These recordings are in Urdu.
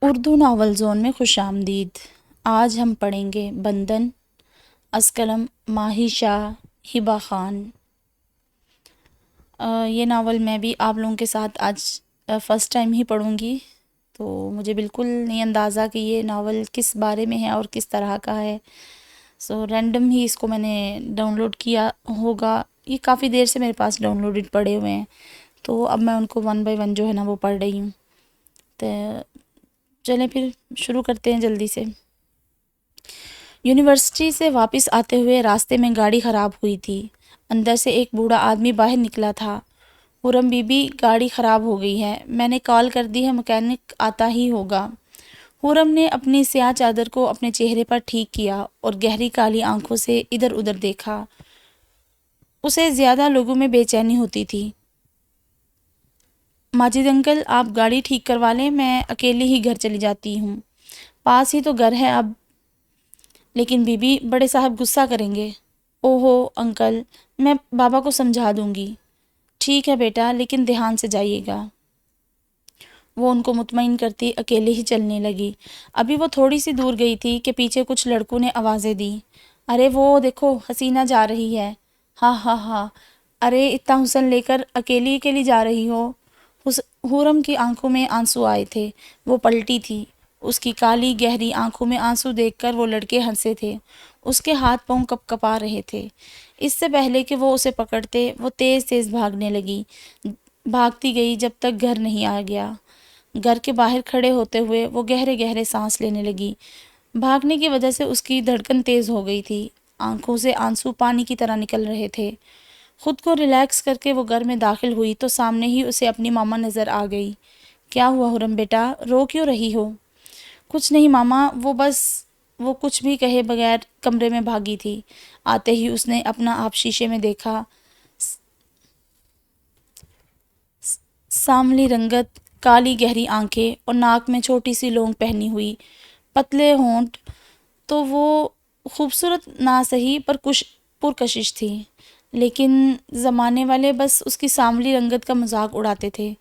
اردو ناول زون میں خوش آمدید۔ آج ہم پڑھیں گے بندن، از قلم ماہی شاہ ہبہ خان۔ یہ ناول میں بھی آپ لوگوں کے ساتھ آج فرسٹ ٹائم ہی پڑھوں گی، تو مجھے بالکل نہیں اندازہ کہ یہ ناول کس بارے میں ہے اور کس طرح کا ہے۔ سو رینڈم ہی اس کو میں نے ڈاؤن لوڈ کیا ہوگا۔ یہ کافی دیر سے میرے پاس ڈاؤن لوڈڈ پڑے ہوئے ہیں، تو اب میں ان کو ون بائی ون جو ہے نا وہ پڑھ رہی ہوں۔ تو چلیں پھر شروع کرتے ہیں جلدی سے۔ یونیورسٹی سے واپس آتے ہوئے راستے میں گاڑی خراب ہوئی تھی۔ اندر سے ایک بوڑھا آدمی باہر نکلا تھا۔ حرم بی بی، گاڑی خراب ہو گئی ہے، میں نے کال کر دی ہے، مکینک آتا ہی ہوگا۔ حرم نے اپنی سیاہ چادر کو اپنے چہرے پر ٹھیک کیا اور گہری کالی آنکھوں سے ادھر ادھر دیکھا۔ اسے زیادہ لوگوں میں بے چینی ہوتی تھی۔ ماجد انکل، آپ گاڑی ٹھیک کروا لیں، میں اکیلی ہی گھر چلی جاتی ہوں، پاس ہی تو گھر ہے اب۔ لیکن بی بی، بڑے صاحب غصہ کریں گے۔ اوہو انکل، میں بابا کو سمجھا دوں گی۔ ٹھیک ہے بیٹا، لیکن دھیان سے جائیے گا۔ وہ ان کو مطمئن کرتی اکیلے ہی چلنے لگی۔ ابھی وہ تھوڑی سی دور گئی تھی کہ پیچھے کچھ لڑکوں نے آوازیں دیں۔ ارے وہ دیکھو، حسینہ جا رہی ہے۔ ہاں ہاں ہاں، ارے اتنا حسن لے کر اکیلی اکیلی جا رہی ہو۔ حرم کی آنکھوں میں آنسو آئے تھے، وہ پلٹی تھی۔ اس کی کالی گہری آنکھوں میں آنسو دیکھ کر وہ لڑکے ہنسے تھے۔ اس کے ہاتھ پاؤں کپ کپا رہے تھے۔ اس سے پہلے کہ وہ اسے پکڑتے، وہ تیز تیز بھاگنے لگی۔ بھاگتی گئی جب تک گھر نہیں آ گیا۔ گھر کے باہر کھڑے ہوتے ہوئے وہ گہرے گہرے سانس لینے لگی۔ بھاگنے کی وجہ سے اس کی دھڑکن تیز ہو گئی تھی۔ آنکھوں سے آنسو پانی کی طرح نکل رہے تھے۔ خود کو ریلیکس کر کے وہ گھر میں داخل ہوئی تو سامنے ہی اسے اپنی ماما نظر آ گئی۔ کیا ہوا حرم بیٹا، رو کیوں رہی ہو؟ کچھ نہیں ماما، وہ کچھ بھی کہے بغیر کمرے میں بھاگی تھی۔ آتے ہی اس نے اپنا آپ شیشے میں دیکھا۔ سانولی رنگت، کالی گہری آنکھیں اور ناک میں چھوٹی سی لونگ پہنی ہوئی، پتلے ہونٹ، تو وہ خوبصورت نہ سہی پر پرکشش تھی۔ لیکن زمانے والے بس اس کی سانولی رنگت کا مذاق اڑاتے تھے۔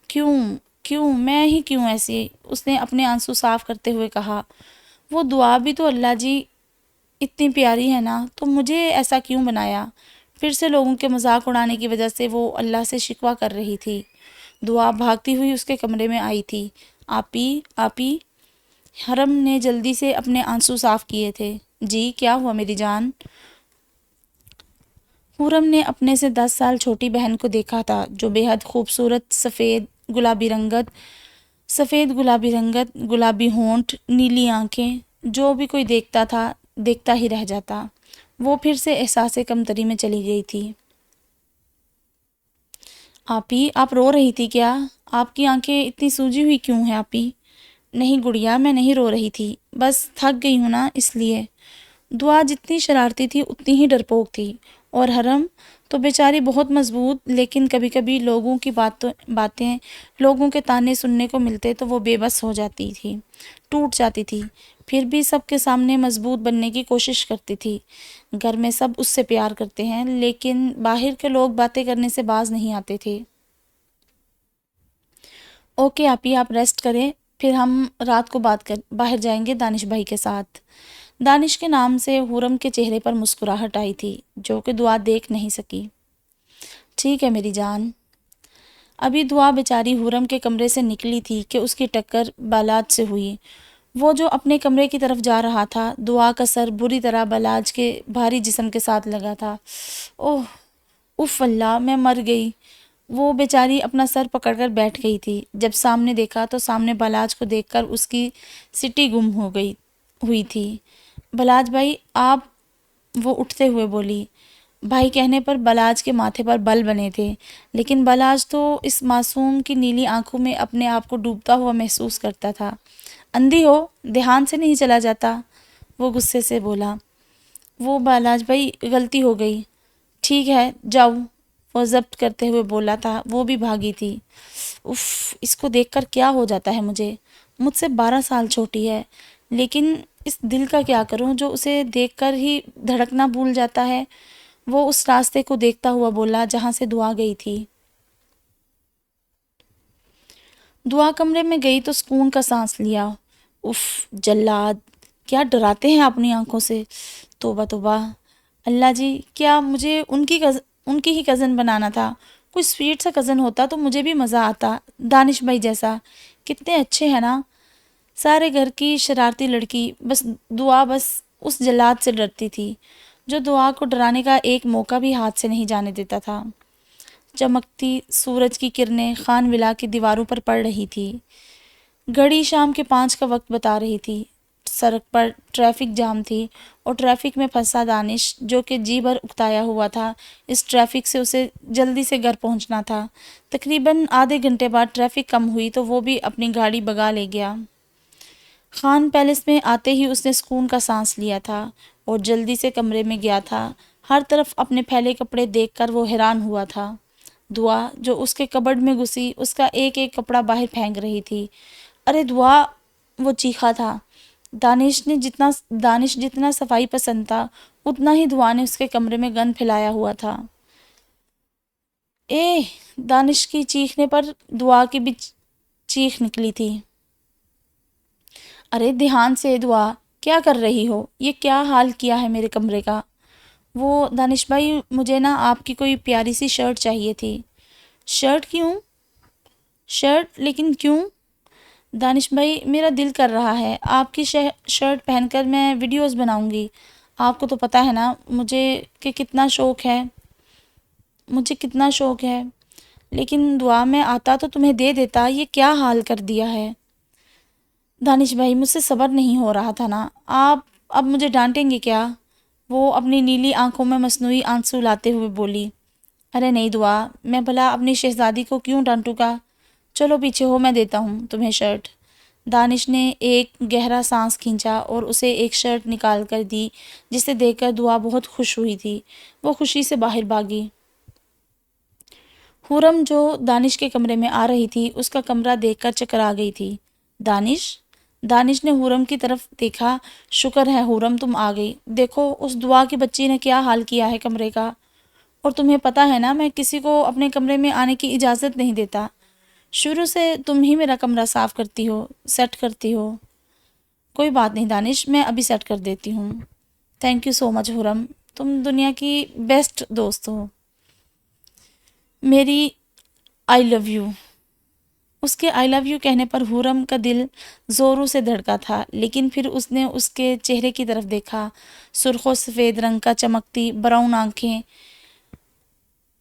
کیوں میں ہی کیوں ایسی؟ اس نے اپنے آنسو صاف کرتے ہوئے کہا۔ وہ دعا بھی تو اللہ جی اتنی پیاری ہے نا، تو مجھے ایسا کیوں بنایا؟ پھر سے لوگوں کے مذاق اڑانے کی وجہ سے وہ اللہ سے شکوہ کر رہی تھی۔ دعا بھاگتی ہوئی اس کے کمرے میں آئی تھی۔ آپی۔ حرم نے جلدی سے اپنے آنسو صاف کیے تھے۔ جی کیا ہوا میری جان؟ حرم نے اپنے سے 10 سال چھوٹی بہن کو دیکھا تھا، جو بے حد خوبصورت، سفید گلابی رنگت، گلابی ہونٹ، نیلی آنکھیں، جو بھی کوئی دیکھتا تھا دیکھتا ہی رہ جاتا۔ وہ پھر سے احساس کمتری میں چلی گئی تھی۔ آپی، آپ رو رہی تھی کیا؟ آپ کی آنکھیں اتنی سوجی ہوئی کیوں ہیں آپی؟ نہیں گڑیا، میں نہیں رو رہی تھی، بس تھک گئی ہوں نا اس لیے۔ دعا جتنی شرارتی تھی اتنی ہی ڈرپوک تھی، اور حرم تو بیچاری بہت مضبوط، لیکن کبھی کبھی لوگوں کی باتیں، لوگوں کے طعنے سننے کو ملتے تو وہ بے بس ہو جاتی تھی، ٹوٹ جاتی تھی، پھر بھی سب کے سامنے مضبوط بننے کی کوشش کرتی تھی۔ گھر میں سب اس سے پیار کرتے ہیں، لیکن باہر کے لوگ باتیں کرنے سے باز نہیں آتے تھے۔ اوکے آپی، آپ ریسٹ کریں، پھر ہم رات کو باہر جائیں گے دانش بھائی کے ساتھ۔ دانش کے نام سے حرم کے چہرے پر مسکراہٹ آئی تھی، جو کہ دعا دیکھ نہیں سکی۔ ٹھیک ہے میری جان۔ ابھی دعا بیچاری حرم کے کمرے سے نکلی تھی کہ اس کی ٹکر بالاج سے ہوئی۔ وہ جو اپنے کمرے کی طرف جا رہا تھا، دعا کا سر بری طرح بالاج کے بھاری جسم کے ساتھ لگا تھا۔ اف اللہ، میں مر گئی۔ وہ بیچاری اپنا سر پکڑ کر بیٹھ گئی تھی۔ جب سامنے دیکھا تو سامنے بالاج کو دیکھ کر اس کی سٹی گم ہوئی تھی۔ بالاج بھائی آپ، وہ اٹھتے ہوئے بولی۔ بھائی کہنے پر بالاج کے ماتھے پر بل بنے تھے، لیکن بالاج تو اس معصوم کی نیلی آنکھوں میں اپنے آپ کو ڈوبتا ہوا محسوس کرتا تھا۔ اندھی ہو، دھیان سے نہیں چلا جاتا، وہ غصے سے بولا۔ وہ بالاج بھائی غلطی ہو گئی، ٹھیک ہے جاؤ، وہ ضبط کرتے ہوئے بولا تھا۔ وہ بھی بھاگی تھی۔ اف، اس کو دیکھ کر کیا ہو جاتا ہے مجھ سے 12 سال چھوٹی ہے، لیکن اس دل کا کیا کروں جو اسے دیکھ کر ہی دھڑکنا بھول جاتا ہے۔ وہ اس راستے کو دیکھتا ہوا بولا جہاں سے دعا گئی تھی۔ دعا کمرے میں گئی تو سکون کا سانس لیا. اف، جلاد کیا ڈراتے ہیں اپنی آنکھوں سے. توبہ توبہ. اللہ جی، کیا مجھے ان کی ہی کزن بنانا تھا؟ کوئی سویٹ سا کزن ہوتا تو مجھے بھی مزہ آتا، دانش بھائی جیسا. کتنے اچھے ہیں نا. سارے گھر کی شرارتی لڑکی. بس اس جلاد سے ڈرتی تھی جو دعا کو ڈرانے کا ایک موقع بھی ہاتھ سے نہیں جانے دیتا تھا. چمکتی سورج کی کرنیں خان ولا کی دیواروں پر پڑ رہی تھی. گھڑی شام کے 5 کا وقت بتا رہی تھی. سڑک پر ٹریفک جام تھی اور ٹریفک میں پھنسا دانش، جو کہ جی بھر اکتایا ہوا تھا. اس ٹریفک سے اسے جلدی سے گھر پہنچنا تھا. تقریباً آدھے گھنٹے بعد ٹریفک کم ہوئی تو وہ بھی اپنی گاڑی بگا لے گیا. خان پیلس میں آتے ہی اس نے سکون کا سانس لیا تھا اور جلدی سے کمرے میں گیا تھا. ہر طرف اپنے پھیلے کپڑے دیکھ کر وہ حیران ہوا تھا. دعا جو اس کے کبرڈ میں گھسی اس کا ایک ایک کپڑا باہر پھینک رہی تھی. ارے دعا، وہ چیخا تھا. دانش جتنا صفائی پسند تھا اتنا ہی دعا نے اس کے کمرے میں گند پھیلایا ہوا تھا. اے! دانش کی چیخنے پر دعا کی بھی چیخ نکلی تھی. ارے دھیان سے دعا، کیا کر رہی ہو؟ یہ کیا حال کیا ہے میرے کمرے کا؟ وہ دانش بھائی، مجھے نا آپ کی کوئی پیاری سی شرٹ چاہیے تھی. شرٹ کیوں؟ شرٹ لیکن کیوں؟ دانش بھائی، میرا دل کر رہا ہے آپ کی شرٹ پہن کر میں ویڈیوز بناؤں گی. آپ کو تو پتہ ہے نا مجھے کتنا شوق ہے. لیکن دعا میں آتا تو تمہیں دے دیتا. یہ کیا حال کر دیا ہے؟ دانش بھائی، مجھ سے صبر نہیں ہو رہا تھا نا. آپ اب مجھے ڈانٹیں گے کیا؟ وہ اپنی نیلی آنکھوں میں مصنوعی آنسو لاتے ہوئے بولی. ارے نہیں دعا، میں بھلا اپنی شہزادی کو کیوں ڈانٹوں گا؟ چلو پیچھے ہو، میں دیتا ہوں تمہیں شرٹ. دانش نے ایک گہرا سانس کھینچا اور اسے ایک شرٹ نکال کر دی جسے دیکھ کر دعا بہت خوش ہوئی تھی. وہ خوشی سے باہر بھاگی. حورم جو دانش کے کمرے میں آ رہی تھی اس کا کمرہ دیکھ کر چکرا گئی تھی. دانش نے حورم کی طرف دیکھا. شکر ہے حورم تم آ گئی. دیکھو اس دعا کی بچی نے کیا حال کیا ہے کمرے کا. اور تمہیں پتہ ہے نا میں کسی کو اپنے کمرے میں آنے کی اجازت نہیں دیتا. شروع سے تم ہی میرا کمرہ صاف کرتی ہو، سیٹ کرتی ہو. کوئی بات نہیں دانش، میں ابھی سیٹ کر دیتی ہوں. تھینک یو سو مچ حورم، تم دنیا کی بیسٹ دوست ہو میری. آئی لو یو. اس کے آئی لو یو کہنے پر حورم کا دل زوروں سے دھڑکا تھا، لیکن پھر اس نے اس کے چہرے کی طرف دیکھا. سرخ و سفید رنگ کا چمکتی براؤن آنکھیں،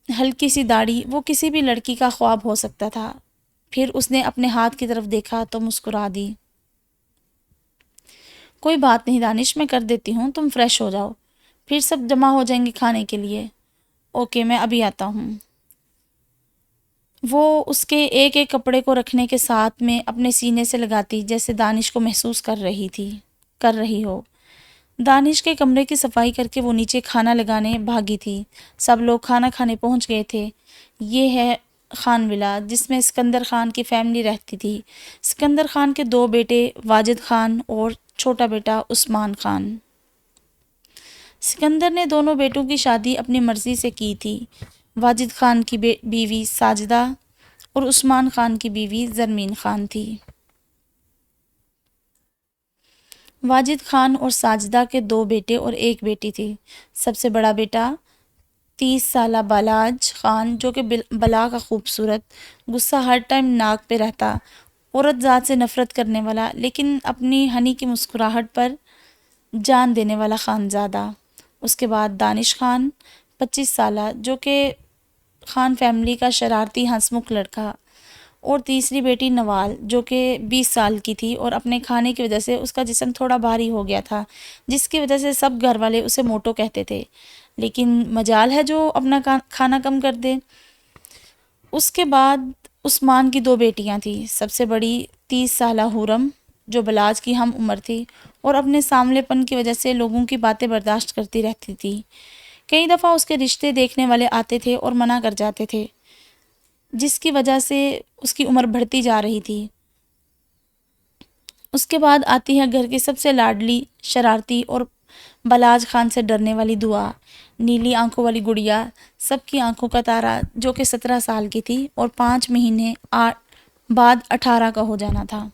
ہلکی سی داڑھی، وہ کسی بھی لڑکی کا خواب ہو سکتا تھا. پھر اس نے اپنے ہاتھ کی طرف دیکھا تو مسکرا دی. کوئی بات نہیں دانش، میں کر دیتی ہوں، تم فریش ہو جاؤ، پھر سب جمع ہو جائیں گے کھانے کے لیے. اوکے، میں ابھی آتا ہوں. وہ اس کے ایک ایک کپڑے کو رکھنے کے ساتھ میں اپنے سینے سے لگاتی جیسے دانش کو محسوس کر رہی ہو. دانش کے کمرے کی صفائی کر کے وہ نیچے کھانا لگانے بھاگی تھی. سب لوگ کھانا کھانے پہنچ گئے تھے. یہ ہے خان ولا جس میں اسکندر خان کی فیملی رہتی تھی. اسکندر خان کے 2 بیٹے واجد خان اور چھوٹا بیٹا عثمان خان. سکندر نے دونوں بیٹوں کی شادی اپنی مرضی سے کی تھی. واجد خان کی بیوی ساجدہ اور عثمان خان کی بیوی زرمین خان تھی. واجد خان اور ساجدہ کے 2 بیٹے اور 1 بیٹی تھی. سب سے بڑا بیٹا 30 سالہ بالاج خان، جو کہ بلا کا خوبصورت، غصہ ہر ٹائم ناک پہ رہتا، عورت ذات سے نفرت کرنے والا لیکن اپنی ہنی کی مسکراہٹ پر جان دینے والا خانزادہ. اس کے بعد دانش خان 25 سالہ، جو کہ خان فیملی کا شرارتی ہنس مکھ لڑکا، اور تیسری بیٹی نوال جو کہ 20 سال کی تھی اور اپنے کھانے کی وجہ سے اس کا جسم تھوڑا بھاری ہو گیا تھا، جس کی وجہ سے سب گھر والے اسے موٹو کہتے تھے، لیکن مجال ہے جو اپنا کھانا کم کر دے. اس کے بعد عثمان کی 2 بیٹیاں تھیں. سب سے بڑی 30 سالہ حورم جو بلاج کی ہم عمر تھی اور اپنے ساملے پن کی وجہ سے لوگوں کی باتیں برداشت کرتی رہتی تھی. کئی دفعہ اس کے رشتے دیکھنے والے آتے تھے اور منع کر جاتے تھے، جس کی وجہ سے اس کی عمر بڑھتی جا رہی تھی. اس کے بعد آتی ہے گھر کی سب سے لاڈلی، شرارتی اور بالاج خان سے ڈرنے والی دعا، نیلی آنکھوں والی گڑیا، سب کی آنکھوں کا تارا، جو کہ 17 سال کی تھی اور 5 مہینے بعد 18 کا ہو جانا تھا۔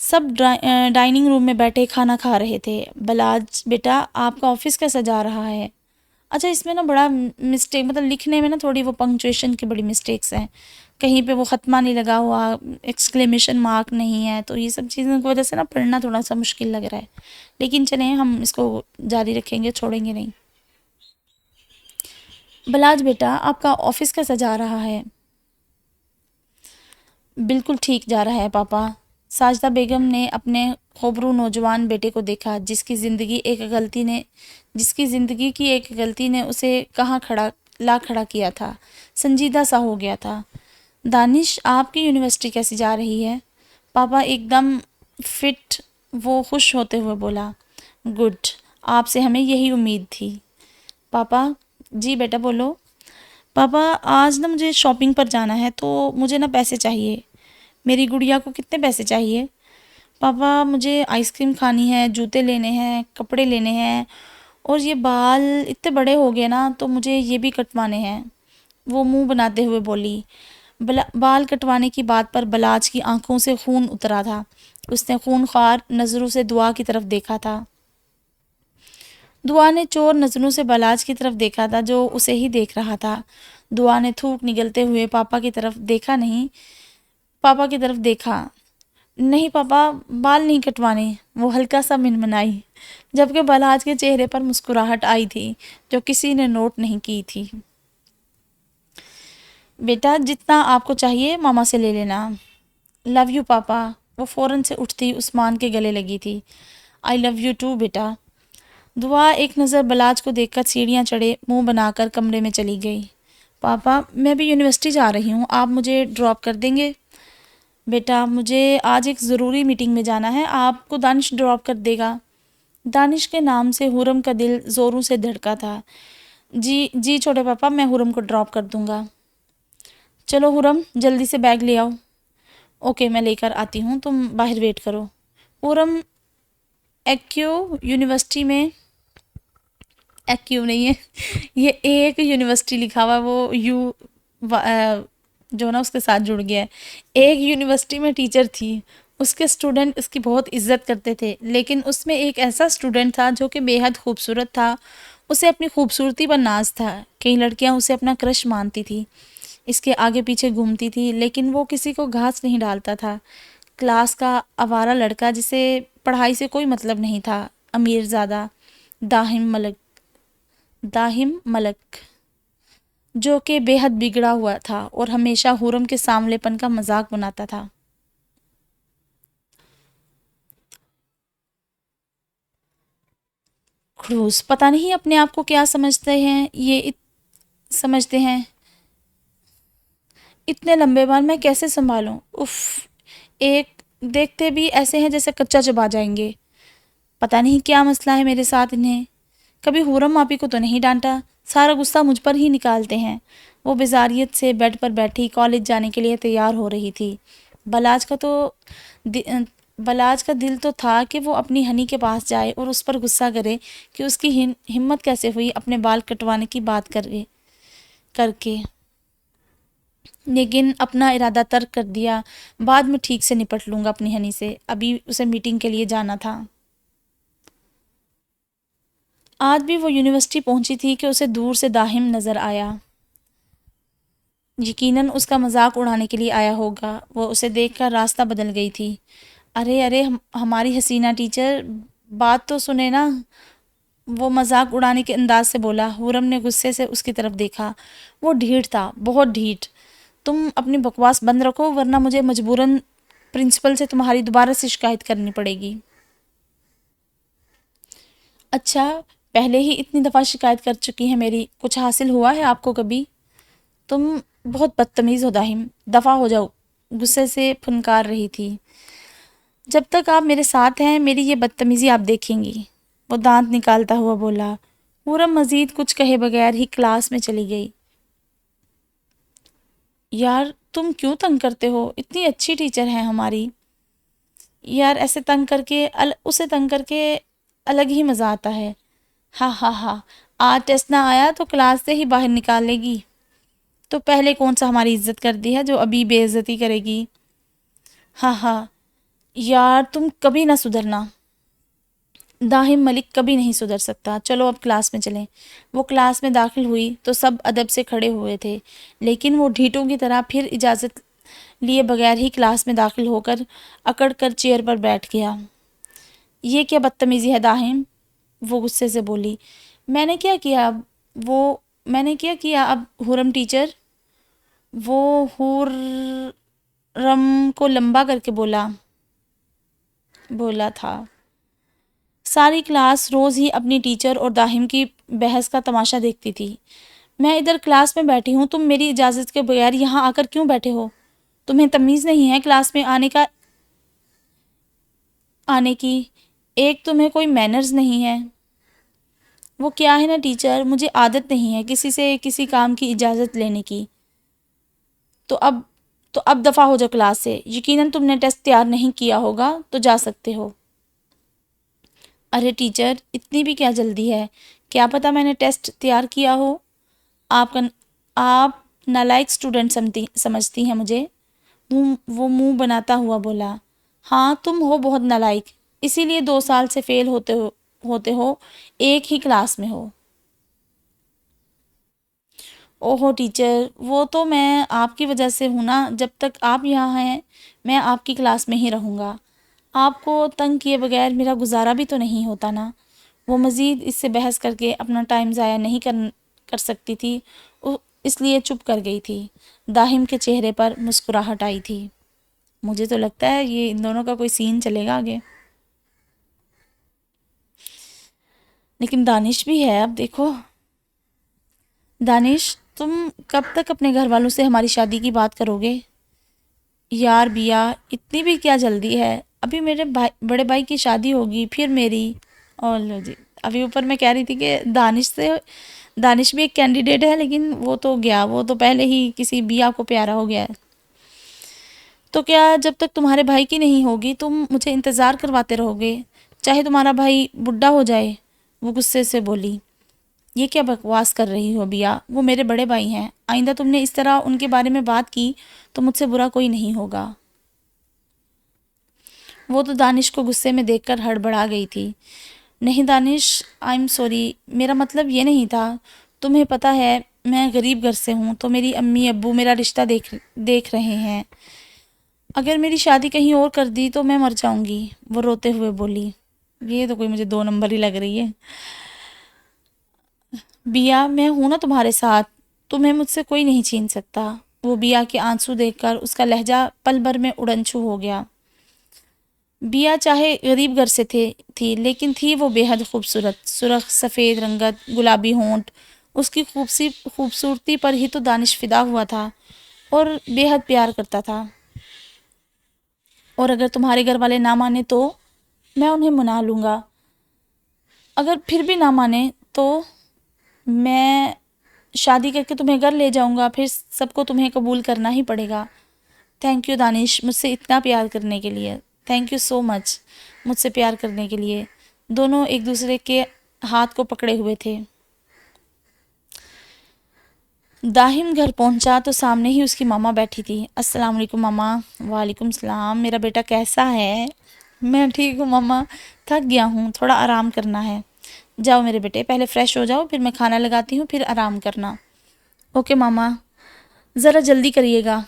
سب ڈائننگ روم میں بیٹھے کھانا کھا رہے تھے۔ بلاج بیٹا آپ کا آفس کیسا جا رہا ہے؟ اچھا اس میں نا بڑا مسٹیک، مطلب لکھنے میں نا تھوڑی وہ پنکچویشن کی بڑی مسٹیکس ہیں، کہیں پہ وہ ختمہ نہیں لگا ہوا، ایکسکلیمیشن مارک نہیں ہے، تو یہ سب چیزوں کی وجہ سے نا پڑھنا تھوڑا سا مشکل لگ رہا ہے، لیکن چلیں ہم اس کو جاری رکھیں گے، چھوڑیں گے نہیں۔ بلاج بیٹا آپ کا آفس کیسا جا رہا ہے؟ بالکل ٹھیک جا رہا ہے پاپا۔ ساجدہ بیگم نے اپنے خوبرو نوجوان بیٹے کو دیکھا جس کی زندگی کی ایک غلطی نے اسے کہاں کھڑا کیا تھا، سنجیدہ سا ہو گیا تھا۔ دانش آپ کی یونیورسٹی کیسی جا رہی ہے؟ پاپا ایک دم فٹ، وہ خوش ہوتے ہوئے بولا۔ گڈ، آپ سے ہمیں یہی امید تھی۔ پاپا جی بیٹا بولو۔ پاپا آج نا مجھے شاپنگ پر جانا ہے تو مجھے نا پیسے چاہیے۔ میری گڑیا کو کتنے پیسے چاہیے؟ پاپا مجھے آئس کریم کھانی ہے، جوتے لینے ہیں، کپڑے لینے ہیں، اور یہ بال اتنے بڑے ہو گئے نا تو مجھے یہ بھی کٹوانے ہیں، وہ منہ بناتے ہوئے بولی۔ بال کٹوانے کی بات پر بلاج کی آنکھوں سے خون اترا تھا، اس نے خونخوار نظروں سے دعا کی طرف دیکھا تھا۔ دعا نے چور نظروں سے بلاج کی طرف دیکھا تھا جو اسے ہی دیکھ رہا تھا۔ دعا نے تھوک نگلتے ہوئے پاپا کی طرف دیکھا نہیں پاپا بال نہیں کٹوانے، وہ ہلکا سا منمنائی، جبکہ بلاج کے چہرے پر مسکراہٹ آئی تھی جو کسی نے نوٹ نہیں کی تھی۔ بیٹا جتنا آپ کو چاہیے ماما سے لے لینا۔ لو یو پاپا، وہ فوراً سے اٹھتی عثمان کے گلے لگی تھی۔ آئی لو یو ٹو بیٹا۔ دعا ایک نظر بلاج کو دیکھ کر سیڑھیاں چڑھے منہ بنا کر کمرے میں چلی گئی۔ پاپا میں بھی یونیورسٹی جا رہی ہوں، آپ مجھے ڈراپ کر دیں گے؟ بیٹا مجھے آج ایک ضروری میٹنگ میں جانا ہے، آپ کو دانش ڈراپ کر دے گا؟ دانش کے نام سے حرم کا دل زوروں سے دھڑکا تھا۔ جی چھوٹے پاپا، میں حرم کو ڈراپ کر دوں گا۔ چلو حرم جلدی سے بیگ لے آؤ۔ اوکے میں لے کر آتی ہوں، تم باہر ویٹ کرو۔ حرم یونیورسٹی میں نہیں ہے، یہ ایک یونیورسٹی لکھا ہوا ہے، وہ جو نا اس کے ساتھ جڑ گیا ہے۔ ایک یونیورسٹی میں ٹیچر تھی، اس کے اسٹوڈنٹ اس کی بہت عزت کرتے تھے، لیکن اس میں ایک ایسا اسٹوڈنٹ تھا جو کہ بے حد خوبصورت تھا، اسے اپنی خوبصورتی پر ناز تھا، کئی لڑکیاں اسے اپنا کرش مانتی تھی، اس کے آگے پیچھے گھومتی تھی، لیکن وہ کسی کو گھاس نہیں ڈالتا تھا۔ کلاس کا آوارہ لڑکا جسے پڑھائی سے کوئی مطلب نہیں تھا، امیر زادہ داہم ملک، جو کہ بے حد بگڑا ہوا تھا اور ہمیشہ حرم کے ساملے پن کا مذاق بناتا تھا۔ کھڑوس پتہ نہیں اپنے آپ کو کیا سمجھتے ہیں، اتنے لمبے بال میں کیسے سنبھالوں؟ اف، ایک دیکھتے بھی ایسے ہیں جیسے کچا چبا جائیں گے۔ پتہ نہیں کیا مسئلہ ہے میرے ساتھ انہیں، کبھی حرم آپی کو تو نہیں ڈانٹا، سارا غصہ مجھ پر ہی نکالتے ہیں۔ وہ بیزاریت سے بیڈ پر بیٹھی کالج جانے کے لیے تیار ہو رہی تھی۔ بلاج کا دل تو تھا کہ وہ اپنی ہنی کے پاس جائے اور اس پر غصہ کرے کہ اس کی ہمت کیسے ہوئی اپنے بال کٹوانے کی بات کر کے، لیکن اپنا ارادہ ترک کر دیا، بعد میں ٹھیک سے نپٹ لوں گا اپنی ہنی سے، ابھی اسے میٹنگ کے لیے جانا تھا۔ آج بھی وہ یونیورسٹی پہنچی تھی کہ اسے دور سے داہم نظر آیا، یقیناً اس کا مذاق اڑانے کے لیے آیا ہوگا، وہ اسے دیکھ کر راستہ بدل گئی تھی۔ ارے ہماری حسینہ ٹیچر، بات تو سنے نا، وہ مذاق اڑانے کے انداز سے بولا۔ حرم نے غصے سے اس کی طرف دیکھا، وہ ڈھیٹ تھا، بہت ڈھیٹ۔ تم اپنی بکواس بند رکھو ورنہ مجھے مجبوراً پرنسپل سے تمہاری دوبارہ سے شکایت کرنی پڑے گی۔ اچھا پہلے ہی اتنی دفعہ شکایت کر چکی ہیں میری، کچھ حاصل ہوا ہے آپ کو کبھی؟ تم بہت بدتمیز ہو داہم، دفع ہو جاؤ، غصے سے پھنکار رہی تھی۔ جب تک آپ میرے ساتھ ہیں میری یہ بدتمیزی آپ دیکھیں گی، وہ دانت نکالتا ہوا بولا۔ حرم مزید کچھ کہے بغیر ہی کلاس میں چلی گئی۔ یار تم کیوں تنگ کرتے ہو، اتنی اچھی ٹیچر ہیں ہماری۔ یار اسے تنگ کر کے الگ ہی مزہ آتا ہے۔ ہاں آج ٹیسٹ نہ آیا تو کلاس سے ہی باہر نکال لے گی۔ تو پہلے کون سا ہماری عزت کرتی ہے جو ابھی بے عزتی کرے گی؟ ہاں ہاں، یار تم کبھی نہ سدھرنا، داہم ملک کبھی نہیں سدھر سکتا، چلو اب کلاس میں چلیں۔ وہ کلاس میں داخل ہوئی تو سب ادب سے کھڑے ہوئے تھے، لیکن وہ ڈھیٹوں کی طرح پھر اجازت لیے بغیر ہی کلاس میں داخل ہو کر اکڑ کر چیئر پر بیٹھ گیا۔ یہ کیا بدتمیزی ہے داہم، وہ غصے سے بولی۔ میں نے کیا کیا اب؟ وہ میں نے کیا کیا اب حرم ٹیچر؟ وہ حرم کو لمبا کر کے بولا تھا۔ ساری کلاس روز ہی اپنی ٹیچر اور داہم کی بحث کا تماشا دیکھتی تھی۔ میں ادھر کلاس میں بیٹھی ہوں، تم میری اجازت کے بغیر یہاں آ کر کیوں بیٹھے ہو؟ تمہیں تمیز نہیں ہے کلاس میں آنے کی؟ ایک تمہیں کوئی مینرز نہیں ہے؟ وہ کیا ہے نا ٹیچر، مجھے عادت نہیں ہے کسی سے کسی کام کی اجازت لینے کی۔ تو اب دفعہ ہو جاؤ کلاس سے، یقیناً تم نے ٹیسٹ تیار نہیں کیا ہوگا تو جا سکتے ہو۔ ارے ٹیچر، اتنی بھی کیا جلدی ہے؟ کیا پتہ میں نے ٹیسٹ تیار کیا ہو؟ آپ نالائق اسٹوڈنٹ سمجھتی ہیں مجھے؟ وہ منہ بناتا ہوا بولا۔ ہاں تم ہو بہت نالائق، اسی لیے 2 سال سے فیل ہوتے ہو، ایک ہی کلاس میں ہو۔ اوہو ٹیچر، وہ تو میں آپ کی وجہ سے ہوں نا، جب تک آپ یہاں ہیں میں آپ کی کلاس میں ہی رہوں گا۔ آپ کو تنگ کیے بغیر میرا گزارا بھی تو نہیں ہوتا نا۔ وہ مزید اس سے بحث کر کے اپنا ٹائم ضائع نہیں کر سکتی تھی، اس لیے چپ کر گئی تھی۔ داہم کے چہرے پر مسکراہٹ آئی تھی۔ مجھے تو لگتا ہے یہ ان دونوں کا کوئی سین چلے گا آگے، لیکن دانش بھی ہے، اب دیکھو۔ دانش، تم کب تک اپنے گھر والوں سے ہماری شادی کی بات کرو گے؟ یار بیا، اتنی بھی کیا جلدی ہے؟ ابھی میرے بڑے بھائی کی شادی ہوگی، پھر میری۔ اور لو جی، ابھی اوپر میں کہہ رہی تھی کہ دانش بھی ایک کینڈیڈیٹ ہے، لیکن وہ تو گیا، وہ تو پہلے ہی کسی بیا کو پیارا ہو گیا ہے۔ تو کیا جب تک تمہارے بھائی کی نہیں ہوگی تم مجھے انتظار کرواتے رہو گے، چاہے تمہارا بھائی بڈھا ہو جائے؟ وہ غصے سے بولی۔ یہ کیا بکواس کر رہی ہو بیا، وہ میرے بڑے بھائی ہیں، آئندہ تم نے اس طرح ان کے بارے میں بات کی تو مجھ سے برا کوئی نہیں ہوگا۔ وہ تو دانش کو غصے میں دیکھ کر ہڑبڑا گئی تھی۔ نہیں دانش، آئی ایم سوری، میرا مطلب یہ نہیں تھا۔ تمہیں پتہ ہے میں غریب گھر سے ہوں، تو میری امی ابو میرا رشتہ دیکھ رہے ہیں۔ اگر میری شادی کہیں اور کر دی تو میں مر جاؤں گی، وہ روتے ہوئے بولی۔ یہ تو کوئی مجھے 2 نمبر ہی لگ رہی ہے۔ بیا، میں ہوں نا تمہارے ساتھ، تمہیں مجھ سے کوئی نہیں چھین سکتا۔ وہ بیا کے آنسو دیکھ کر اس کا لہجہ پل بھر میں اڑنچھو ہو گیا۔ بیا چاہے غریب گھر سے تھی، لیکن تھی وہ بے حد خوبصورت، سرخ سفید رنگت، گلابی ہونٹ، اس کی خوبصورتی پر ہی تو دانش فدا ہوا تھا اور بے حد پیار کرتا تھا۔ اور اگر تمہارے گھر والے نہ مانے تو میں انہیں منا لوں گا، اگر پھر بھی نہ مانے تو میں شادی کر کے تمہیں گھر لے جاؤں گا، پھر سب کو تمہیں قبول کرنا ہی پڑے گا۔ تھینک یو دانش، مجھ سے اتنا پیار کرنے کے لیے، تھینک یو سو مچ مجھ سے پیار کرنے کے لیے۔ دونوں ایک دوسرے کے ہاتھ کو پکڑے ہوئے تھے۔ داہم گھر پہنچا تو سامنے ہی اس کی ماما بیٹھی تھی۔ السلام علیکم ماما۔ وعلیکم السلام، میرا بیٹا کیسا ہے؟ میں ٹھیک ہوں ماما، تھک گیا ہوں، تھوڑا آرام کرنا ہے۔ جاؤ میرے بیٹے، پہلے فریش ہو جاؤ، پھر میں کھانا لگاتی ہوں، پھر آرام کرنا۔ اوکے ماما، ذرا جلدی کریے گا۔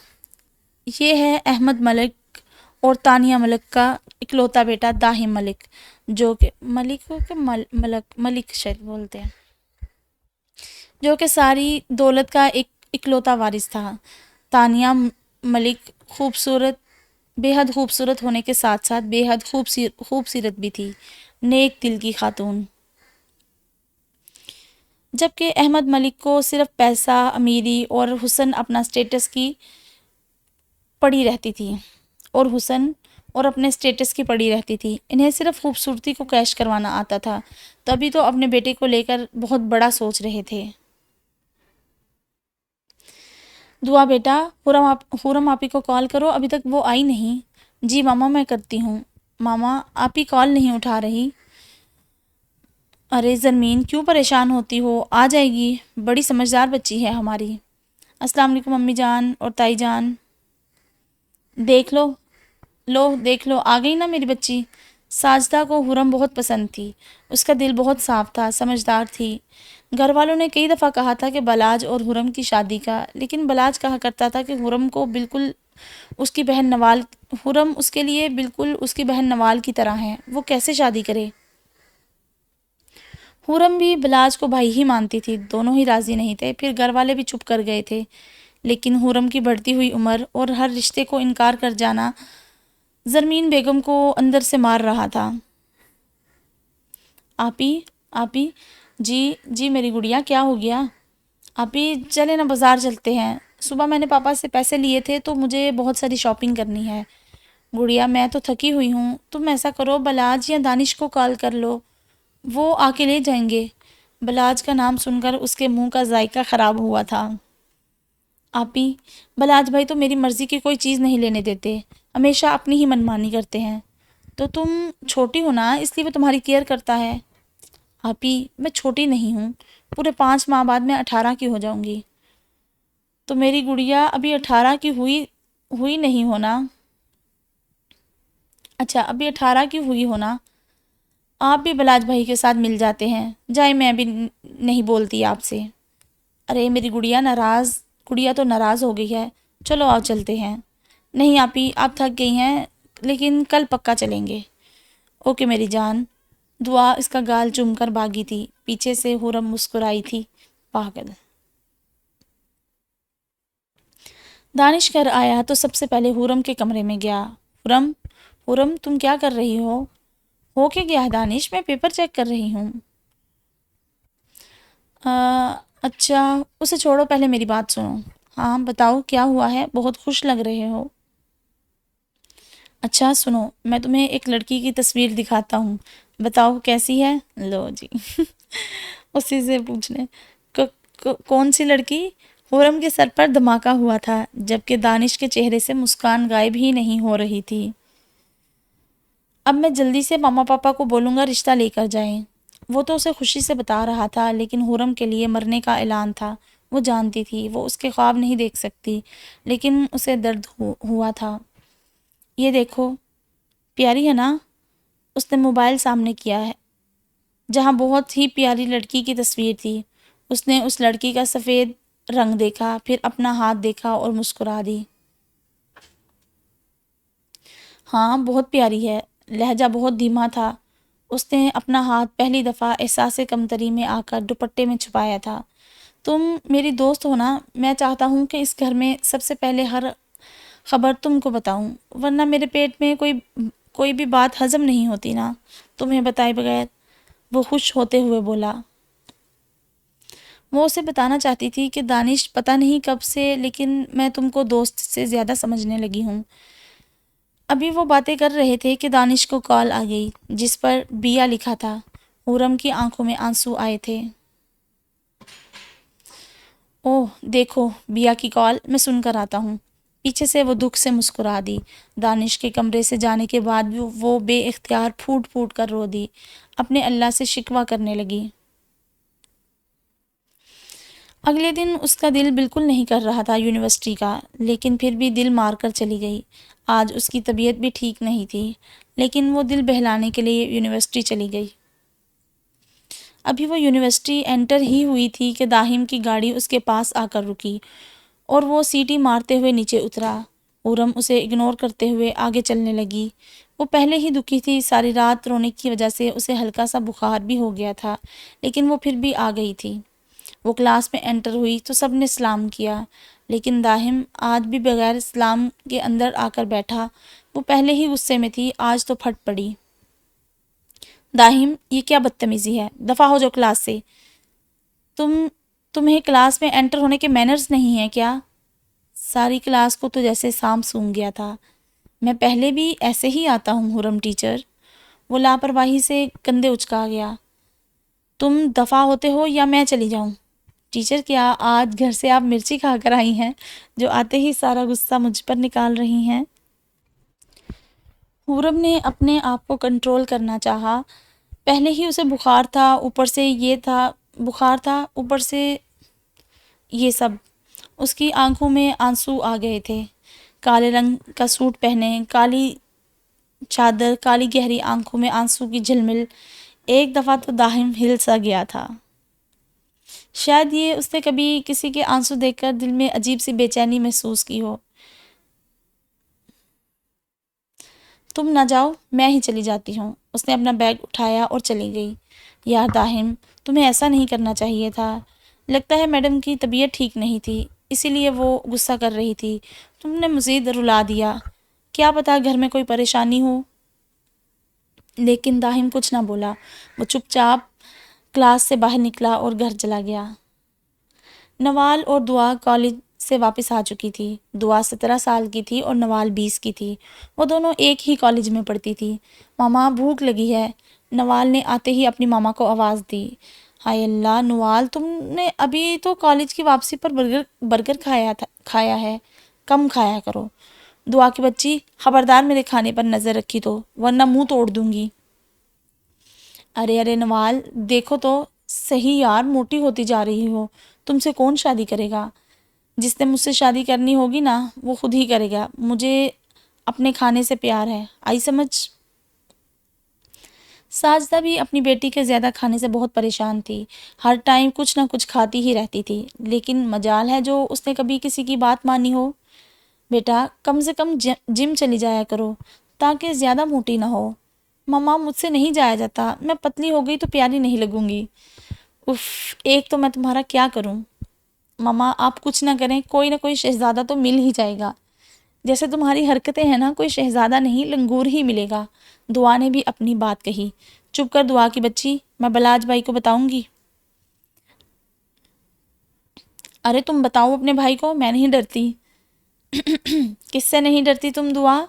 یہ ہے احمد ملک اور تانیہ ملک کا اکلوتا بیٹا داہم ملک، جو کہ ملک شاید بولتے ہیں، جو کہ ساری دولت کا ایک اکلوتا وارث تھا۔ تانیہ ملک بے حد خوبصورت ہونے کے ساتھ ساتھ بے حد خوبصورت بھی تھی، نیک دل کی خاتون۔ جبکہ احمد ملک کو صرف پیسہ، امیری اور حسن اپنا اسٹیٹس کی پڑی رہتی تھی، انہیں صرف خوبصورتی کو کیش کروانا آتا تھا، تبھی تو اپنے بیٹے کو لے کر بہت بڑا سوچ رہے تھے۔ دعا بیٹا، حورم آپی کو کال کرو، ابھی تک وہ آئی نہیں۔ جی ماما، میں کرتی ہوں۔ ماما، آپی کال نہیں اٹھا رہی۔ ارے زرمین، کیوں پریشان ہوتی ہو؟ آ جائے گی، بڑی سمجھدار بچی ہے ہماری۔ السلام علیکم امی جان اور تائی جان. دیکھ لو، دیکھ لو آ گئی نا میری بچی. ساجدہ کو حرم بہت پسند تھی. اس کا دل بہت صاف تھا، سمجھدار تھی. گھر والوں نے کئی دفعہ کہا تھا کہ بلاج اور حرم کی شادی کا، لیکن بلاج کہا کرتا تھا کہ حرم کو بالکل اس کی بہن نوال، حرم اس کے لیے بالکل اس کی بہن نوال کی طرح ہے، وہ کیسے شادی کرے. حرم بھی بلاج کو بھائی ہی مانتی تھی، دونوں ہی راضی نہیں تھے. پھر گھر والے بھی چپ کر گئے تھے، لیکن حرم کی بڑھتی ہوئی عمر اور ہر رشتے کو انکار کر جانا زرمین بیگم کو اندر سے مار رہا تھا. آپی، آپی، جی جی میری گڑیا کیا ہو گیا؟ آپی چلے نا بازار چلتے ہیں. صبح میں نے پاپا سے پیسے لیے تھے تو مجھے بہت ساری شاپنگ کرنی ہے. گڑیا میں تو تھکی ہوئی ہوں، تم ایسا کرو بلاج یا دانش کو کال کر لو، وہ آ کے لے جائیں گے. بلاج کا نام سن کر اس کے منہ کا ذائقہ خراب ہوا تھا. آپی، بلاج بھائی تو میری مرضی کی کوئی چیز نہیں لینے دیتے، ہمیشہ اپنی ہی منمانی کرتے ہیں. تو تم چھوٹی ہو نا، اس لیے وہ تمہاری کیئر کرتا ہے. آپی میں چھوٹی نہیں ہوں، پورے 5 ماہ بعد میں 18 کی ہو جاؤں گی. تو میری گڑیا ابھی 18 کی ہوئی نہیں ہونا. اچھا ابھی 18 کی ہوئی ہونا. آپ بھی بلاج بھائی کے ساتھ مل جاتے ہیں. جائے میں بھی نہیں بولتی آپ سے. ارے میری گڑیا تو ناراض ہو گئی ہے. چلو آؤ چلتے ہیں. نہیں آپی آپ تھک گئی ہیں، لیکن کل پکا چلیں گے. اوکے میری جان. دعا اس کا گال چوم کر بھاگی تھی. پیچھے سے حرم مسکرائی تھی. پاگل. دانش گھر آیا تو سب سے پہلے حرم کے کمرے میں گیا. حرم تم کیا کر رہی ہو کے گیا ہے دانش؟ میں پیپر چیک کر رہی ہوں. اچھا اسے چھوڑو، پہلے میری بات سنو. ہاں بتاؤ کیا ہوا ہے، بہت خوش لگ رہے ہو. اچھا سنو، میں تمہیں ایک لڑکی کی تصویر دکھاتا ہوں، بتاؤ کیسی ہے. لو جی اسی سے پوچھنے. کون سی لڑکی؟ حرم کے سر پر دھماکہ ہوا تھا، جبکہ دانش کے چہرے سے مسکان غائب ہی نہیں ہو رہی تھی. اب میں جلدی سے ماما پاپا کو بولوں گا رشتہ لے کر جائیں. وہ تو اسے خوشی سے بتا رہا تھا، لیکن حرم کے لیے مرنے کا اعلان تھا. وہ جانتی تھی وہ اس کے خواب نہیں دیکھ سکتی، لیکن اسے درد ہوا تھا. یہ دیکھو پیاری ہے نا؟ اس نے موبائل سامنے کیا ہے جہاں بہت ہی پیاری لڑکی کی تصویر تھی. اس نے اس لڑکی کا سفید رنگ دیکھا، پھر اپنا ہاتھ دیکھا اور مسکرا دی. ہاں بہت پیاری ہے. لہجہ بہت دھیما تھا. اس نے اپنا ہاتھ پہلی دفعہ احساس کمتری میں آ کر دوپٹے میں چھپایا تھا. تم میری دوست ہو نا، میں چاہتا ہوں کہ اس گھر میں سب سے پہلے ہر خبر تم کو بتاؤں، ورنہ میرے پیٹ میں کوئی بھی بات ہضم نہیں ہوتی نا تمہیں بتائے بغیر. وہ خوش ہوتے ہوئے بولا. وہ اسے بتانا چاہتی تھی کہ دانش پتہ نہیں کب سے، لیکن میں تم کو دوست سے زیادہ سمجھنے لگی ہوں. ابھی وہ باتیں کر رہے تھے کہ دانش کو کال آ گئی، جس پر بیا لکھا تھا. حرم کی آنکھوں میں آنسو آئے تھے. اوہ دیکھو بیا کی کال، میں سن کر آتا ہوں. پیچھے سے وہ دکھ سے مسکرا دی. دانش کے کمرے سے جانے کے بعد بھی وہ بے اختیار پھوٹ پھوٹ کر رو دی. اپنے اللہ سے شکوہ کرنے لگی. اگلے دن اس کا دل بالکل نہیں کر رہا تھا یونیورسٹی کا، لیکن پھر بھی دل مار کر چلی گئی. آج اس کی طبیعت بھی ٹھیک نہیں تھی، لیکن وہ دل بہلانے کے لیے یونیورسٹی چلی گئی. ابھی وہ یونیورسٹی انٹر ہی ہوئی تھی کہ داہم کی گاڑی اس کے پاس آ کر رکی اور وہ سیٹی مارتے ہوئے نیچے اترا. حرم اسے اگنور کرتے ہوئے آگے چلنے لگی. وہ پہلے ہی دکھی تھی، ساری رات رونے کی وجہ سے اسے ہلکا سا بخار بھی ہو گیا تھا، لیکن وہ پھر بھی آ گئی تھی. وہ کلاس میں انٹر ہوئی تو سب نے سلام کیا، لیکن داہم آج بھی بغیر سلام کے اندر آ کر بیٹھا. وہ پہلے ہی غصے میں تھی، آج تو پھٹ پڑی. داہم یہ کیا بدتمیزی ہے، دفعہ ہو جو کلاس سے. تمہیں کلاس میں انٹر ہونے کے مینرز نہیں ہیں کیا؟ ساری کلاس کو تو جیسے سانپ سونگھ گیا تھا. میں پہلے بھی ایسے ہی آتا ہوں حرم ٹیچر. وہ لاپرواہی سے کندھے اچکا گیا. تم دفعہ ہوتے ہو یا میں چلی جاؤں؟ ٹیچر کیا آج گھر سے آپ مرچی کھا کر آئی ہیں جو آتے ہی سارا غصہ مجھ پر نکال رہی ہیں؟ حرم نے اپنے آپ کو کنٹرول کرنا چاہا. پہلے ہی اسے بخار تھا، اوپر سے یہ سب. اس کی آنکھوں میں آنسو آ گئے تھے۔ کالے رنگ کا سوٹ پہنے، کالی چادر، کالی گہری آنکھوں میں آنسو کی جھلمل۔ ایک دفعہ تو داہم ہل سا گیا تھا۔ شاید یہ اس نے کبھی کسی کے آنسو دیکھ کر دل میں عجیب سی بے چینی محسوس کی ہو۔ تم نہ جاؤ، میں ہی چلی جاتی ہوں۔ اس نے اپنا بیگ اٹھایا اور چلی گئی۔ یار داہم، تمہیں ایسا نہیں کرنا چاہیے تھا۔ لگتا ہے میڈم کی طبیعت ٹھیک نہیں تھی، اسی لیے وہ غصہ کر رہی تھی۔ تم نے مزید رلا دیا۔ کیا پتا گھر میں کوئی پریشانی ہو۔ لیکن داہم کچھ نہ بولا۔ وہ چپ چاپ کلاس سے باہر نکلا اور گھر چلا گیا۔ نوال اور دعا کالج سے واپس آ چکی تھی۔ دعا 17 سال کی تھی اور نوال 20 کی تھی۔ وہ دونوں ایک ہی کالج میں پڑھتی تھی۔ ماما بھوک لگی ہے، نوال نے آتے ہی اپنی ماما کو آواز دی۔ ہائے اللہ نوال، تم نے ابھی تو کالج کی واپسی پر برگر کھایا ہے، کم کھایا کرو۔ دعا کی بچی، خبردار میرے کھانے پر نظر رکھی تو ورنہ منہ توڑ دوں گی۔ ارے نوال، دیکھو تو صحیح یار، موٹی ہوتی جا رہی ہو۔ تم سے کون شادی کرے گا؟ جس نے مجھ سے شادی کرنی ہوگی نا، وہ خود ہی کرے گا۔ مجھے اپنے کھانے سے پیار ہے، آئی سمجھ؟ ساجدہ بھی اپنی بیٹی کے زیادہ کھانے سے بہت پریشان تھی۔ ہر ٹائم کچھ نہ کچھ کھاتی ہی رہتی تھی، لیکن مجال ہے جو اس نے کبھی کسی کی بات مانی ہو۔ بیٹا کم سے کم جم چلی جایا کرو تاکہ زیادہ موٹی نہ ہو۔ ماما مجھ سے نہیں جایا جاتا، میں پتلی ہو گئی تو پیاری نہیں لگوں گی۔ اف، ایک تو میں تمہارا کیا کروں؟ ماما آپ کچھ نہ کریں، کوئی نہ کوئی شہزادہ تو مل ہی جائے گا۔ جیسے تمہاری حرکتیں ہیں نا، کوئی شہزادہ نہیں لنگور ہی ملے گا۔ دعا نے بھی اپنی بات کہی۔ چپ کر دعا کی بچی، میں بلاج بھائی کو بتاؤں گی۔ ارے تم بتاؤ اپنے بھائی کو، میں نہیں ڈرتی۔ کس سے نہیں ڈرتی تم دعا؟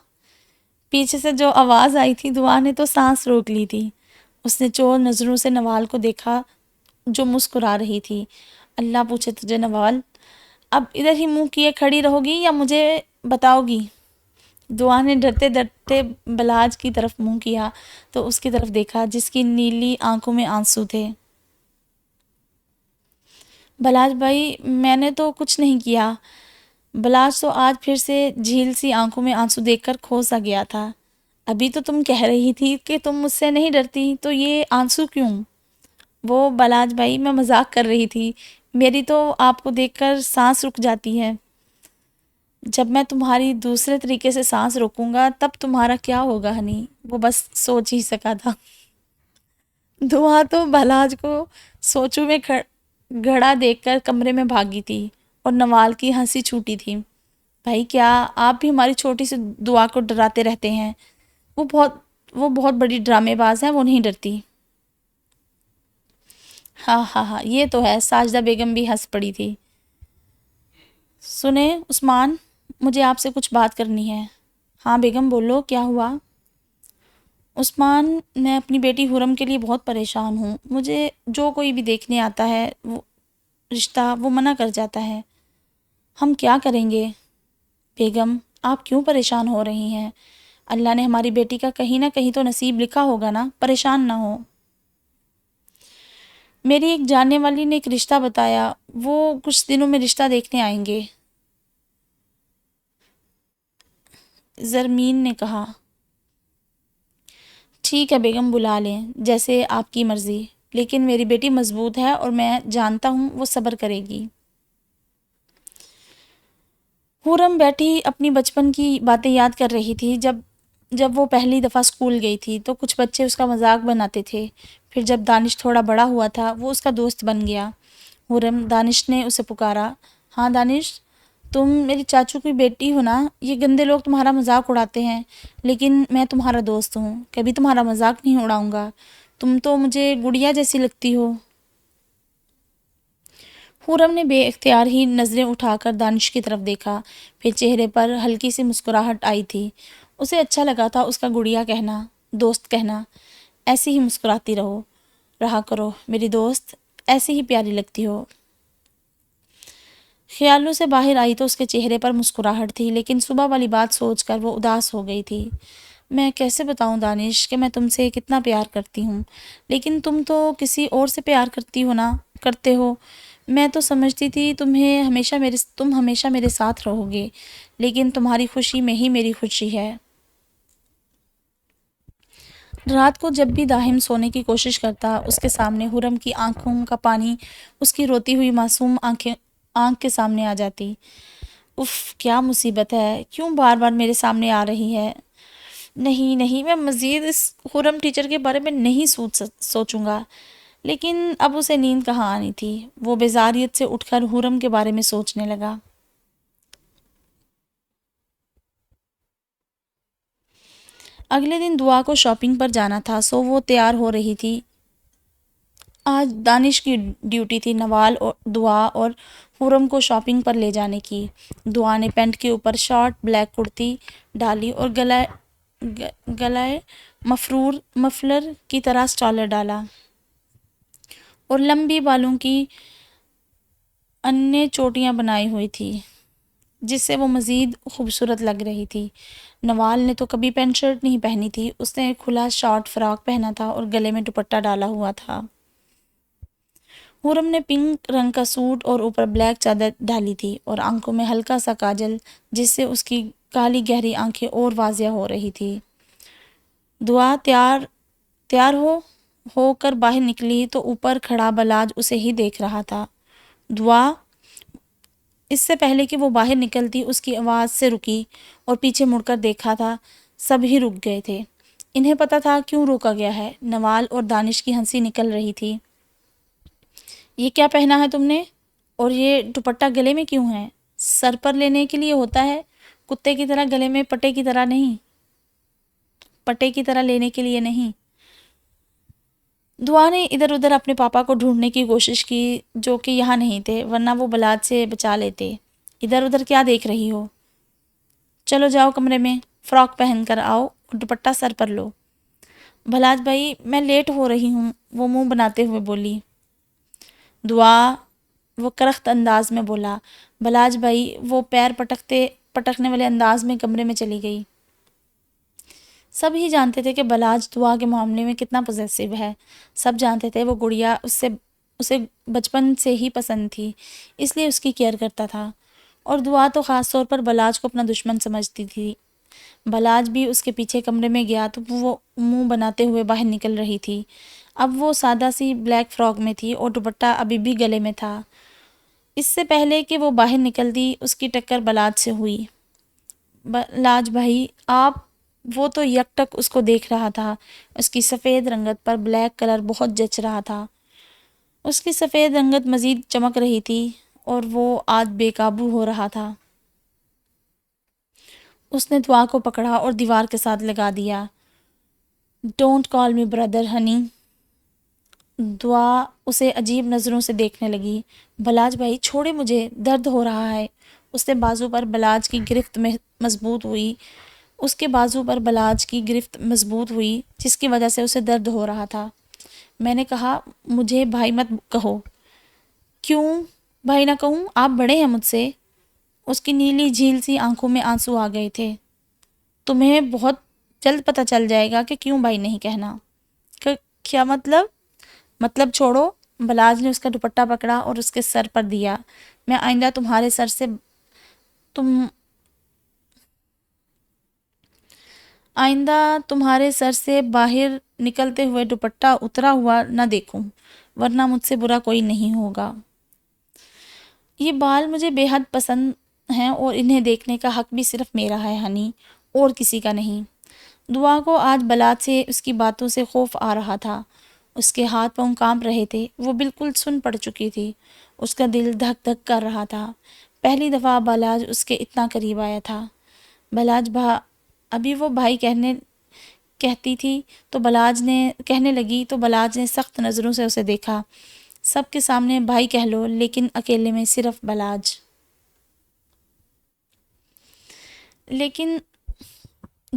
پیچھے سے جو آواز آئی تھی، دعا نے تو سانس روک لی تھی۔ اس نے چور نظروں سے نوال کو دیکھا جو مسکرا رہی تھی۔ اللہ پوچھے تجھے نوال، اب ادھر ہی منہ کیے کھڑی رہو گی یا مجھے بتاؤ گی؟ دعا نے ڈرتے ڈرتے بلاج کی طرف منہ کیا تو اس کی طرف دیکھا جس کی نیلی آنکھوں میں آنسو تھے۔ بلاج بھائی، میں نے تو کچھ نہیں کیا۔ بلاج تو آج پھر سے جھیل سی آنکھوں میں آنسو دیکھ کر کھو سا گیا تھا۔ ابھی تو تم کہہ رہی تھی کہ تم مجھ سے نہیں ڈرتی، تو یہ آنسو کیوں؟ وہ بلاج بھائی، میں مذاق کر رہی تھی، میری تو آپ کو دیکھ کر سانس رک جاتی ہے۔ جب میں تمہاری دوسرے طریقے سے سانس روکوں گا تب تمہارا کیا ہوگا ہنی؟ وہ بس سوچ ہی سکا تھا۔ دعا تو بلاج کو سوچوں میں گھڑا دیکھ کر کمرے میں بھاگی تھی اور نوال کی ہنسی چھوٹی تھی۔ بھائی کیا آپ بھی ہماری چھوٹی سی دعا کو ڈراتے رہتے ہیں؟ وہ بہت بڑی ڈرامے باز ہیں، وہ نہیں ڈرتی۔ ہاں ہاں ہاں، یہ تو ہے۔ ساجدہ بیگم بھی ہنس پڑی تھی۔ سنیں عثمان، مجھے آپ سے کچھ بات کرنی ہے۔ ہاں بیگم بولو، کیا ہوا؟ عثمان، میں اپنی بیٹی حرم کے لیے بہت پریشان ہوں۔ مجھے جو کوئی بھی دیکھنے آتا ہے وہ رشتہ وہ منع کر جاتا ہے۔ ہم کیا کریں گے؟ بیگم آپ کیوں پریشان ہو رہی ہیں؟ اللہ نے ہماری بیٹی کا کہیں نہ کہیں تو نصیب لکھا ہوگا نا، پریشان نہ ہو۔ میری ایک جاننے والی نے ایک رشتہ بتایا، وہ کچھ دنوں میں رشتہ دیکھنے آئیں گے۔ زرمین نے کہا۔ ٹھیک ہے بیگم، بلا لیں، جیسے آپ کی مرضی، لیکن میری بیٹی مضبوط ہے اور میں جانتا ہوں وہ صبر کرے گی۔ حرم بیٹھی اپنی بچپن کی باتیں یاد کر رہی تھی۔ جب وہ پہلی دفعہ اسکول گئی تھی تو کچھ بچے اس کا مذاق بناتے تھے۔ پھر جب دانش تھوڑا بڑا ہوا تھا وہ اس کا دوست بن گیا۔ حرم، دانش نے اسے پکارا۔ ہاں دانش، تم میری چاچو کی بیٹی ہو نا؟ یہ گندے لوگ تمہارا مذاق اڑاتے ہیں، لیکن میں تمہارا دوست ہوں، کبھی تمہارا مذاق نہیں اڑاؤں گا۔ تم تو مجھے گڑیا جیسی لگتی ہو۔ حرم نے بے اختیار ہی نظریں اٹھا کر دانش کی طرف دیکھا، پھر چہرے پر ہلکی سی مسکراہٹ آئی تھی۔ اسے اچھا لگا تھا اس کا گڑیا کہنا، دوست کہنا۔ ایسی ہی مسکراتی رہا کرو میری دوست، ایسی ہی پیاری لگتی ہو۔ خیالوں سے باہر آئی تو اس کے چہرے پر مسکراہٹ تھی، لیکن صبح والی بات سوچ کر وہ اداس ہو گئی تھی۔ میں کیسے بتاؤں دانش کہ میں تم سے کتنا پیار کرتی ہوں، لیکن تم تو کسی اور سے پیار کرتے ہو۔ میں تو سمجھتی تھی تم ہمیشہ میرے ساتھ رہو گے، لیکن تمہاری خوشی میں ہی میری خوشی ہے۔ رات کو جب بھی داہم سونے کی کوشش کرتا، اس کے سامنے حرم کی آنکھوں کا پانی، اس کی روتی ہوئی معصوم آنکھ کے سامنے آ جاتی۔ اف، کیا مصیبت ہے، کیوں بار بار میرے سامنے آ رہی ہے؟ نہیں نہیں، میں مزید اس حرم ٹیچر کے بارے میں نہیں سوچوں گا۔ لیکن اب اسے نیند کہاں آنی تھی، وہ بیزاریت سے اٹھ کر حرم کے بارے میں سوچنے لگا۔ اگلے دن دعا کو شاپنگ پر جانا تھا، سو وہ تیار ہو رہی تھی۔ آج دانش کی ڈیوٹی تھی نوال اور دعا اور حرم کو شاپنگ پر لے جانے کی۔ دعا نے پینٹ کے اوپر شارٹ بلیک کرتی ڈالی اور گلائے مفلر کی طرح سٹالر ڈالا اور لمبی بالوں کی اننے چوٹیاں بنائی ہوئی تھی جس سے وہ مزید خوبصورت لگ رہی تھی۔ نوال نے تو کبھی پینٹ شرٹ نہیں پہنی تھی، اس نے ایک کھلا شارٹ فراک پہنا تھا اور گلے میں دوپٹہ ڈالا ہوا تھا۔ حرم نے پنک رنگ کا سوٹ اور اوپر بلیک چادر ڈالی تھی اور آنکھوں میں ہلکا سا کاجل جس سے اس کی کالی گہری آنکھیں اور واضح ہو رہی تھی۔ دعا تیار ہو کر باہر نکلی تو اوپر کھڑا بلاج اسے ہی دیکھ رہا تھا۔ دعا اس سے پہلے کہ وہ باہر نکلتی اس کی آواز سے رکی اور پیچھے مڑ کر دیکھا تھا، سب ہی رک گئے تھے۔ انہیں پتا تھا کیوں روکا گیا ہے۔ نوال اور دانش کی ہنسی نکل رہی تھی۔ یہ کیا پہنا ہے تم نے؟ اور یہ دوپٹہ گلے میں کیوں ہے؟ سر پر لینے کے لیے ہوتا ہے، کتے کی طرح گلے میں پٹے کی طرح لینے کے لیے نہیں۔ دعا نے ادھر ادھر اپنے پاپا کو ڈھونڈنے کی کوشش کی جو کہ یہاں نہیں تھے، ورنہ وہ بلاج سے بچا لیتے۔ ادھر ادھر کیا دیکھ رہی ہو؟ چلو جاؤ کمرے میں، فراک پہن کر آؤ اور دوپٹہ سر پر لو۔ بلاج بھائی میں لیٹ ہو رہی ہوں، وہ منہ بناتے ہوئے بولی۔ دعا وہ کرخت انداز میں بولا۔ بلاج بھائی وہ پیر پٹکنے والے انداز میں کمرے میں چلی گئی۔ سب ہی جانتے تھے کہ بلاج دعا کے معاملے میں کتنا پوزیسو ہے۔ سب جانتے تھے وہ گڑیا اسے بچپن سے ہی پسند تھی، اس لیے اس کی کیئر کرتا تھا، اور دعا تو خاص طور پر بلاج کو اپنا دشمن سمجھتی تھی۔ بلاج بھی اس کے پیچھے کمرے میں گیا تو وہ منہ بناتے ہوئے باہر نکل رہی تھی۔ اب وہ سادہ سی بلیک فراک میں تھی اور دوپٹہ ابھی بھی گلے میں تھا۔ اس سے پہلے کہ وہ باہر نکلتی اس کی ٹکر بلاج سے ہوئی۔ بلاج بھائی آپ، وہ تو یک ٹک اس کو دیکھ رہا تھا۔ اس کی سفید رنگت پر بلیک کلر بہت جچ رہا تھا۔ اس کی سفید رنگت مزید چمک رہی تھی اور وہ آج بے قابو ہو رہا تھا۔ اس نے دعا کو پکڑا اور دیوار کے ساتھ لگا دیا۔ Don't call me brother honey. دعا اسے عجیب نظروں سے دیکھنے لگی۔ بلاج بھائی چھوڑے مجھے، درد ہو رہا ہے۔ اس نے بازو پر بلاج کی گرفت مضبوط ہوئی جس کی وجہ سے اسے درد ہو رہا تھا۔ میں نے کہا مجھے بھائی مت کہو۔ کیوں بھائی نہ کہوں؟ آپ بڑے ہیں مجھ سے۔ اس کی نیلی جھیل سی آنکھوں میں آنسو آ گئے تھے۔ تمہیں بہت جلد پتہ چل جائے گا کہ کیوں بھائی نہیں کہنا۔ کیا مطلب؟ مطلب چھوڑو۔ بلاج نے اس کا دوپٹہ پکڑا اور اس کے سر پر دیا۔ میں آئندہ تمہارے سر سے باہر نکلتے ہوئے دوپٹہ اترا ہوا نہ دیکھوں، ورنہ مجھ سے برا کوئی نہیں ہوگا۔ یہ بال مجھے بے حد پسند ہیں اور انہیں دیکھنے کا حق بھی صرف میرا ہے ہنی، اور کسی کا نہیں۔ دعا کو آج بلاج سے اس کی باتوں سے خوف آ رہا تھا۔ اس کے ہاتھ پاؤں کانپ رہے تھے، وہ بالکل سن پڑ چکی تھی۔ اس کا دل دھک دھک کر رہا تھا۔ پہلی دفعہ بلاج اس کے اتنا قریب آیا تھا۔ بلاج ابھی وہ بھائی کہنے لگی تو بلاج نے سخت نظروں سے اسے دیکھا۔ سب کے سامنے بھائی کہہ لو، لیکن اکیلے میں صرف بلاج۔ لیکن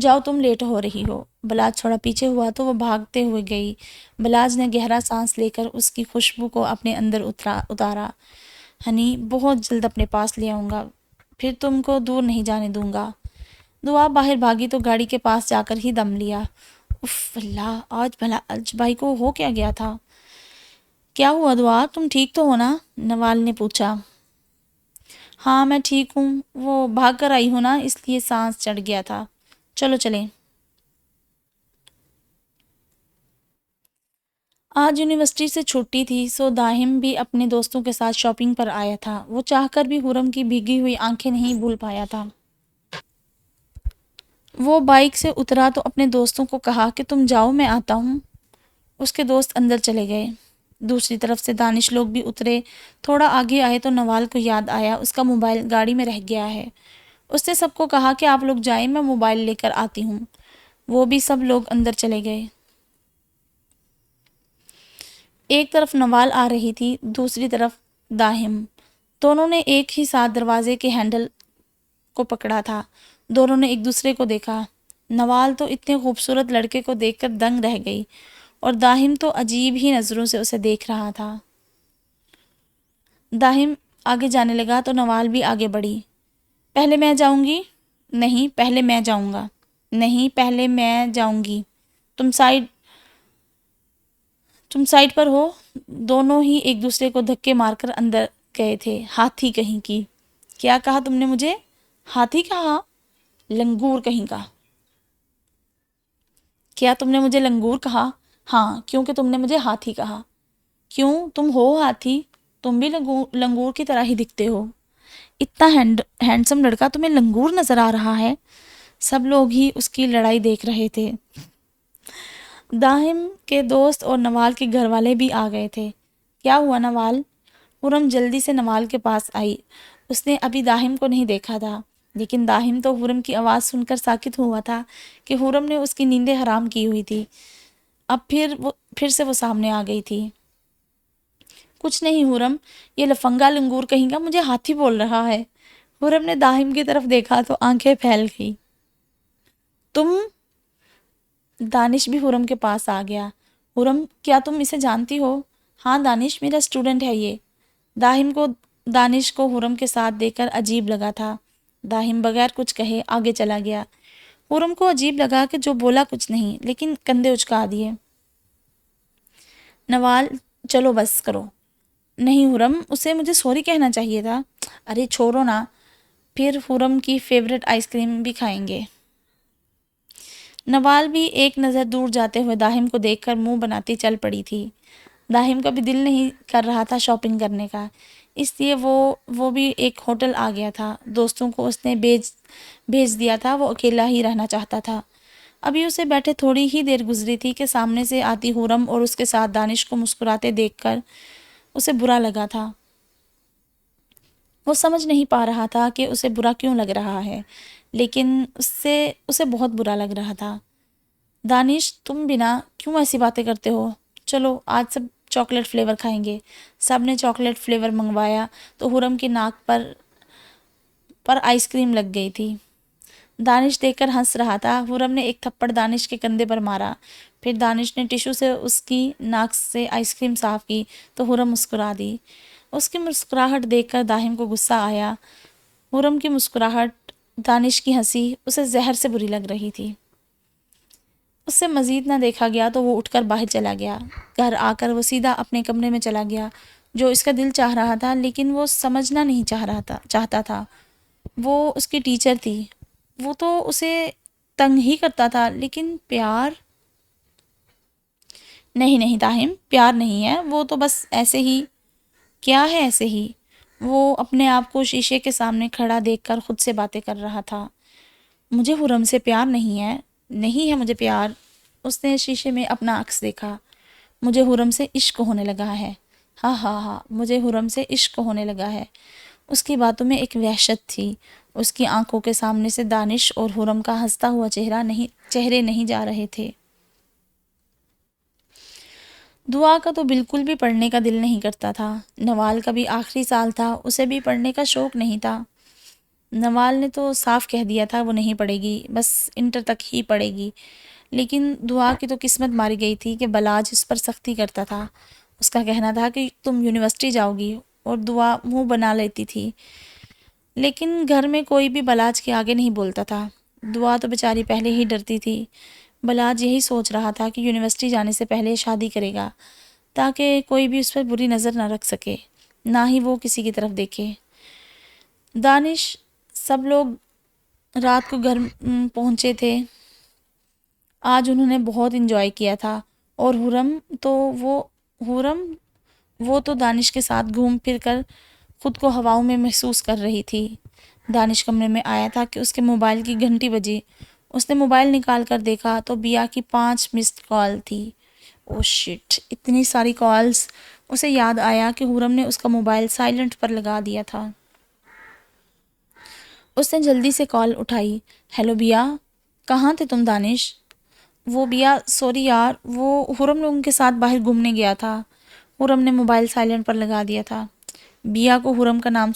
جاؤ تم لیٹ ہو رہی ہو۔ بلاج تھوڑا پیچھے ہوا تو وہ بھاگتے ہوئے گئی۔ بلاج نے گہرا سانس لے کر اس کی خوشبو کو اپنے اندر اتارا۔ ہنی بہت جلد اپنے پاس لے آؤں گا، پھر تم کو دور نہیں جانے دوں گا۔ دعا باہر بھاگی تو گاڑی کے پاس جا کر ہی دم لیا۔ اف اللہ، آج بھائی کو ہو کیا گیا تھا؟ کیا ہوا دعا، تم ٹھیک تو ہو نا؟ نوال نے پوچھا۔ ہاں میں ٹھیک ہوں، وہ بھاگ کر آئی ہوں نا، اس لیے سانس چڑھ گیا تھا، چلو چلیں۔ آج یونیورسٹی سے چھٹی تھی، سو داہم بھی اپنے دوستوں کے ساتھ شاپنگ پر آیا تھا۔ وہ چاہ کر بھی حرم کی بھیگی ہوئی آنکھیں نہیں بھول پایا تھا۔ وہ بائک سے اترا تو اپنے دوستوں کو کہا کہ تم جاؤ میں آتا ہوں۔ اس کے دوست اندر چلے گئے۔ دوسری طرف سے دانش لوگ بھی اترے، تھوڑا آگے آئے تو نوال کو یاد آیا اس کا موبائل گاڑی میں رہ گیا ہے۔ اس نے سب کو کہا کہ آپ لوگ جائیں، میں موبائل لے کر آتی ہوں۔ وہ بھی سب لوگ اندر چلے گئے۔ ایک طرف نوال آ رہی تھی، دوسری طرف داہم۔ دونوں نے ایک ہی ساتھ دروازے کے ہینڈل کو پکڑا تھا۔ دونوں نے ایک دوسرے کو دیکھا۔ نوال تو اتنے خوبصورت لڑکے کو دیکھ کر دنگ رہ گئی اور داہم تو عجیب ہی نظروں سے اسے دیکھ رہا تھا۔ داہم آگے جانے لگا تو نوال بھی آگے بڑھی۔ پہلے میں جاؤں گی؟ نہیں پہلے میں جاؤں گا۔ نہیں پہلے میں جاؤں گی۔ تم سائڈ پر ہو۔ دونوں ہی ایک دوسرے کو دھکے مار کر اندر گئے تھے۔ ہاتھی کہیں کی۔ کیا کہا تم نے مجھے؟ ہاتھی کہا؟ لنگور کہیں کا۔ کیا تم نے مجھے لنگور کہا؟ ہاں، کیونکہ تم نے مجھے ہاتھی کہا۔ کیوں، تم ہو ہاتھی؟ تم بھی لنگور کی طرح ہی دکھتے ہو۔ اتنا ہینڈسم لڑکا تمہیں لنگور نظر آ رہا ہے؟ سب لوگ ہی اس کی لڑائی دیکھ رہے تھے۔ داہم کے دوست اور نوال کے گھر والے بھی آ گئے تھے۔ کیا ہوا نوال؟ حرم جلدی سے نوال کے پاس آئی۔ اس نے ابھی داہم کو نہیں دیکھا تھا، لیکن داہم تو حرم کی آواز سن کر ساکت ہوا تھا کہ حرم نے اس کی نیندیں حرام کی ہوئی تھی۔ اب پھر سے وہ سامنے آ گئی تھی۔ کچھ نہیں حرم، یہ لفنگا لنگور کہیں گا مجھے ہاتھی بول رہا ہے۔ حرم نے داہم کی طرف دیکھا تو آنکھیں پھیل گئی۔ تم؟ دانش بھی حرم کے پاس آ گیا۔ حرم، کیا تم اسے جانتی ہو؟ ہاں دانش، میرا اسٹوڈنٹ ہے یہ۔ دانش کو حرم کے ساتھ دیکھ کر عجیب لگا تھا۔ داہم بغیر کچھ کہے آگے چلا گیا۔ حرم کو عجیب لگا کہ جو بولا کچھ نہیں، لیکن کندھے اچکا دیے۔ نوال، چلو بس کرو۔ نہیں حرم، اسے مجھے سوری کہنا چاہیے تھا۔ ارے چھوڑو نا، پھر حرم کی فیورٹ آئس کریم بھی کھائیں گے۔ نوال بھی ایک نظر دور جاتے ہوئے داہم کو دیکھ کر منہ بناتی چل پڑی تھی۔ داہم کا بھی دل نہیں کر رہا تھا شاپنگ کرنے کا، اس لیے وہ بھی ایک ہوٹل آ گیا تھا۔ دوستوں کو اس نے بھیج دیا تھا، وہ اکیلا ہی رہنا چاہتا تھا۔ ابھی اسے بیٹھے تھوڑی ہی دیر گزری تھی کہ سامنے سے آتی حرم اور اس کے ساتھ دانش کو مسکراتے دیکھ کر اسے برا لگا تھا۔ وہ سمجھ نہیں پا رہا تھا کہ اسے برا کیوں لگ رہا ہے، لیکن اسے بہت برا لگ رہا تھا۔ دانش، تم بنا کیوں ایسی باتیں کرتے ہو؟ چلو آج سب چاکلیٹ فلیور کھائیں گے۔ سب نے چاکلیٹ فلیور منگوایا تو حرم کی ناک پر آئس کریم لگ گئی تھی۔ دانش دیکھ کر ہنس رہا تھا۔ حرم نے ایک تھپڑ دانش کے کندھے پر مارا، پھر دانش نے ٹشو سے اس کی ناک سے آئس کریم صاف کی تو حرم مسکرا دی۔ اس کی مسکراہٹ دیکھ کر داہم کو غصہ آیا۔ حرم کی مسکراہٹ، دانش کی ہنسی اسے زہر سے بری لگ رہی تھی۔ اس سے مزید نہ دیکھا گیا تو وہ اٹھ کر باہر چلا گیا۔ گھر آ کر وہ سیدھا اپنے کمرے میں چلا گیا، جو اس کا دل چاہ رہا تھا لیکن وہ سمجھنا نہیں چاہتا تھا۔ وہ اس کی ٹیچر تھی، وہ تو اسے تنگ ہی کرتا تھا، لیکن پیار؟ نہیں داہم، پیار نہیں ہے، وہ تو بس ایسے ہی۔ کیا ہے ایسے ہی؟ وہ اپنے آپ کو شیشے کے سامنے کھڑا دیکھ کر خود سے باتیں کر رہا تھا۔ مجھے حرم سے پیار نہیں ہے، نہیں ہے مجھے پیار۔ اس نے شیشے میں اپنا عکس دیکھا۔ مجھے حرم سے عشق ہونے لگا ہے۔ ہاں، مجھے حرم سے عشق ہونے لگا ہے۔ اس کی باتوں میں ایک وحشت تھی۔ اس کی آنکھوں کے سامنے سے دانش اور حرم کا ہنستا ہوا چہرے نہیں جا رہے تھے۔ دعا کا تو بالکل بھی پڑھنے کا دل نہیں کرتا تھا۔ نوال کا بھی آخری سال تھا، اسے بھی پڑھنے کا شوق نہیں تھا۔ نوال نے تو صاف کہہ دیا تھا وہ نہیں پڑھے گی، بس انٹر تک ہی پڑھے گی، لیکن دعا کی تو قسمت ماری گئی تھی کہ بلاج اس پر سختی کرتا تھا۔ اس کا کہنا تھا کہ تم یونیورسٹی جاؤ گی، اور دعا منہ بنا لیتی تھی، لیکن گھر میں کوئی بھی بلاج کے آگے نہیں بولتا تھا۔ دعا تو بیچاری پہلے ہی ڈرتی تھی۔ بلاج یہی سوچ رہا تھا کہ یونیورسٹی جانے سے پہلے شادی کرے گا، تاکہ کوئی بھی اس پر بری نظر نہ رکھ سکے، نہ ہی وہ کسی کی طرف دیکھے۔ دانش سب لوگ رات کو گھر پہنچے تھے۔ آج انہوں نے بہت انجوائے کیا تھا، اور حورم وہ تو دانش کے ساتھ گھوم پھر کر خود کو ہواؤں میں محسوس کر رہی تھی۔ دانش کمرے میں آیا تھا کہ اس کے موبائل کی گھنٹی بجی۔ اس نے موبائل نکال کر دیکھا تو بیا کی 5 مسڈ کال تھی۔ او شٹ، اتنی ساری کالز! اسے یاد آیا کہ حورم نے اس کا موبائل سائلنٹ پر لگا دیا تھا۔ اس نے جلدی سے کال اٹھائی۔ ہیلو بیا، کہاں تھے تم دانش؟ وہ بیا، سوری یار، وہ حورم لوگوں کے ساتھ باہر گھومنے گیا تھا۔ حورم نے موبائل سائلنٹ پر لگا دیا تھا۔ بیا کو حورم کا نام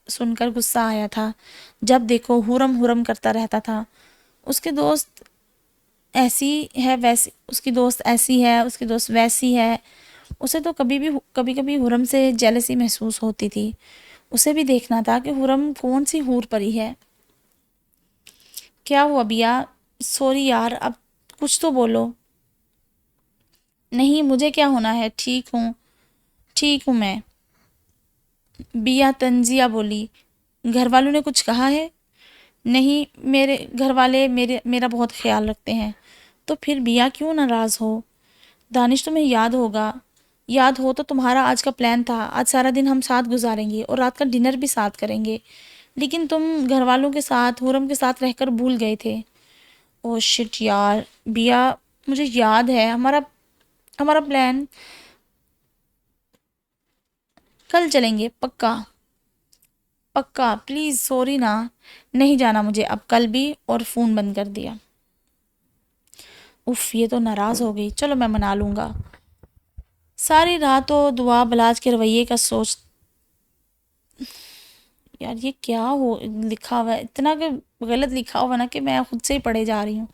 سن کر غصہ آیا تھا۔ جب دیکھو حورم حورم کرتا رہتا تھا۔ اس کی دوست ایسی ہے ویسی، اس کی دوست ایسی ہے، اس کی دوست ویسی ہے۔ اسے تو کبھی کبھی حورم سے جیلسی محسوس ہوتی تھی۔ اسے بھی دیکھنا تھا کہ حورم کون سی حور پری ہے۔ کیا ہوا بیا؟ سوری یار، اب کچھ تو بولو۔ نہیں، مجھے کیا ہونا ہے، ٹھیک ہوں میں۔ بیا تنزیہ بولی۔ گھر والوں نے کچھ کہا ہے؟ نہیں، میرے گھر والے میرا بہت خیال رکھتے ہیں۔ تو پھر بیا کیوں ناراض ہو؟ دانش تمہیں یاد ہو تو تمہارا آج کا پلان تھا، آج سارا دن ہم ساتھ گزاریں گے اور رات کا ڈنر بھی ساتھ کریں گے، لیکن تم گھر والوں کے ساتھ حورم کے ساتھ رہ کر بھول گئے تھے۔ او شٹ یار، بیا مجھے یاد ہے ہمارا پلان، کل چلیں گے پکا پلیز، سوری نا، نہیں جانا مجھے اب کل بھی، اور فون بند کر دیا۔ اف، یہ تو ناراض ہو گئی، چلو میں منا لوں گا۔ ساری رات تو دعا بلاج کے رویے کا سوچ، یار یہ کیا لکھا ہوا ہے اتنا کہ غلط لکھا ہوا نا کہ میں خود سے ہی پڑھے جا رہی ہوں۔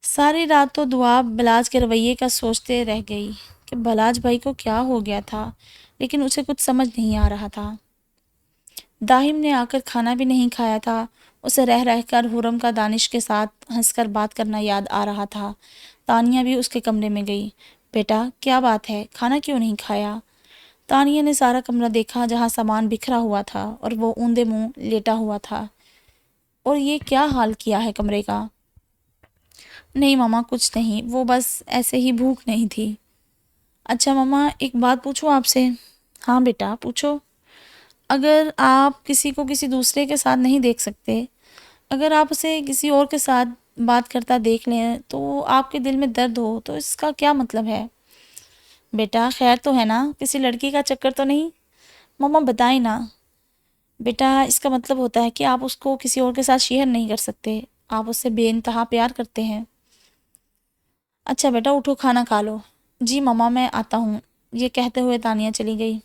ساری رات تو دعا بلاج کے رویے کا سوچتے رہ گئی کہ بلاج بھائی کو کیا ہو گیا تھا، لیکن اسے کچھ سمجھ نہیں آ رہا تھا۔ داہم نے آ کر کھانا بھی نہیں کھایا تھا۔ اسے رہ کر حورم کا دانش کے ساتھ ہنس کر بات کرنا یاد آ رہا تھا۔ تانیہ بھی اس کے کمرے میں گئی۔ بیٹا کیا بات ہے، کھانا کیوں نہیں کھایا؟ تانیہ نے سارا کمرہ دیکھا جہاں سامان بکھرا ہوا تھا اور وہ اوندے منہ لیٹا ہوا تھا۔ اور یہ کیا حال کیا ہے کمرے کا؟ نہیں ماما، کچھ نہیں، وہ بس ایسے ہی بھوک نہیں تھی۔ اچھا ماما، ایک بات پوچھوں آپ سے؟ ہاں بیٹا پوچھو۔ اگر آپ کسی کو کسی دوسرے کے ساتھ نہیں دیکھ سکتے، اگر آپ اسے کسی اور کے ساتھ بات کرتا دیکھ لیں تو آپ کے دل میں درد ہو، تو اس کا کیا مطلب ہے؟ بیٹا خیر تو ہے نا، کسی لڑکی کا چکر تو نہیں؟ ماما بتائیں نا۔ بیٹا اس کا مطلب ہوتا ہے کہ آپ اس کو کسی اور کے ساتھ شیئر نہیں کر سکتے، آپ اس سے بے انتہا پیار کرتے ہیں۔ اچھا بیٹا اٹھو، کھانا کھا لو۔ جی ماما میں آتا ہوں، یہ کہتے ہوئے تانیہ چلی گئی۔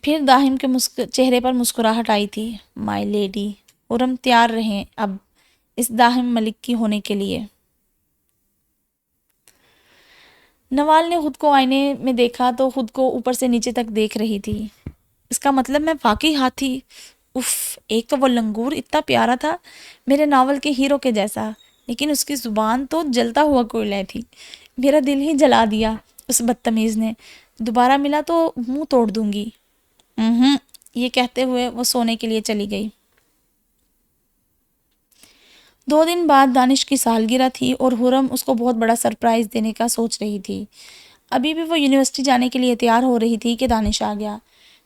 پھر داہم کے چہرے پر مسکراہٹ آئی تھی۔ مائی لیڈی، حورم تیار رہیں اب اس داہم ملک کی ہونے کے لیے۔ نوال نے خود کو آئینے میں دیکھا تو خود کو اوپر سے نیچے تک دیکھ رہی تھی۔ اس کا مطلب میں واقعی ہاتھی؟ اف، ایک تو وہ لنگور اتنا پیارا تھا، میرے ناول کے ہیرو کے جیسا، لیکن اس کی زبان تو جلتا ہوا کوئلہ تھی۔ میرا دل ہی جلا دیا اس بدتمیز نے۔ دوبارہ ملا تو منہ توڑ دوں گی۔ یہ کہتے ہوئے وہ سونے کے لیے چلی گئی۔ 2 دن بعد دانش کی سالگرہ تھی اور حورم اس کو بہت بڑا سرپرائز دینے کا سوچ رہی تھی۔ ابھی بھی وہ یونیورسٹی جانے کے لیے تیار ہو رہی تھی کہ دانش آ گیا۔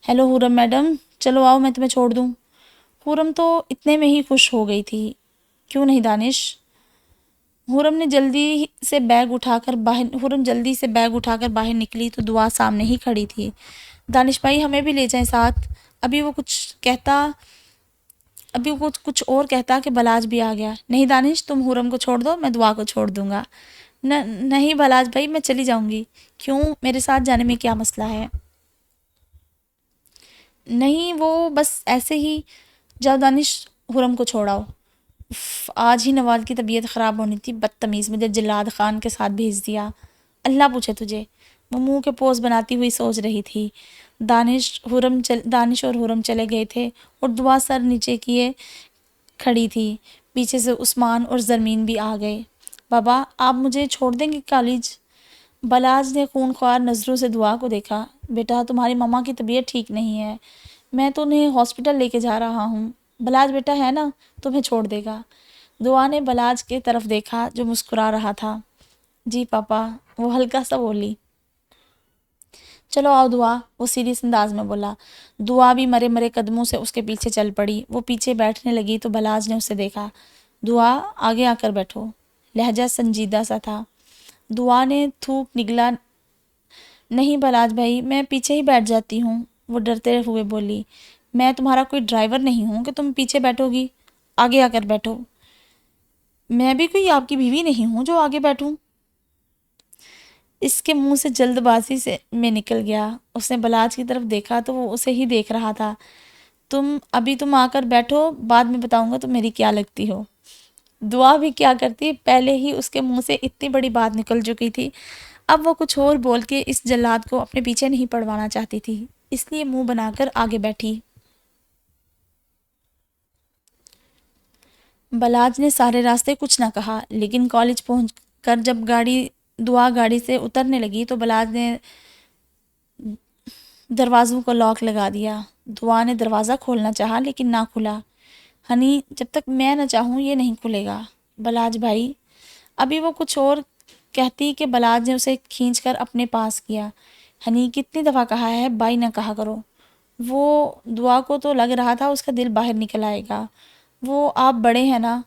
ہیلو حورم میڈم، چلو آؤ میں تمہیں چھوڑ دوں۔ حورم تو اتنے میں ہی خوش ہو گئی تھی۔ کیوں نہیں دانش؟ حورم جلدی سے بیگ اٹھا کر باہر نکلی تو دعا سامنے ہی کھڑی تھی۔ دانش بھائی ہمیں بھی لے جائیں ساتھ۔ ابھی وہ کچھ اور کہتا کہ بلاج بھی آ گیا۔ نہیں دانش، تم حورم کو چھوڑ دو، میں دعا کو چھوڑ دوں گا۔ نہیں بلاج بھائی، میں چلی جاؤں گی۔ کیوں، میرے ساتھ جانے میں کیا مسئلہ ہے؟ نہیں، وہ بس ایسے ہی۔ جاؤ دانش، حورم کو چھوڑاؤ۔ آج ہی نوال کی طبیعت خراب ہونی تھی، بدتمیز، مجھے جلاد خان کے ساتھ بھیج دیا۔ اللہ پوچھے تجھے، وہ منہ کے پوز بناتی ہوئی سوچ رہی تھی۔ دانش اور حورم چلے گئے تھے اور دعا سر نیچے کیے کھڑی تھی۔ پیچھے سے عثمان اور زرمین بھی آ گئے۔ بابا آپ مجھے چھوڑ دیں گے کالج؟ بلاج نے خونخوار نظروں سے دعا کو دیکھا۔ بیٹا تمہاری ماما کی طبیعت ٹھیک نہیں ہے، میں تو انہیں ہاسپٹل لے کے جا رہا ہوں، بلاج بیٹا ہے نا تمہیں چھوڑ دے گا۔ دعا نے بلاج کی طرف دیکھا جو مسکرا رہا تھا۔ جی پاپا، وہ ہلکا سا بولی۔ چلو آؤ دعا، وہ سیریس انداز میں بولا۔ دعا بھی مرے مرے قدموں سے اس کے پیچھے چل پڑی۔ وہ پیچھے بیٹھنے لگی تو بلاج نے اسے دیکھا۔ دعا آگے آ کر بیٹھو، لہجہ سنجیدہ سا تھا۔ دعا نے تھوک نگلا۔ نہیں بلاج بھائی، میں پیچھے ہی بیٹھ جاتی ہوں، وہ ڈرتے ہوئے بولی۔ میں تمہارا کوئی ڈرائیور نہیں ہوں کہ تم پیچھے بیٹھو گی، آگے آ کر بیٹھو۔ میں بھی کوئی آپ کی بیوی نہیں ہوں جو آگے بیٹھوں۔ اس کے منہ سے جلد بازی سے میں نکل گیا۔ اس نے بلاج کی طرف دیکھا تو وہ اسے ہی دیکھ رہا تھا۔ تم آ کر بیٹھو، بعد میں بتاؤں گا تم میری کیا لگتی ہو۔ دعا بھی کیا کرتی، پہلے ہی اس کے منہ سے اتنی بڑی بات نکل چکی تھی، اب وہ کچھ اور بول کے اس جلاد کو اپنے پیچھے نہیں پڑوانا چاہتی تھی، اس لیے منہ بنا کر آگے بیٹھی۔ بلاج نے سارے راستے کچھ نہ کہا، لیکن کالج پہنچ کر جب دعا گاڑی سے اترنے لگی تو بلاج نے دروازوں کو لاک لگا دیا۔ دعا نے دروازہ کھولنا چاہا لیکن نہ کھلا۔ ہنی، جب تک میں نہ چاہوں یہ نہیں کھلے گا۔ بلاج بھائی، ابھی وہ کچھ اور کہتی کہ بلاج نے اسے کھینچ کر اپنے پاس کیا۔ ہنی، کتنی دفعہ کہا ہے بائی نہ کہا کرو۔ وہ دعا کو تو لگ رہا تھا اس کا دل باہر نکل آئے گا۔ وہ آپ بڑے ہیں نا۔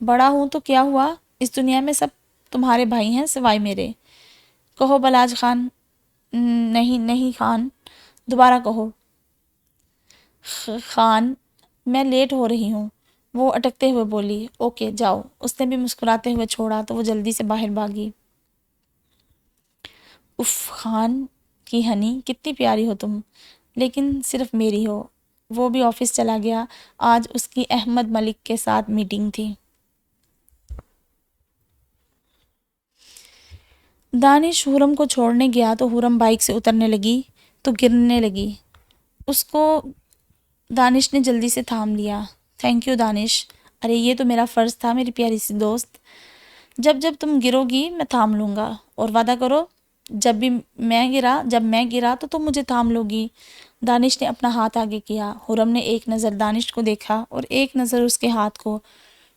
بڑا ہوں تو کیا ہوا، اس دنیا میں سب تمہارے بھائی ہیں سوائے میرے۔ کہو بلاج خان۔ نہیں نہیں خان، دوبارہ کہو۔ خان، میں لیٹ ہو رہی ہوں، وہ اٹکتے ہوئے بولی۔ اوکے جاؤ، اس نے بھی مسکراتے ہوئے چھوڑا تو وہ جلدی سے باہر بھاگی۔ اف خان کی ہنی، کتنی پیاری ہو تم، لیکن صرف میری ہو۔ وہ بھی آفس چلا گیا۔ آج اس کی احمد ملک کے ساتھ میٹنگ تھی۔ دانش حرم کو چھوڑنے گیا تو حرم بائک سے اترنے لگی تو گرنے لگی۔ اس کو دانش نے جلدی سے تھام لیا۔ تھینک یو دانش، ارے یہ تو میرا فرض تھا میری پیاری سی دوست۔ جب تم گرو گی میں تھام لوں گا، اور وعدہ کرو جب میں گرا تو تم مجھے تھام لو گی۔ دانش نے اپنا ہاتھ آگے کیا۔ حرم نے ایک نظر دانش کو دیکھا اور ایک نظر اس کے ہاتھ کو،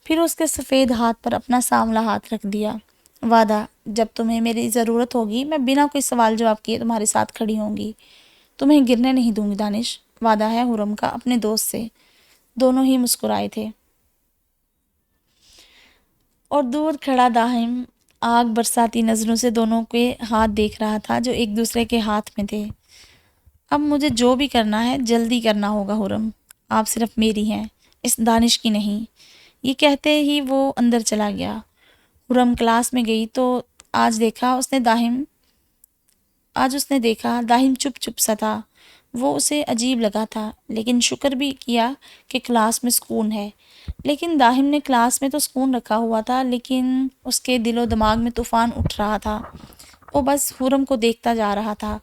پھر اس کے سفید ہاتھ پر اپنا سانولا ہاتھ رکھ دیا۔ وعدہ، جب تمہیں میری ضرورت ہوگی میں بنا کوئی سوال جواب کیے تمہارے ساتھ کھڑی ہوں گی، تمہیں گرنے نہیں دوں گی دانش۔ وعدہ ہے حرم کا اپنے دوست سے۔ دونوں ہی مسکرائے تھے۔ اور دور کھڑا داہم آگ برساتی نظروں سے دونوں کے ہاتھ دیکھ رہا تھا جو ایک دوسرے کے ہاتھ میں تھے۔ اب مجھے جو بھی کرنا ہے جلدی کرنا ہوگا حرم، آپ صرف میری ہیں، اس دانش کی نہیں۔ یہ کہتے ہی وہ اندر چلا گیا۔ حرم کلاس میں گئی تو آج اس نے دیکھا داہم چپ چپ سا تھا۔ وہ اسے عجیب لگا تھا، لیکن شکر بھی کیا کہ کلاس میں سکون ہے۔ لیکن داہم نے کلاس میں تو سکون رکھا ہوا تھا، لیکن اس کے دل و دماغ میں طوفان اٹھ رہا تھا۔ وہ بس حرم کو دیکھتا جا رہا تھا،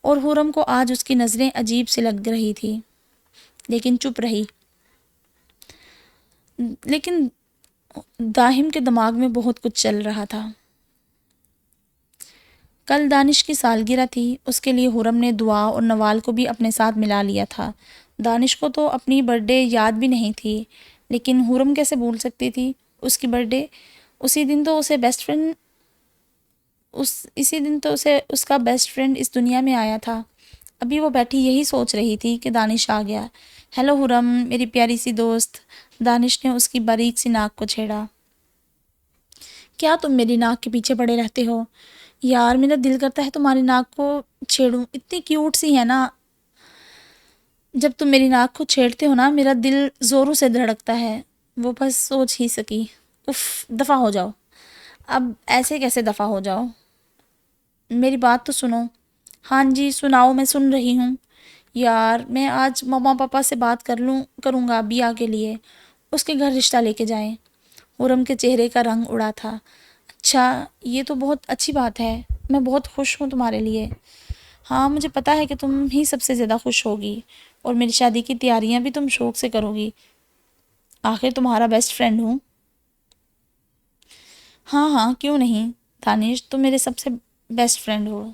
اور حرم کو آج اس کی نظریں عجیب سی لگ رہی تھی، لیکن چپ رہی۔ لیکن داہم کے دماغ میں بہت کچھ چل رہا تھا۔ کل دانش کی سالگرہ تھی، اس کے لیے حرم نے دعا اور نوال کو بھی اپنے ساتھ ملا لیا تھا۔ دانش کو تو اپنی برتھ ڈے یاد بھی نہیں تھی، لیکن حرم کیسے بھول سکتی تھی اس کی برتھ ڈے؟ اسی دن تو اس کا بیسٹ فرینڈ اس دنیا میں آیا تھا۔ ابھی وہ بیٹھی یہی سوچ رہی تھی کہ دانش آ گیا۔ ہیلو حرم، میری پیاری سی دوست۔ دانش نے اس کی باریک سی ناک کو چھیڑا۔ کیا تم میری ناک کے پیچھے پڑے رہتے ہو؟ یار میرا دل کرتا ہے تمہاری ناک کو چھیڑوں، اتنی کیوٹ سی ہے نا۔ جب تم میری ناک کو چھیڑتے ہو نا میرا دل زوروں سے دھڑکتا ہے۔ وہ بس سوچ ہی سکی۔ اف، دفع ہو جاؤ۔ اب ایسے کیسے دفع ہو جاؤ؟ میری بات تو سنو۔ ہاں جی سناؤ، میں سن رہی ہوں۔ یار میں آج ماما پاپا سے بات کروں گا بیا کے لیے، اس کے گھر رشتہ لے کے جائیں۔ حرم کے چہرے کا رنگ اڑا تھا۔ اچھا، یہ تو بہت اچھی بات ہے، میں بہت خوش ہوں تمہارے لیے۔ ہاں مجھے پتا ہے کہ تم ہی سب سے زیادہ خوش ہوگی، اور میری شادی کی تیاریاں بھی تم شوق سے کرو گی، آخر تمہارا بیسٹ فرینڈ ہوں۔ ہاں ہاں کیوں نہیں دانش، تم میرے سب سے بیسٹ فرینڈ ہو۔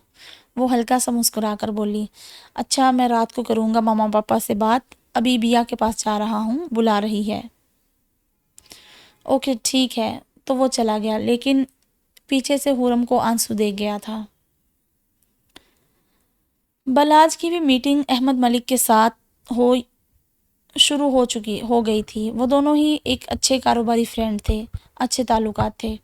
وہ ہلکا سا مسکرا کر بولی۔ اچھا میں رات کو کروں گا ماما پاپا سے بات، ابھی بیا کے پاس جا رہا ہوں، بلا رہی ہے۔ اوکے ٹھیک ہے۔ تو وہ چلا گیا، لیکن پیچھے سے حرم کو آنسو دیکھ گیا تھا۔ بلاج کی بھی میٹنگ احمد ملک کے ساتھ شروع ہو گئی تھی۔ وہ دونوں ہی ایک اچھے کاروباری فرینڈ تھے، اچھے تعلقات تھے۔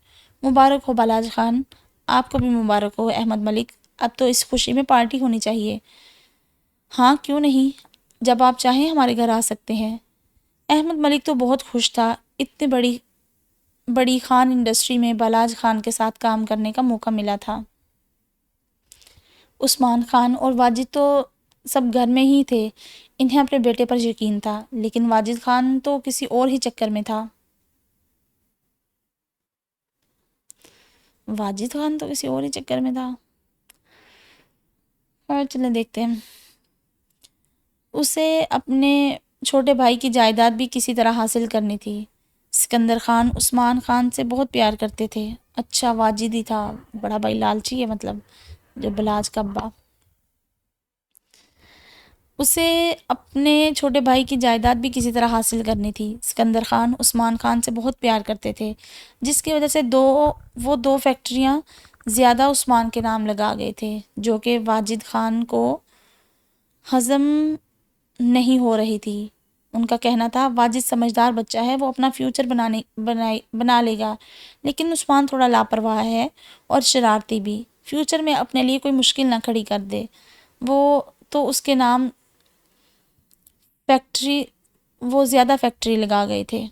مبارک ہو بلاج خان۔ آپ کو بھی مبارک ہو احمد ملک، اب تو اس خوشی میں پارٹی ہونی چاہیے۔ ہاں کیوں نہیں، جب آپ چاہیں ہمارے گھر آ سکتے ہیں۔ احمد ملک تو بہت خوش تھا، اتنی بڑی خان انڈسٹری میں بلاج خان کے ساتھ کام کرنے کا موقع ملا تھا۔ عثمان خان اور واجد تو سب گھر میں ہی تھے، انہیں اپنے بیٹے پر یقین تھا، لیکن واجد خان تو کسی اور ہی چکر میں تھا۔ اور چلیں دیکھتے ہیں۔ اسے اپنے چھوٹے بھائی کی جائیداد بھی کسی طرح حاصل کرنی تھی۔ سکندر خان عثمان خان سے بہت پیار کرتے تھے۔ اچھا واجد ہی تھا، بڑا بھائی لالچی ہے، مطلب جو بلاج کا ابا۔ اسے اپنے چھوٹے بھائی کی جائیداد بھی کسی طرح حاصل کرنی تھی۔ سکندر خان عثمان خان سے بہت پیار کرتے تھے، جس کی وجہ سے وہ دو فیکٹریاں زیادہ عثمان کے نام لگا گئے تھے، جو کہ واجد خان کو ہضم نہیں ہو رہی تھی۔ ان کا کہنا تھا واجد سمجھدار بچہ ہے، وہ اپنا فیوچر بنا لے گا، لیکن عثمان تھوڑا لاپرواہ ہے اور شرارتی بھی، فیوچر میں اپنے لیے کوئی مشکل نہ کھڑی کر دے۔ وہ زیادہ فیکٹری لگا گئے تھے،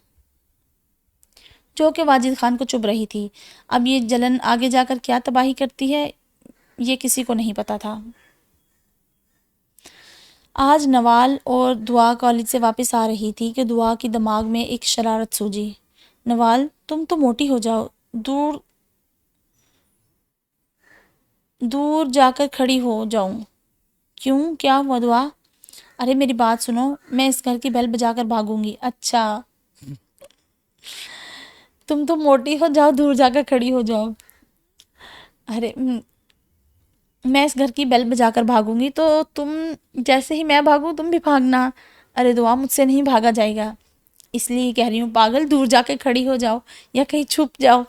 جو کہ واجد خان کو چبھ رہی تھی۔ اب یہ جلن آگے جا کر کیا تباہی کرتی ہے، یہ کسی کو نہیں پتا تھا۔ آج نوال اور دعا کالج سے واپس آ رہی تھی کہ دعا کی دماغ میں ایک شرارت سوجی۔ نوال تم تو موٹی ہو جاؤ، دور جا کر کھڑی ہو جاؤں۔ کیوں، کیا ہوا دعا؟ ارے میری بات سنو، میں اس گھر کی بیل بجا کر بھاگوں گی۔ اچھا تم تو موٹی ہو جاؤ، دور جا کر کھڑی ہو جاؤ۔ ارے میں اس گھر کی بیل بجا کر بھاگوں گی تو تم جیسے ہی میں بھاگوں تم بھی بھاگنا۔ ارے دعا مجھ سے نہیں بھاگا جائے گا، اس لیے کہہ رہی ہوں پاگل، دور جا کے کھڑی ہو جاؤ یا کہیں چھپ جاؤ۔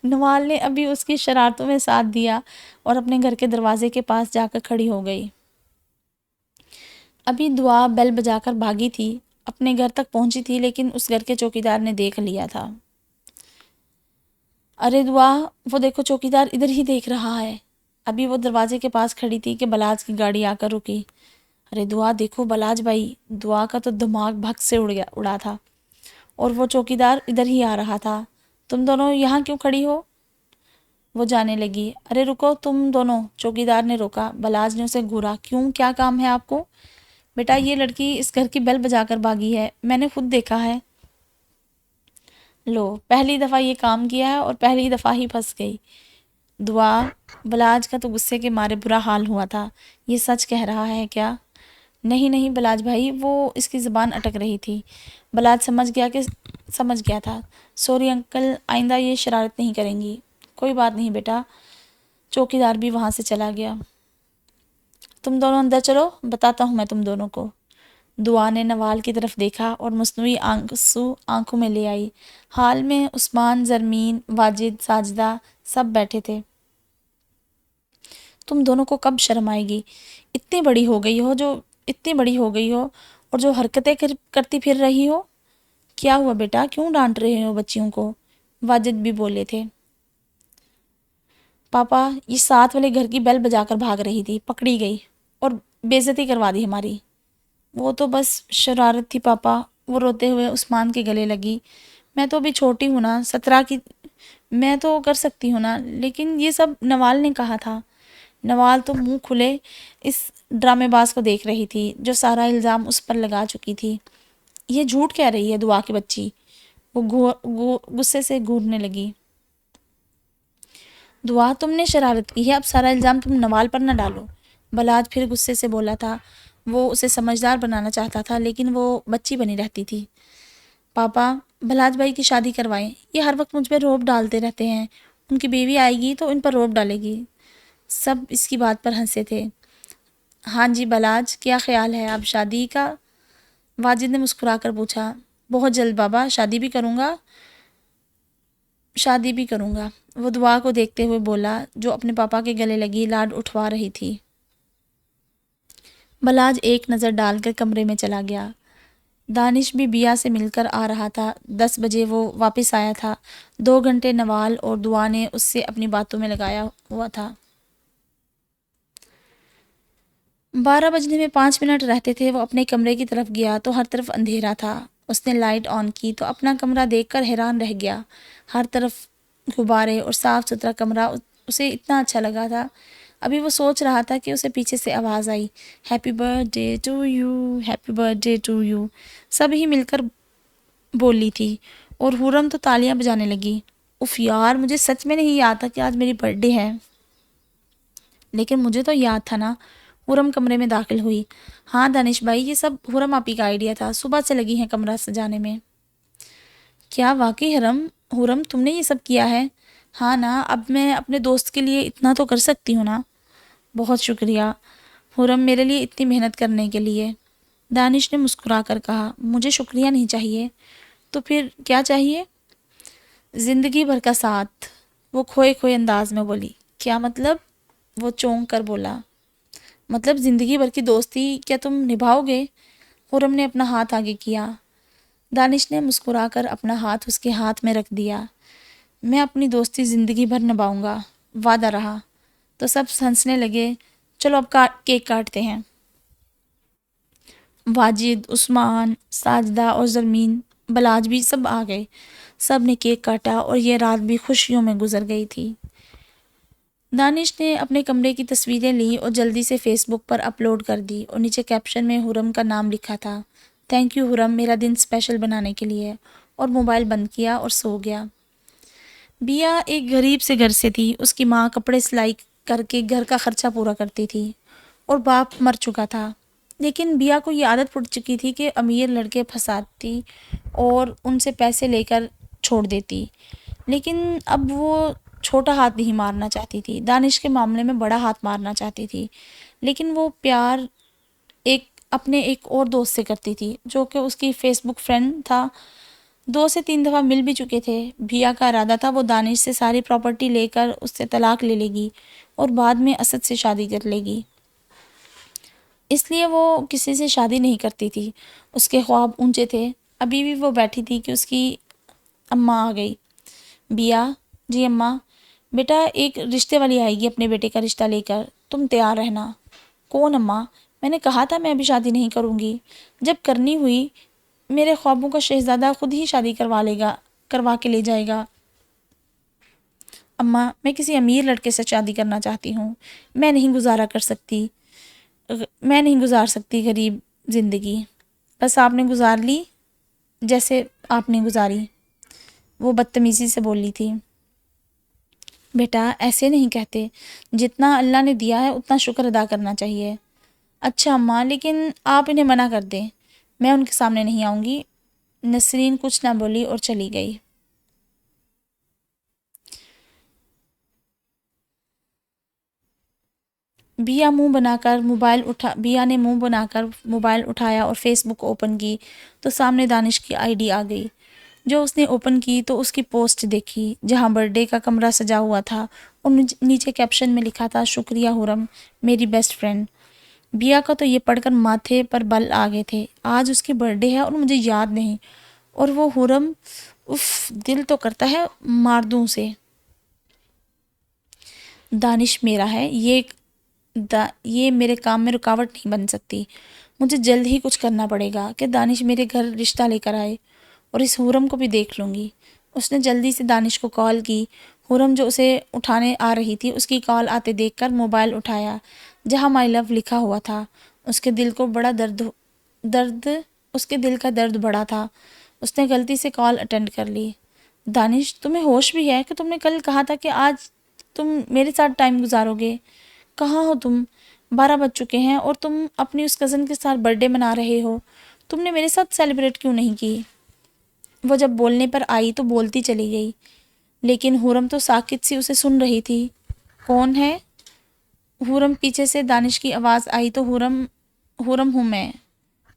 نوال نے ابھی اس کی شرارتوں میں ساتھ دیا اور اپنے گھر کے دروازے کے پاس جا کر کھڑی ہو گئی۔ ابھی دعا بیل بجا کر بھاگی تھی، اپنے گھر تک پہنچی تھی، لیکن اس گھر کے چوکیدار نے دیکھ لیا تھا۔ ارے دعا وہ دیکھو چوکیدار ادھر ہی دیکھ رہا ہے۔ ابھی وہ دروازے کے پاس کھڑی تھی کہ بلاج کی گاڑی آ کر رکی۔ ارے دعا دیکھو بلاج بھائی، دعا کا تو دماغ بھگ سے اڑا تھا، اور وہ چوکیدار ادھر ہی آ رہا تھا۔ تم دونوں یہاں کیوں کھڑی ہو؟ وہ جانے لگی۔ ارے رکو تم دونوں، چوکیدار نے روکا۔ بلاج نے اسے گھورا۔ کیوں، کیا کام ہے آپ کو؟ بیٹا یہ لڑکی اس گھر کی بیل بجا کر بھاگی ہے، میں نے خود دیکھا ہے۔ لو پہلی دفعہ یہ کام کیا ہے اور پہلی دفعہ ہی پھنس گئی۔ دعا بلاج کا تو غصے کے مارے برا حال ہوا تھا۔ یہ سچ کہہ رہا ہے کیا؟ نہیں بلاج بھائی، وہ اس کی زبان اٹک رہی تھی۔ بلاج سمجھ گیا تھا۔ سوری انکل، آئندہ یہ شرارت نہیں کریں گی۔ کوئی بات نہیں بیٹا۔ چوکیدار بھی وہاں سے چلا گیا۔ تم دونوں اندر چلو، بتاتا ہوں میں تم دونوں کو۔ دعا نے نوال کی طرف دیکھا اور مصنوعی آنسو آنکھوں میں لے آئی۔ حال میں عثمان، زرمین، واجد، ساجدہ سب بیٹھے تھے۔ تم دونوں کو کب شرم آئے گی؟ اتنی بڑی ہو گئی ہو اور جو حرکتیں کرتی پھر رہی ہو۔ کیا ہوا بیٹا، کیوں ڈانٹ رہے ہو بچیوں کو؟ واجد بھی بولے تھے۔ پاپا یہ ساتھ والے گھر کی بیل بجا کر بھاگ رہی تھی، پکڑی گئی اور بے عزتی کروا دی ہماری۔ وہ تو بس شرارت تھی پاپا۔ وہ روتے ہوئے عثمان کے گلے لگی۔ میں تو ابھی چھوٹی ہوں نا، 17 کی، میں تو کر سکتی ہوں نا، لیکن یہ سب نوال نے کہا تھا۔ نوال تو منہ کھلے اس ڈرامے باز کو دیکھ رہی تھی جو سارا الزام اس پر لگا چکی تھی۔ یہ جھوٹ کہہ رہی ہے دعا کی بچی، وہ غصے سے گھورنے لگی۔ دعا تم نے شرارت کی ہے، اب سارا الزام تم نوال پر نہ ڈالو۔ بلاج پھر غصے سے بولا تھا۔ وہ اسے سمجھدار بنانا چاہتا تھا، لیکن وہ بچی بنی رہتی تھی۔ پاپا بلاج بھائی کی شادی کروائیں، یہ ہر وقت مجھ پہ روب ڈالتے رہتے ہیں، ان کی بیوی آئے گی تو ان پر روب ڈالے گی۔ سب اس کی بات پر ہنسے تھے۔ ہاں جی بلاج، کیا خیال ہے اب شادی کا؟ واجد نے مسکرا کر پوچھا۔ بہت جلد بابا، شادی بھی کروں گا، وہ دعا کو دیکھتے ہوئے بولا جو اپنے پاپا کے گلے لگی لاڈ اٹھوا رہی تھی۔ بلاج ایک نظر ڈال کر کمرے میں چلا گیا۔ دانش بھی بیا سے مل کر آ رہا تھا۔ 10 بجے وہ واپس آیا تھا۔ 2 گھنٹے نوال اور دعا نے اس سے اپنی باتوں میں لگایا ہوا تھا۔ 12 بجنے میں 5 منٹ رہتے تھے وہ اپنے کمرے کی طرف گیا تو ہر طرف اندھیرا تھا۔ اس نے لائٹ آن کی تو اپنا کمرہ دیکھ کر حیران رہ گیا۔ ہر طرف غبارے اور صاف ستھرا کمرہ اسے اتنا اچھا لگا تھا۔ ابھی وہ سوچ رہا تھا کہ اسے پیچھے سے آواز آئی، happy birthday to you, happy birthday to you. سب ہی مل کر بولی تھی اور حورم تو تالیاں بجانے لگی۔ اف یار، مجھے سچ میں نہیں یاد تھا کہ آج میری برتھ ڈے ہے۔ لیکن مجھے تو یاد تھا نا۔ حورم کمرے میں داخل ہوئی۔ ہاں دانش بھائی، یہ سب حورم آپی کا آئیڈیا تھا، صبح سے لگی ہیں کمرہ سجانے میں۔ کیا واقعی حورم تم نے یہ سب کیا ہے؟ ہاں نا، اب میں اپنے دوست کے لیے اتنا تو کر سکتی ہوں نا۔ بہت شکریہ حورم، میرے لیے اتنی محنت کرنے کے لیے۔ دانش نے مسکرا کر کہا، مجھے شکریہ نہیں چاہیے، تو پھر کیا چاہیے؟ زندگی بھر کا ساتھ، وہ کھوئے کھوئے انداز میں بولی۔ کیا مطلب؟ وہ چونک کر بولا۔ مطلب زندگی بھر کی دوستی کیا تم نبھاؤ گے؟ حورم نے اپنا ہاتھ آگے کیا۔ دانش نے مسکرا کر اپنا ہاتھ اس کے ہاتھ میں رکھ دیا۔ میں اپنی دوستی زندگی بھر نبھاؤں گا، وعدہ رہا۔ تو سب ہنسنے لگے۔ چلو اب کیک کاٹتے ہیں۔ واجد، عثمان، ساجدہ اور زرمین، بلاج بھی سب آ گئے۔ سب نے کیک کاٹا اور یہ رات بھی خوشیوں میں گزر گئی تھی۔ دانش نے اپنے کمرے کی تصویریں لیں اور جلدی سے فیس بک پر اپلوڈ کر دی اور نیچے کیپشن میں حورم کا نام لکھا تھا۔ تھینک یو حورم میرا دن اسپیشل بنانے کے لیے، اور موبائل بند کیا اور سو گیا۔ بیا ایک غریب سے گھر سے تھی۔ اس کی ماں کپڑے سلائی کر کے گھر کا خرچہ پورا کرتی تھی اور باپ مر چکا تھا۔ لیکن بیا کو یہ عادت پڑ چکی تھی کہ امیر لڑکے پھنساتی اور ان سے پیسے لے کر چھوڑ دیتی۔ لیکن اب وہ چھوٹا ہاتھ نہیں مارنا چاہتی تھی، دانش کے معاملے میں بڑا ہاتھ مارنا چاہتی تھی۔ لیکن وہ پیار اپنے ایک اور دوست سے کرتی تھی جو کہ اس کی فیس بک فرینڈ تھا۔ 2 سے 3 دفعہ مل بھی چکے تھے۔ بھیا کا ارادہ تھا وہ دانش سے ساری پراپرٹی لے کر اس سے طلاق لے لے گی اور بعد میں اسد سے شادی کر لے گی۔ اس لیے وہ کسی سے شادی نہیں کرتی تھی۔ اس کے خواب اونچے تھے۔ ابھی بھی وہ بیٹھی تھی کہ اس کی اماں آ گئی۔ بیا، جی اماں، بیٹا ایک رشتے والی آئے گی اپنے بیٹے کا رشتہ لے کر، تم تیار رہنا۔ کون اماں؟ میں نے کہا تھا میں ابھی شادی نہیں کروں گی۔ جب کرنی ہوئی میرے خوابوں کا شہزادہ خود ہی شادی کروا کے لے جائے گا۔ اماں، میں کسی امیر لڑکے سے شادی کرنا چاہتی ہوں۔ میں نہیں گزار سکتی غریب زندگی۔ بس آپ نے گزار لی جیسے آپ نے گزاری، وہ بدتمیزی سے بولی تھی۔ بیٹا ایسے نہیں کہتے، جتنا اللہ نے دیا ہے اتنا شکر ادا کرنا چاہیے۔ اچھا اماں، لیکن آپ انہیں منع کر دیں، میں ان کے سامنے نہیں آؤں گی۔ نسرین کچھ نہ بولی اور چلی گئی۔ بیا نے منہ بنا کر موبائل اٹھایا اور فیس بک اوپن کی تو سامنے دانش کی آئی ڈی آ گئی۔ جو اس نے اوپن کی تو اس کی پوسٹ دیکھی جہاں برتھ ڈے کا کمرہ سجا ہوا تھا اور نیچے کیپشن میں لکھا تھا، شکریہ حورم میری بیسٹ فرینڈ۔ بیا کا تو یہ پڑھ کر ماتھے پر بل آ گئے تھے۔ آج اس کی برتھ ڈے ہے اور مجھے یاد نہیں، اور وہ حورم، اف، دل تو کرتا ہے مار دوں اسے۔ دانش میرا ہے، یہ میرے کام میں رکاوٹ نہیں بن سکتی۔ مجھے جلد ہی کچھ کرنا پڑے گا کہ دانش میرے گھر رشتہ لے کر آئے، اور اس حورم کو بھی دیکھ لوں گی۔ اس نے جلدی سے دانش کو کال کی۔ حورم جو اسے اٹھانے آ رہی تھی اس کی کال آتے دیکھ کر موبائل اٹھایا جہاں مائی لو لکھا ہوا تھا۔ اس کے دل کا درد بڑا تھا۔ اس نے غلطی سے کال اٹینڈ کر لی۔ دانش، تمہیں ہوش بھی ہے کہ تم نے کل کہا تھا کہ آج تم میرے ساتھ ٹائم گزارو گے؟ کہاں ہو تم؟ 12 بج چکے ہیں اور تم اپنی اس کزن کے ساتھ برتھ ڈے منا رہے ہو۔ تم نے میرے ساتھ سیلیبریٹ کیوں نہیں کی؟ وہ جب بولنے پر آئی تو بولتی چلی گئی، لیکن حرم تو ساکت سی اسے سن رہی تھی۔ کون ہے؟ حرم پیچھے سے دانش کی آواز آئی تو حرم ہوں میں۔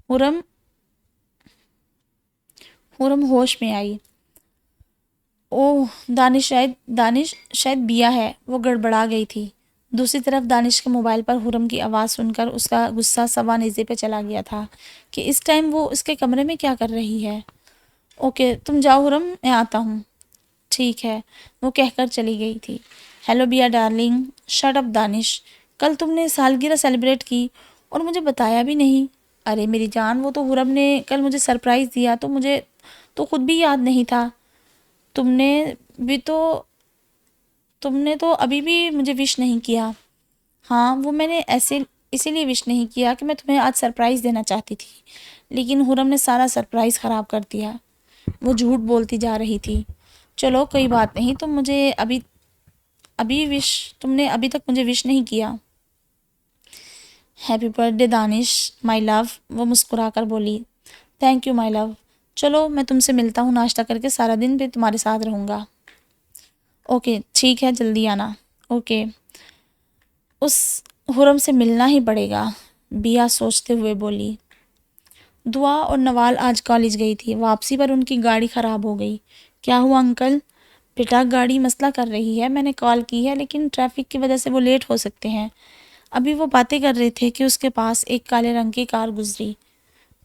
حرم حرم ہوش میں آئی۔ اوہ دانش شاید بیا ہے، وہ گڑبڑا گئی تھی۔ دوسری طرف دانش کے موبائل پر حرم کی آواز سن کر اس کا غصہ سوا نیزے پہ چلا گیا تھا کہ اس ٹائم وہ اس کے کمرے میں کیا کر رہی ہے۔ اوکے تم جاؤ حرم، میں آتا ہوں۔ ٹھیک ہے، وہ کہہ کر چلی گئی تھی۔ ہیلو بیا ڈارلنگ۔ شٹ اپ دانش، کل تم نے سالگرہ سیلیبریٹ کی اور مجھے بتایا بھی نہیں۔ ارے میری جان، وہ تو حرم نے کل مجھے سرپرائز دیا تو مجھے تو خود بھی یاد نہیں تھا۔ تم نے تو ابھی بھی مجھے وش نہیں کیا۔ ہاں وہ میں نے اسی لیے وش نہیں کیا کہ میں تمہیں آج سرپرائز دینا چاہتی تھی، لیکن حرم نے سارا سرپرائز خراب کر دیا۔ وہ جھوٹ بولتی جا رہی تھی۔ چلو کوئی بات نہیں، تم نے ابھی تک مجھے وش نہیں کیا۔ ہیپی برتھ ڈے دانش مائی لو، وہ مسکرا کر بولی۔ تھینک یو مائی لو۔ چلو میں تم سے ملتا ہوں، ناشتہ کر کے سارا دن بھی تمہارے ساتھ رہوں گا۔ اوکے ٹھیک ہے، جلدی آنا۔ اوکے۔ اس حرم سے ملنا ہی پڑے گا، بیا سوچتے ہوئے بولی۔ دعا اور نوال آج کالج گئی تھی، واپسی پر ان کی گاڑی خراب ہو گئی۔ کیا ہوا انکل؟ بیٹا گاڑی مسئلہ کر رہی ہے، میں نے کال کی ہے لیکن ٹریفک کی وجہ سے وہ لیٹ ہو سکتے ہیں۔ ابھی وہ باتیں کر رہے تھے کہ اس کے پاس ایک کالے رنگ کی کار گزری۔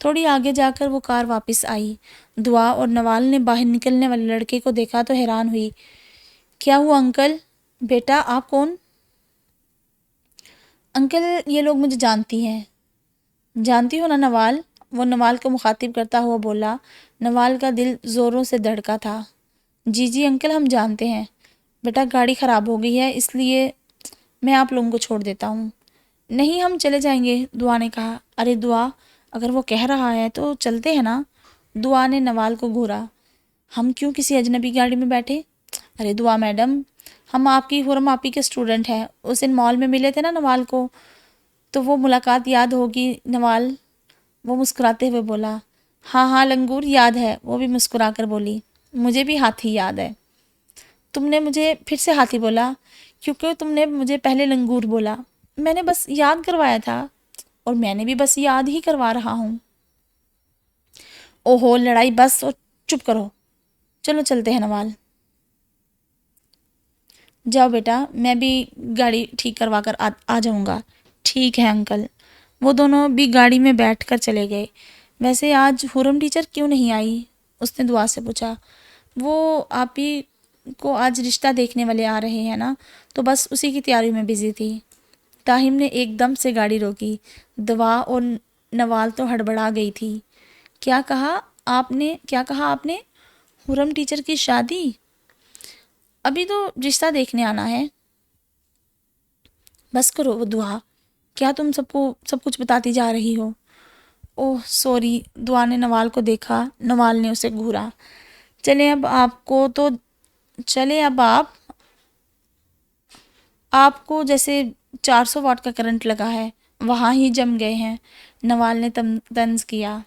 تھوڑی آگے جا کر وہ کار واپس آئی۔ دعا اور نوال نے باہر نکلنے والے لڑکے کو دیکھا تو حیران ہوئی۔ کیا ہوا انکل؟ بیٹا آپ کون؟ انکل یہ لوگ مجھے جانتی ہیں۔ جانتی ہو نا نوال؟ وہ نوال کو مخاطب کرتا ہوا بولا۔ نوال کا دل زوروں سے دھڑکا تھا۔ جی جی انکل ہم جانتے ہیں، بیٹا گاڑی خراب ہو گئی ہے اس لیے میں آپ لوگوں کو چھوڑ دیتا ہوں۔ نہیں ہم چلے جائیں گے، دعا نے کہا۔ ارے دعا اگر وہ کہہ رہا ہے تو چلتے ہیں نا؟ دعا نے نوال کو گھورا۔ ہم کیوں کسی اجنبی گاڑی میں بیٹھے؟ ارے دعا میڈم، ہم آپ کی حرم آپی کے اسٹوڈنٹ ہیں، اس دن مال میں ملے تھے نا نوال کو، تو وہ ملاقات یاد ہوگی نوال، وہ مسکراتے ہوئے بولا۔ ہاں ہاں لنگور یاد ہے، وہ بھی مسکرا کر بولی۔ مجھے بھی ہاتھی یاد ہے۔ تم نے مجھے پھر سے ہاتھی بولا کیونکہ تم نے مجھے پہلے لنگور بولا۔ میں نے بس یاد کروایا تھا، اور میں نے بھی بس یاد ہی کروا رہا ہوں۔ اوہو لڑائی بس، اور چپ کرو، چلو چلتے ہیں نوال۔ جاؤ بیٹا، میں بھی گاڑی ٹھیک کروا کر آ جاؤں گا۔ ٹھیک ہے انکل۔ وہ دونوں بھی گاڑی میں بیٹھ کر چلے گئے۔ ویسے آج حرم ٹیچر کیوں نہیں آئی؟ اس نے دعا سے پوچھا۔ وہ آپ ہی کو آج رشتہ دیکھنے والے آ رہے ہیں نا، تو بس اسی کی تیاری میں بزی تھی۔ طاہم نے ایک دم سے گاڑی روکی۔ دعا اور نوال تو ہڑبڑا گئی تھی۔ کیا کہا آپ نے؟ حرم ٹیچر کی شادی؟ ابھی تو رشتہ دیکھنے آنا ہے۔ بس کرو وہ دعا، کیا تم سب کچھ بتاتی جا رہی ہو؟ اوہ سوری، دعا نے نوال کو دیکھا، نوال نے اسے گھورا۔ چلیں اب آپ کو جیسے 400 واٹ کا کرنٹ لگا ہے، وہاں ہی جم گئے ہیں، نوال نے طنز کیا۔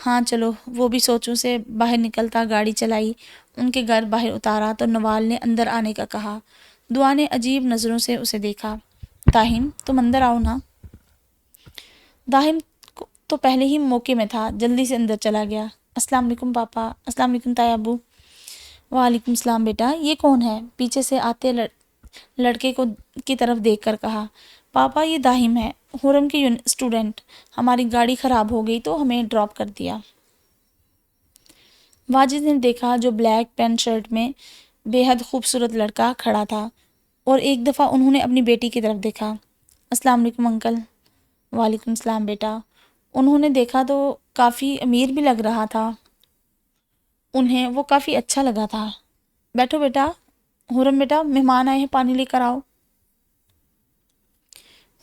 ہاں چلو، وہ بھی سوچوں سے باہر نکلتا گاڑی چلائی، ان کے گھر باہر اتارا تو نوال نے اندر آنے کا کہا۔ دعا نے عجیب نظروں سے اسے دیکھا۔ داہم تم اندر آؤ نا۔ داہم تو پہلے ہی موقع میں تھا، جلدی سے اندر چلا گیا۔ السلام علیکم پاپا۔ السلام علیکم تایا ابو۔ وعلیکم السلام بیٹا، یہ کون ہے؟ پیچھے سے آتے لڑکے کی طرف دیکھ کر کہا۔ پاپا یہ داہم ہے، حرم کی اسٹوڈنٹ، ہماری گاڑی خراب ہو گئی تو ہمیں ڈراپ کر دیا۔ واجد نے دیکھا جو بلیک پینٹ شرٹ میں بے حد خوبصورت لڑکا کھڑا تھا، اور ایک دفعہ انہوں نے اپنی بیٹی کی طرف دیکھا۔ السلام علیکم انکل۔ وعلیکم السلام بیٹا۔ انہوں نے دیکھا تو کافی امیر بھی لگ رہا تھا، انہیں وہ کافی اچھا لگا تھا۔ بیٹھو بیٹا۔ حرم بیٹا مہمان آئے ہیں، پانی لے کر آؤ۔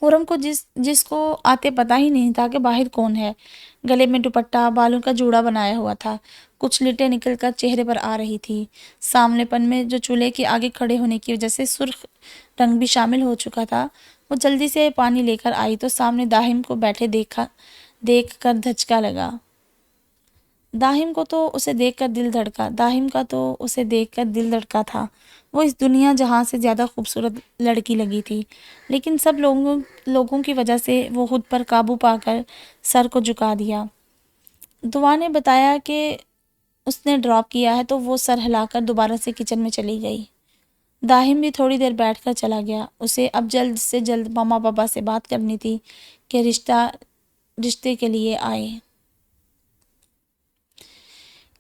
حرم کو جس کو آتے پتہ ہی نہیں تھا کہ باہر کون ہے، گلے میں دوپٹہ، بالوں کا جوڑا بنایا ہوا تھا، کچھ لٹیں نکل کر چہرے پر آ رہی تھی، سامنے پن میں جو چولہے کے آگے کھڑے ہونے کی وجہ سے سرخ رنگ بھی شامل ہو چکا تھا۔ وہ جلدی سے پانی لے کر آئی تو سامنے داہم کو بیٹھے دیکھ کر دھچکا لگا۔ داہم کو تو اسے دیکھ کر دل دھڑکا داہم کا تو اسے دیکھ کر دل دھڑکا تھا۔ وہ اس دنیا جہاں سے زیادہ خوبصورت لڑکی لگی تھی، لیکن سب لوگوں کی وجہ سے وہ خود پر قابو پا کر سر کو جھکا دیا۔ دعا نے بتایا کہ اس نے ڈراپ کیا ہے تو وہ سر ہلا کر دوبارہ سے کچن میں چلی گئی۔ داہم بھی تھوڑی دیر بیٹھ کر چلا گیا۔ اسے اب جلد سے جلد ماما پاپا سے بات کرنی تھی کہ رشتے کے لیے آئے۔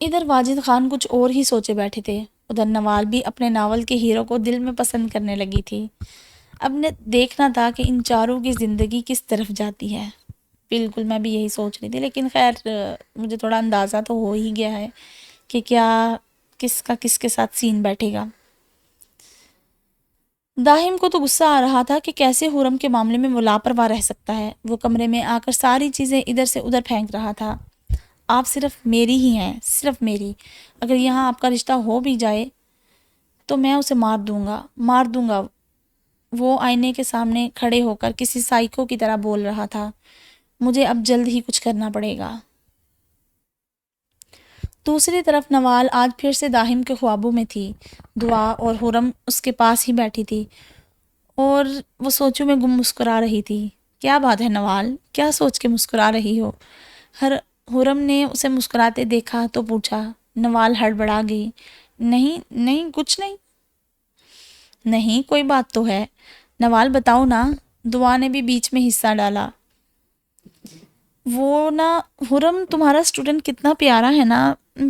ادھر واجد خان کچھ اور ہی سوچے بیٹھے تھے، ادھر نوال بھی اپنے ناول کے ہیرو کو دل میں پسند کرنے لگی تھی۔ اب نے دیکھنا تھا کہ ان چاروں کی زندگی کس طرف جاتی ہے۔ بالکل میں بھی یہی سوچ رہی تھی، لیکن خیر مجھے تھوڑا اندازہ تو ہو ہی گیا ہے کہ کیا کس کا کس کے ساتھ سین بیٹھے گا۔ داہم کو تو غصہ آ رہا تھا کہ کیسے حرم کے معاملے میں وہ لاپرواہ رہ سکتا ہے۔ وہ کمرے میں آ کر ساری چیزیں ادھر سے ادھر پھینک رہا تھا۔ آپ صرف میری ہی ہیں، صرف میری۔ اگر یہاں آپ کا رشتہ ہو بھی جائے تو میں اسے مار دوں گا۔ وہ آئینے کے سامنے کھڑے ہو کر کسی سائیکو کی طرح بول رہا تھا۔ مجھے اب جلد ہی کچھ کرنا پڑے گا۔ دوسری طرف نوال آج پھر سے داہم کے خوابوں میں تھی۔ دعا اور حرم اس کے پاس ہی بیٹھی تھی اور وہ سوچوں میں گم مسکرا رہی تھی۔ کیا بات ہے نوال، کیا سوچ کے مسکرا رہی ہو؟ حرم نے اسے مسکراتے دیکھا تو پوچھا۔ نوال ہڑبڑا گئی۔ نہیں کچھ نہیں۔ نہیں کوئی بات تو ہے، نوال بتاؤ نا۔ دعا نے بھی بیچ میں حصہ ڈالا۔ وہ نا حرم، تمہارا اسٹوڈنٹ کتنا پیارا ہے نا،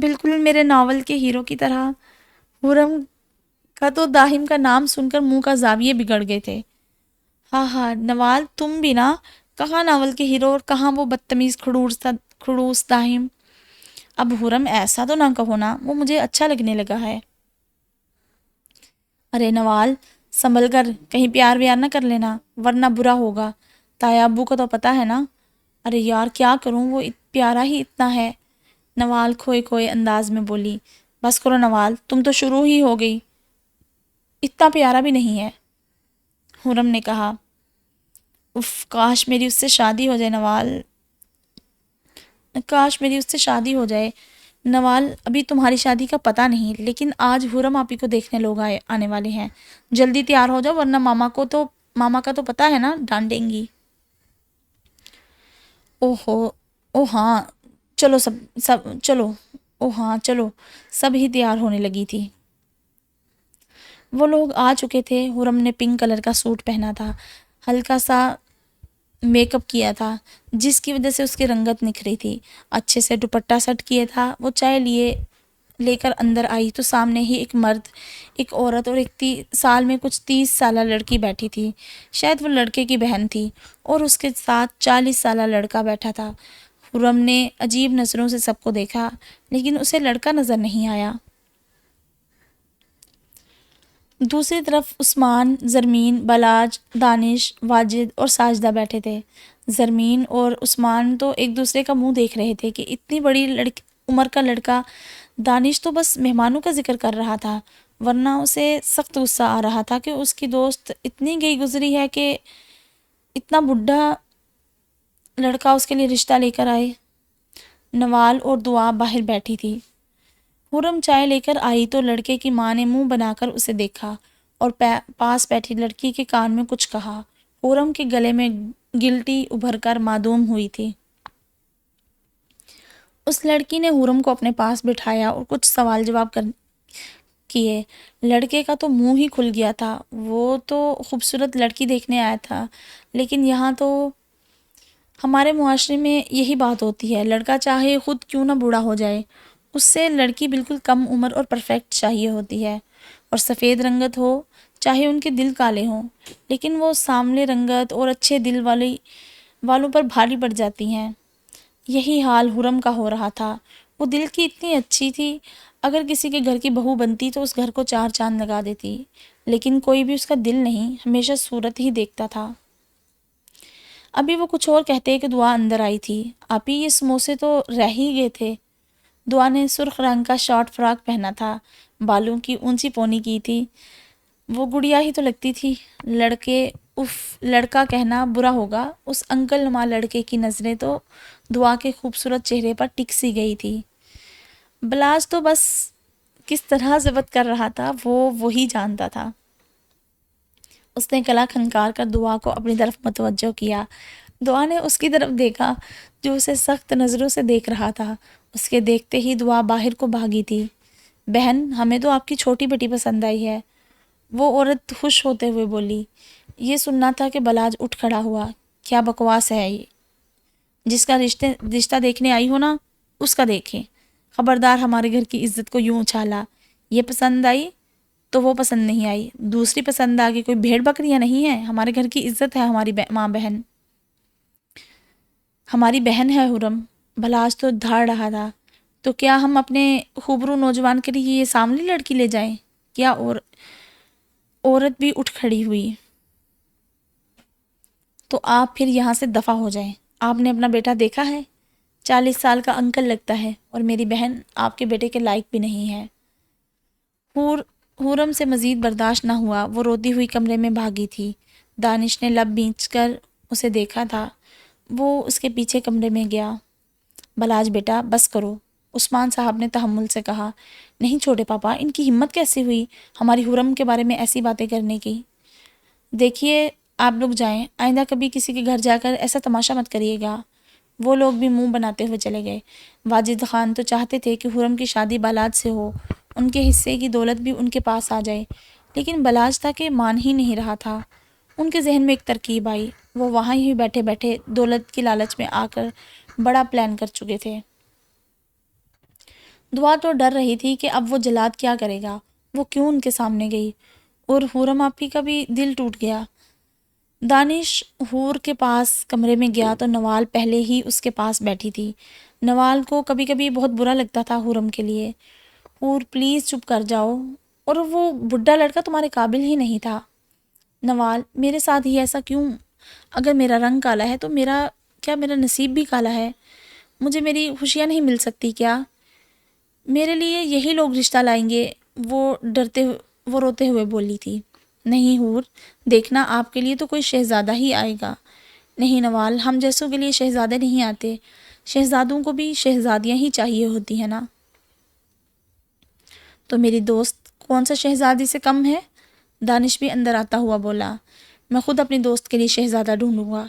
بالکل میرے ناول کے ہیرو کی طرح۔ حرم کا تو داہم کا نام سن کر منہ کا زاویے بگڑ گئے تھے۔ ہاں نوال تم بھی نا، کہاں ناول کے ہیرو اور کہاں وہ بدتمیز کھڑوس داہم۔ اب حرم ایسا تو نہ کہو نا، وہ مجھے اچھا لگنے لگا ہے۔ ارے نوال سنبھل کر، کہیں پیار ویار نہ کر لینا ورنہ برا ہوگا۔ تایا ابو کو تو پتہ ہے نا۔ ارے یار کیا کروں، وہ پیارا ہی اتنا ہے، نوال کھوئے انداز میں بولی۔ بس کرو نوال، تم تو شروع ہی ہو گئی، اتنا پیارا بھی نہیں ہے، حرم نے کہا۔ اف کاش میری اس سے شادی ہو جائے نوال، کاش میری اس سے شادی ہو جائے نوال۔ ابھی تمہاری شادی کا پتہ نہیں، لیکن آج حرم آپی کو دیکھنے لوگ آنے والے ہیں، جلدی تیار ہو جاؤ ورنہ ماما کا تو پتہ ہے نا، ڈانٹیں گی۔ او ہاں چلو سب ہی تیار ہونے لگی تھی۔ وہ لوگ آ چکے تھے۔ حرم نے پنک کلر کا سوٹ پہنا تھا، ہلکا سا میک اپ کیا تھا جس کی وجہ سے اس کی رنگت نکھری تھی، اچھے سے دوپٹہ سیٹ کیا تھا۔ وہ چائے لے کر اندر آئی تو سامنے ہی ایک مرد، ایک عورت اور ایک سال میں کچھ 30 سالہ لڑکی بیٹھی تھی۔ شاید وہ لڑکے کی بہن تھی اور اس کے ساتھ 40 سالہ لڑکا بیٹھا تھا۔ حرم نے عجیب نظروں سے سب کو دیکھا لیکن اسے لڑکا نظر نہیں آیا۔ دوسری طرف عثمان، زرمین، بلاج، دانش، واجد اور ساجدہ بیٹھے تھے۔ زرمین اور عثمان تو ایک دوسرے کا منہ دیکھ رہے تھے کہ اتنی بڑی عمر کا لڑکا۔ دانش تو بس مہمانوں کا ذکر کر رہا تھا، ورنہ اسے سخت غصہ آ رہا تھا کہ اس کی دوست اتنی گئی گزری ہے کہ اتنا بڈھا لڑکا اس کے لیے رشتہ لے کر آئے۔ نوال اور دعا باہر بیٹھی تھی۔ حرم چائے لے کر آئی تو لڑکے کی ماں نے منہ بنا کر اسے دیکھا اور پاس بیٹھی لڑکی کے کان میں کچھ کہا۔ حرم کے گلے میں گلٹی ابھر کر معدوم ہوئی تھی۔ اس لڑکی نے حرم کو اپنے پاس بٹھایا اور کچھ سوال جواب کیے۔ لڑکے کا تو منہ ہی کھل گیا تھا، وہ تو خوبصورت لڑکی دیکھنے آیا تھا، لیکن یہاں تو ہمارے معاشرے میں یہی بات ہوتی ہے، لڑکا چاہے خود کیوں نہ بوڑھا ہو جائے، اس سے لڑکی بالکل کم عمر اور پرفیکٹ چاہیے ہوتی ہے، اور سفید رنگت ہو چاہے ان کے دل کالے ہوں، لیکن وہ سانولے رنگت اور اچھے دل والوں پر بھاری پڑ جاتی ہیں۔ یہی حال حرم کا ہو رہا تھا۔ وہ دل کی اتنی اچھی تھی، اگر کسی کے گھر کی بہو بنتی تو اس گھر کو 4 چاند لگا دیتی، لیکن کوئی بھی اس کا دل نہیں، ہمیشہ صورت ہی دیکھتا تھا۔ ابھی وہ کچھ اور کہتے کہ دعا اندر آئی تھی۔ آپی یہ سموسے تو رہ ہی گئے تھے۔ دعا نے سرخ رنگ کا شارٹ فراک پہنا تھا، بالوں کی اونچی پونی کی تھی، وہ گڑیا ہی تو لگتی تھی۔ لڑکا کہنا برا ہوگا، اس انکل نما لڑکے کی نظریں تو دعا کے خوبصورت چہرے پر ٹک سی گئی تھی۔ بلاج تو بس کس طرح ضبط کر رہا تھا وہ وہی جانتا تھا۔ اس نے گلا کھنکار کر دعا کو اپنی طرف متوجہ کیا۔ دعا نے اس کی طرف دیکھا جو اسے سخت نظروں سے دیکھ رہا تھا۔ اس کے دیکھتے ہی دعا باہر کو بھاگی تھی۔ بہن، ہمیں تو آپ کی چھوٹی بیٹی پسند آئی ہے، وہ عورت خوش ہوتے ہوئے بولی۔ یہ سننا تھا کہ بلاج اٹھ کھڑا ہوا۔ کیا بکواس ہے یہ؟ جس کا رشتہ دیکھنے آئی ہو نا، اس کا دیکھیں، خبردار ہمارے گھر کی عزت کو یوں اچھالا۔ یہ پسند آئی تو وہ پسند نہیں آئی، دوسری پسند آ گئی، کوئی بھیڑ بکریاں نہیں ہیں، ہمارے گھر کی عزت ہے، ہماری ماں بہن، ہماری بہن ہے حرم۔ بلاج تو دھاڑ رہا تھا، تو کیا ہم اپنے خوبرو نوجوان کے لیے یہ سامنے لڑکی لے جائیں؟ کیا عورت بھی اٹھ کھڑی ہوئی۔ تو آپ پھر یہاں سے دفع ہو جائیں۔ آپ نے اپنا بیٹا دیکھا ہے؟ 40 سال کا انکل لگتا ہے، اور میری بہن آپ کے بیٹے کے لائق بھی نہیں ہے۔ حورم سے مزید برداشت نہ ہوا، وہ روتی ہوئی کمرے میں بھاگی تھی۔ دانش نے لب بینچ کر اسے دیکھا تھا، وہ اس کے پیچھے کمرے میں گیا۔ بلاج بیٹا بس کرو، عثمان صاحب نے تحمل سے کہا۔ نہیں چھوٹے پاپا، ان کی ہمت کیسی ہوئی ہماری حرم کے بارے میں ایسی باتیں کرنے کی؟ دیکھیے آپ لوگ جائیں، آئندہ کبھی کسی کے گھر جا کر ایسا تماشا مت کریے گا۔ وہ لوگ بھی منہ بناتے ہوئے چلے گئے۔ واجد خان تو چاہتے تھے کہ حرم کی شادی بلاج سے ہو، ان کے حصے کی دولت بھی ان کے پاس آ جائے، لیکن بلاج تھا کہ مان ہی نہیں رہا تھا۔ ان کے ذہن میں ایک ترکیب آئی، وہ وہاں ہی بیٹھے بیٹھے دولت کی لالچ میں آ کر بڑا پلان کر چکے تھے۔ دعا تو ڈر رہی تھی کہ اب وہ جلاد کیا کرے گا، وہ کیوں ان کے سامنے گئی، اور حرم آپی کا بھی دل ٹوٹ گیا۔ دانش حور کے پاس کمرے میں گیا تو نوال پہلے ہی اس کے پاس بیٹھی تھی۔ نوال کو کبھی کبھی بہت برا لگتا تھا حرم کے لیے۔ حور پلیز چپ کر جاؤ، اور وہ بڈھا لڑکا تمہارے قابل ہی نہیں تھا۔ نوال، میرے ساتھ ہی ایسا کیوں؟ اگر میرا رنگ کالا ہے تو میرا نصیب بھی کالا ہے؟ مجھے میری خوشیاں نہیں مل سکتی کیا؟ میرے لیے یہی لوگ رشتہ لائیں گے؟ وہ روتے ہوئے بولی تھی۔ نہیں حور، دیکھنا آپ کے لیے تو کوئی شہزادہ ہی آئے گا۔ نہیں نوال، ہم جیسوں کے لیے شہزادے نہیں آتے، شہزادوں کو بھی شہزادیاں ہی چاہیے ہوتی ہیں نا۔ تو میری دوست کون سا شہزادی سے کم ہے؟ دانش بھی اندر آتا ہوا بولا۔ میں خود اپنی دوست کے لیے شہزادہ ڈھونڈوں گا۔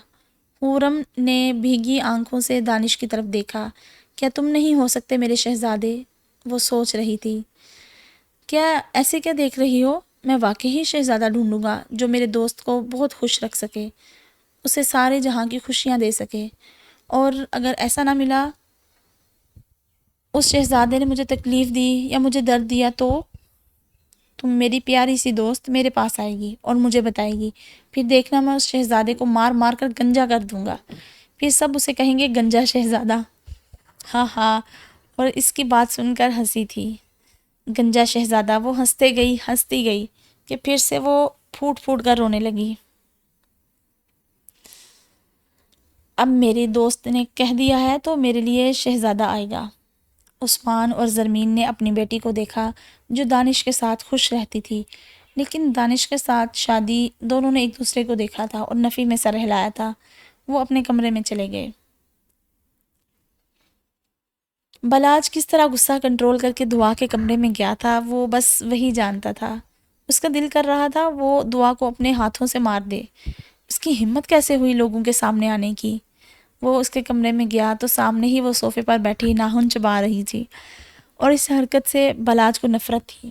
حورم نے بھیگی آنکھوں سے دانش کی طرف دیکھا۔ کیا تم نہیں ہو سکتے میرے شہزادے؟ وہ سوچ رہی تھی۔ ایسے کیا دیکھ رہی ہو؟ میں واقعی شہزادہ ڈھونڈوں گا جو میرے دوست کو بہت خوش رکھ سکے، اسے سارے جہاں کی خوشیاں دے سکے، اور اگر ایسا نہ ملا، اس شہزادے نے مجھے تکلیف دی یا مجھے درد دیا، تو تم میری پیاری سی دوست میرے پاس آئے گی اور مجھے بتائے گی، پھر دیکھنا میں اس شہزادے کو مار مار کر گنجا کر دوں گا، پھر سب اسے کہیں گے گنجا شہزادہ۔ ہاں ہاں، اور اس کی بات سن کر ہنسی تھی۔ گنجا شہزادہ، وہ ہنستی گئی کہ پھر سے وہ پھوٹ پھوٹ کر رونے لگی۔ اب میری دوست نے کہہ دیا ہے تو میرے لیے شہزادہ آئے گا۔ عثمان اور زرمین نے اپنی بیٹی کو دیکھا جو دانش کے ساتھ خوش رہتی تھی، لیکن دانش کے ساتھ شادی دونوں نے ایک دوسرے کو دیکھا تھا اور نفی میں سر ہلایا تھا۔ وہ اپنے کمرے میں چلے گئے۔ بلاج کس طرح غصہ کنٹرول کر کے دعا کے کمرے میں گیا تھا وہ بس وہی جانتا تھا۔ اس کا دل کر رہا تھا وہ دعا کو اپنے ہاتھوں سے مار دے۔ اس کی ہمت کیسے ہوئی لوگوں کے سامنے آنے کی؟ وہ اس کے کمرے میں گیا تو سامنے ہی وہ صوفے پر بیٹھی ناخن چبا رہی تھی، اور اس حرکت سے بلاج کو نفرت تھی۔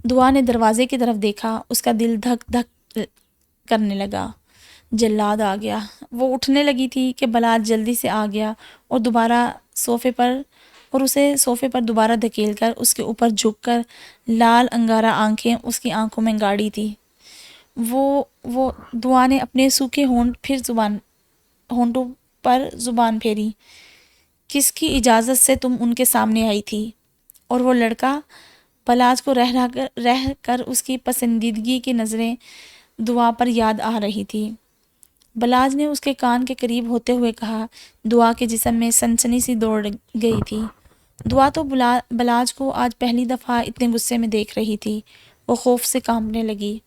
دعا نے دروازے کی طرف دیکھا، اس کا دل دھک دھک کرنے لگا۔ جلاد آ گیا۔ وہ اٹھنے لگی تھی کہ بلاج جلدی سے آ گیا اور اسے صوفے پر دوبارہ دھکیل کر اس کے اوپر جھک کر لال انگارہ آنکھیں اس کی آنکھوں میں گاڑی تھی۔ وہ دعا نے اپنے سوکھے ہونٹوں پر زبان پھیری۔ کس کی اجازت سے تم ان کے سامنے آئی تھی؟ اور وہ لڑکا؟ بلاج کو رہ کر اس کی پسندیدگی کی نظریں دعا پر یاد آ رہی تھی۔ بلاج نے اس کے کان کے قریب ہوتے ہوئے کہا۔ دعا کے جسم میں سنسنی سی دوڑ گئی تھی۔ دعا تو بلاج کو آج پہلی دفعہ اتنے غصے میں دیکھ رہی تھی۔ وہ خوف سے کانپنے لگی۔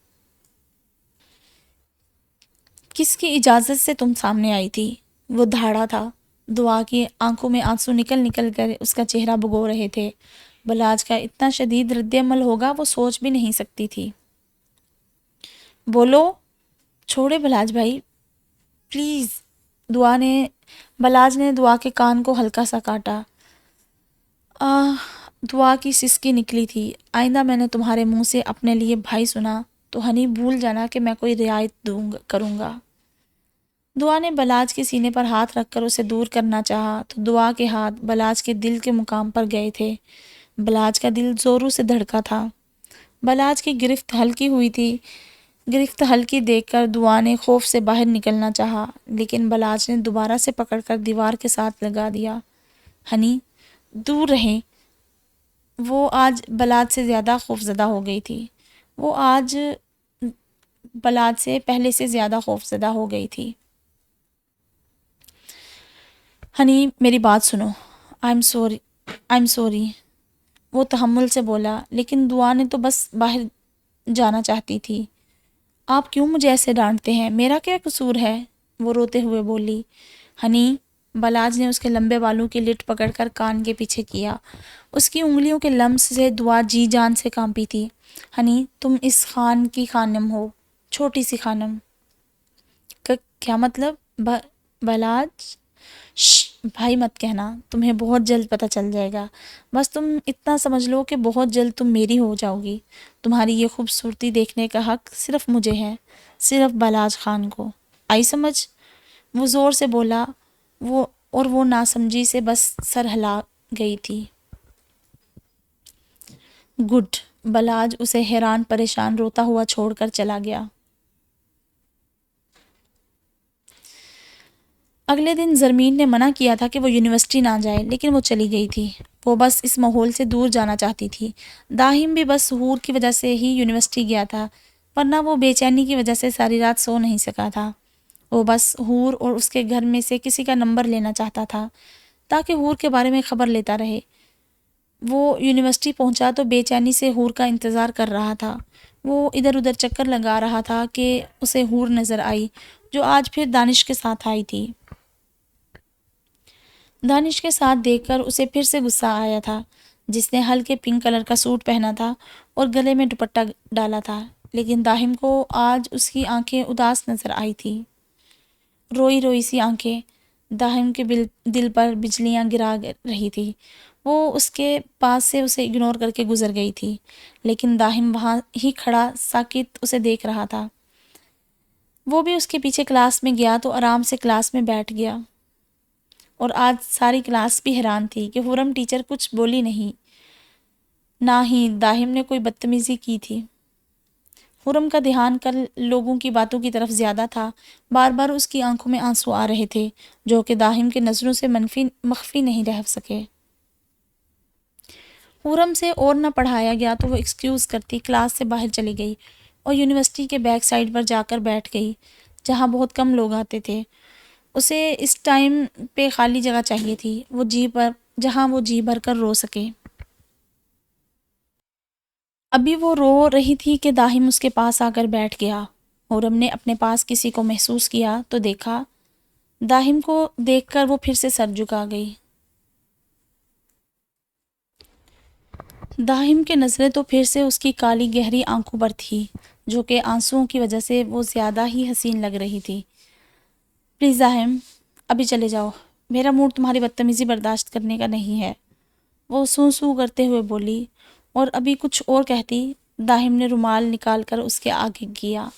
کس کی اجازت سے تم سامنے آئی تھی؟ وہ دھاڑا تھا۔ دعا کی آنکھوں میں آنسو نکل نکل کر اس کا چہرہ بھگو رہے تھے۔ بلاج کا اتنا شدید رد عمل ہوگا وہ سوچ بھی نہیں سکتی تھی۔ بولو، چھوڑے بلاج بھائی پلیز۔ بلاج نے دعا کے کان کو ہلکا سا کاٹا۔ دعا کی سسکی نکلی تھی، آئندہ میں نے تمہارے منہ سے اپنے لیے بھائی سنا تو ہنی بھول جانا کہ میں کوئی رعایت کروں گا۔ دعا نے بلاج کے سینے پر ہاتھ رکھ کر اسے دور کرنا چاہا تو دعا کے ہاتھ بلاج کے دل کے مقام پر گئے تھے۔ بلاج کا دل زوروں سے دھڑکا تھا۔ بلاج کی گرفت ہلکی ہوئی تھی۔ گرفت ہلکی دیکھ کر دعا نے خوف سے باہر نکلنا چاہا، لیکن بلاج نے دوبارہ سے پکڑ کر دیوار کے ساتھ لگا دیا۔ ہنی دور رہیں۔ وہ آج بلاج سے زیادہ خوفزدہ ہو گئی تھی۔ وہ آج بلاج سے پہلے سے زیادہ خوفزدہ ہو گئی تھی۔ ہنی میری بات سنو۔ I am sorry. وہ تحمل سے بولا، لیکن دعا نے تو بس باہر جانا چاہتی تھی۔ آپ کیوں مجھے ایسے ڈانٹتے ہیں؟ میرا کیا قصور ہے؟ وہ روتے ہوئے بولی۔ ہنی، بلاج نے اس کے لمبے بالوں کی لٹ پکڑ کر کان کے پیچھے کیا۔ اس کی انگلیوں کے لمس سے دعا جی جان سے کانپی تھی۔ ہنی، تم اس خان کی خانم ہو، چھوٹی سی خانم۔ کیا مطلب؟ بلاج بھائی مت کہنا، تمہیں بہت جلد پتہ چل جائے گا۔ بس تم اتنا سمجھ لو کہ بہت جلد تم میری ہو جاؤ گی۔ تمہاری یہ خوبصورتی دیکھنے کا حق صرف مجھے ہے، صرف بلاج خان کو۔ آئی سمجھ؟ وہ زور سے بولا، وہ ناسمجھی سے بس سر ہلا گئی تھی۔ گڈ۔ بلاج اسے حیران پریشان روتا ہوا چھوڑ کر چلا گیا۔ اگلے دن زرمین نے منع کیا تھا کہ وہ یونیورسٹی نہ جائے، لیکن وہ چلی گئی تھی۔ وہ بس اس ماحول سے دور جانا چاہتی تھی۔ داہم بھی بس حور کی وجہ سے ہی یونیورسٹی گیا تھا، ورنہ وہ بے چینی کی وجہ سے ساری رات سو نہیں سکا تھا۔ وہ بس حور اور اس کے گھر میں سے کسی کا نمبر لینا چاہتا تھا تاکہ حور کے بارے میں خبر لیتا رہے۔ وہ یونیورسٹی پہنچا تو بے چینی سے حور کا انتظار کر رہا تھا۔ وہ ادھر ادھر چکر لگا رہا تھا کہ اسے حور نظر آئی، جو آج پھر دانش کے ساتھ آئی تھی۔ دانش کے ساتھ دیکھ کر اسے پھر سے غصہ آیا تھا، جس نے ہلکے پنک کلر کا سوٹ پہنا تھا اور گلے میں دوپٹہ ڈالا تھا، لیکن داہم کو آج اس کی آنکھیں اداس نظر آئی تھی، روئی روئی سی آنکھیں۔ داہم کے دل پر بجلیاں گرا رہی تھی۔ وہ اس کے پاس سے اسے اگنور کر کے گزر گئی تھی، لیکن داہم وہاں ہی کھڑا ساکت اسے دیکھ رہا تھا۔ وہ بھی اس کے پیچھے کلاس میں گیا تو آرام سے کلاس میں بیٹھ گیا، اور آج ساری کلاس بھی حیران تھی کہ خرم ٹیچر کچھ بولی نہیں، نہ ہی داہم نے کوئی بدتمیزی کی تھی۔ خرم کا دھیان کل لوگوں کی باتوں کی طرف زیادہ تھا۔ بار بار اس کی آنکھوں میں آنسو آ رہے تھے جو کہ داہم کے نظروں سے مخفی نہیں رہ سکے۔ خرم سے اور نہ پڑھایا گیا تو وہ ایکسکیوز کرتی کلاس سے باہر چلی گئی اور یونیورسٹی کے بیک سائڈ پر جا کر بیٹھ گئی، جہاں بہت کم لوگ آتے تھے۔ اسے اس ٹائم پہ خالی جگہ چاہیے تھی، جہاں وہ جی بھر کر رو سکے۔ ابھی وہ رو رہی تھی کہ داہم اس کے پاس آ کر بیٹھ گیا۔ خرم نے اپنے پاس کسی کو محسوس کیا تو دیکھا۔ داہم کو دیکھ کر وہ پھر سے سر جھکا گئی۔ داہم کی نظریں تو پھر سے اس کی کالی گہری آنکھوں پر تھی، جو کہ آنسوؤں کی وجہ سے وہ زیادہ ہی حسین لگ رہی تھی۔ پلیز داہم، ابھی چلے جاؤ، میرا موڈ تمہاری بدتمیزی برداشت کرنے کا نہیں ہے، وہ سوں سوں کرتے ہوئے بولی، اور ابھی کچھ اور کہتی داہم نے رومال نکال کر اس کے آگے کیا۔